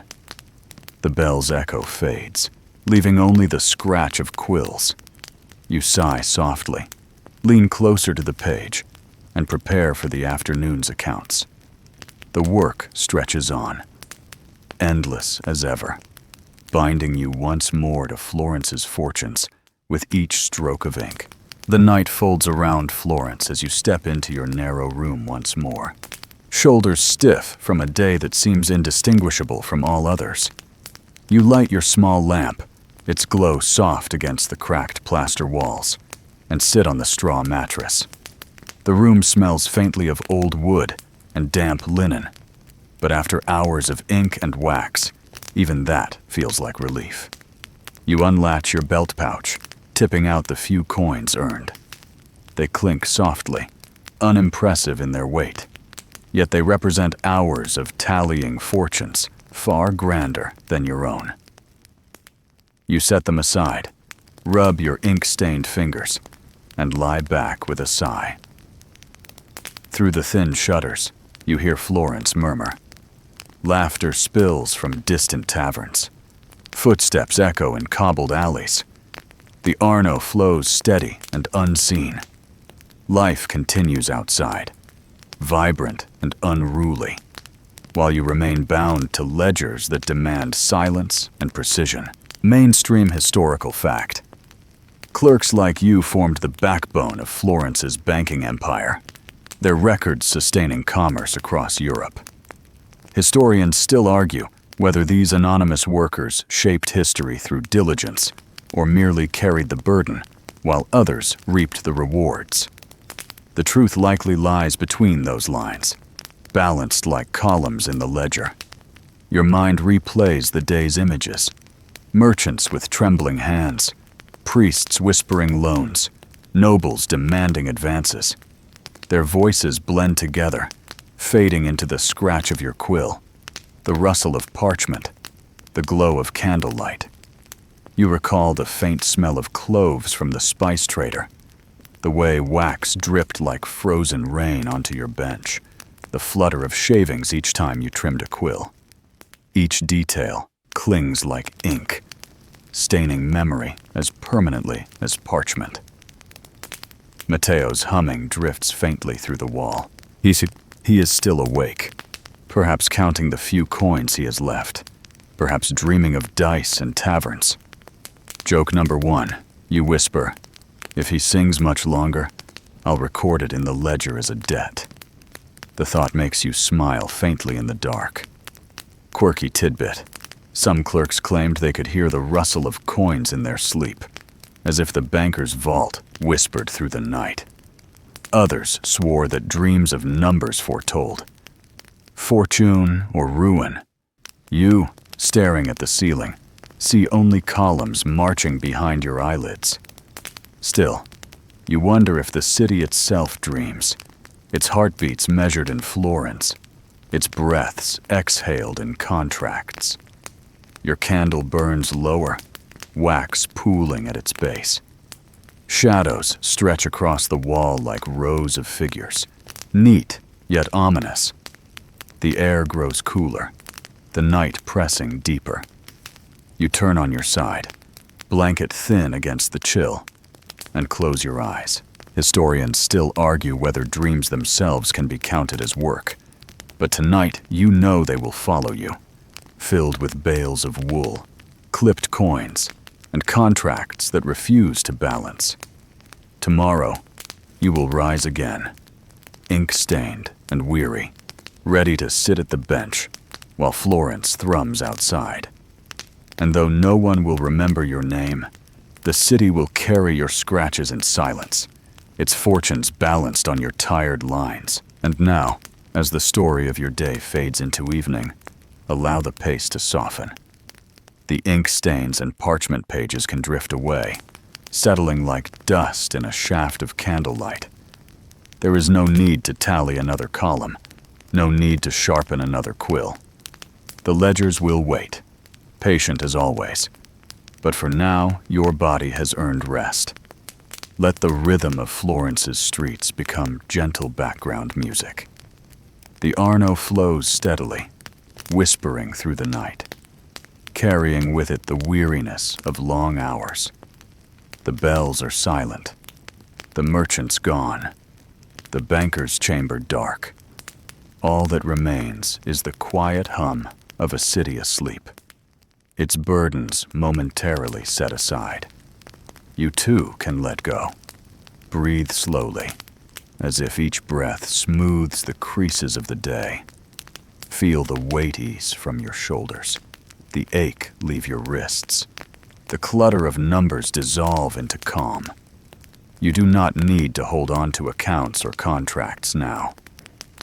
A: The bell's echo fades, leaving only the scratch of quills. You sigh softly, lean closer to the page, and prepare for the afternoon's accounts. The work stretches on, endless as ever, binding you once more to Florence's fortunes with each stroke of ink. The night folds around Florence as you step into your narrow room once more, shoulders stiff from a day that seems indistinguishable from all others. You light your small lamp, its glow soft against the cracked plaster walls, and sit on the straw mattress. The room smells faintly of old wood and damp linen, but after hours of ink and wax, even that feels like relief. You unlatch your belt pouch, tipping out the few coins earned. They clink softly, unimpressive in their weight, yet they represent hours of tallying fortunes far grander than your own. You set them aside, rub your ink-stained fingers, and lie back with a sigh. Through the thin shutters, you hear Florence murmur. Laughter spills from distant taverns. Footsteps echo in cobbled alleys. The Arno flows steady and unseen. Life continues outside, vibrant and unruly, while you remain bound to ledgers that demand silence and precision. Mainstream historical fact. Clerks like you formed the backbone of Florence's banking empire, their records sustaining commerce across Europe. Historians still argue whether these anonymous workers shaped history through diligence or merely carried the burden, while others reaped the rewards. The truth likely lies between those lines, balanced like columns in the ledger. Your mind replays the day's images. Merchants with trembling hands, priests whispering loans, nobles demanding advances. Their voices blend together, fading into the scratch of your quill, the rustle of parchment, the glow of candlelight. You recall the faint smell of cloves from the spice trader, the way wax dripped like frozen rain onto your bench, the flutter of shavings each time you trimmed a quill. Each detail clings like ink, staining memory as permanently as parchment. Matteo's humming drifts faintly through the wall. He is still awake, perhaps counting the few coins he has left, perhaps dreaming of dice and taverns. Joke number 1, you whisper, "If he sings much longer, I'll record it in the ledger as a debt." The thought makes you smile faintly in the dark. Quirky tidbit. Some clerks claimed they could hear the rustle of coins in their sleep, as if the banker's vault whispered through the night. Others swore that dreams of numbers foretold fortune or ruin. You, staring at the ceiling, see only columns marching behind your eyelids. Still, you wonder if the city itself dreams, its heartbeats measured in florins, its breaths exhaled in contracts. Your candle burns lower, wax pooling at its base. Shadows stretch across the wall like rows of figures, neat yet ominous. The air grows cooler, the night pressing deeper. You turn on your side, blanket thin against the chill, and close your eyes. Historians still argue whether dreams themselves can be counted as work, but tonight you know they will follow you, filled with bales of wool, clipped coins, and contracts that refuse to balance. Tomorrow, you will rise again, ink-stained and weary, ready to sit at the bench while Florence thrums outside. And though no one will remember your name, the city will carry your scratches in silence, its fortunes balanced on your tired lines. And now, as the story of your day fades into evening, allow the pace to soften. The ink stains and parchment pages can drift away, settling like dust in a shaft of candlelight. There is no need to tally another column, no need to sharpen another quill. The ledgers will wait, patient as always. But for now, your body has earned rest. Let the rhythm of Florence's streets become gentle background music. The Arno flows steadily, whispering through the night, carrying with it the weariness of long hours. The bells are silent, the merchant's gone, the banker's chamber dark. All that remains is the quiet hum of a city asleep, its burdens momentarily set aside. You too can let go. Breathe slowly, as if each breath smooths the creases of the day. Feel the weight ease from your shoulders, the ache leave your wrists, the clutter of numbers dissolve into calm. You do not need to hold on to accounts or contracts now.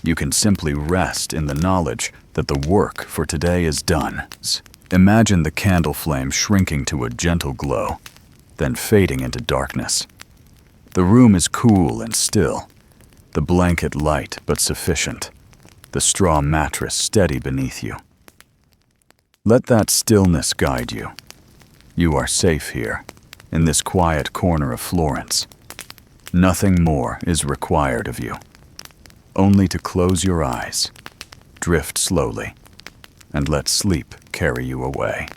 A: You can simply rest in the knowledge that the work for today is done. Imagine the candle flame shrinking to a gentle glow, then fading into darkness. The room is cool and still, the blanket light but sufficient, the straw mattress steady beneath you. Let that stillness guide you. You are safe here, in this quiet corner of Florence. Nothing more is required of you. Only to close your eyes, drift slowly, and let sleep carry you away.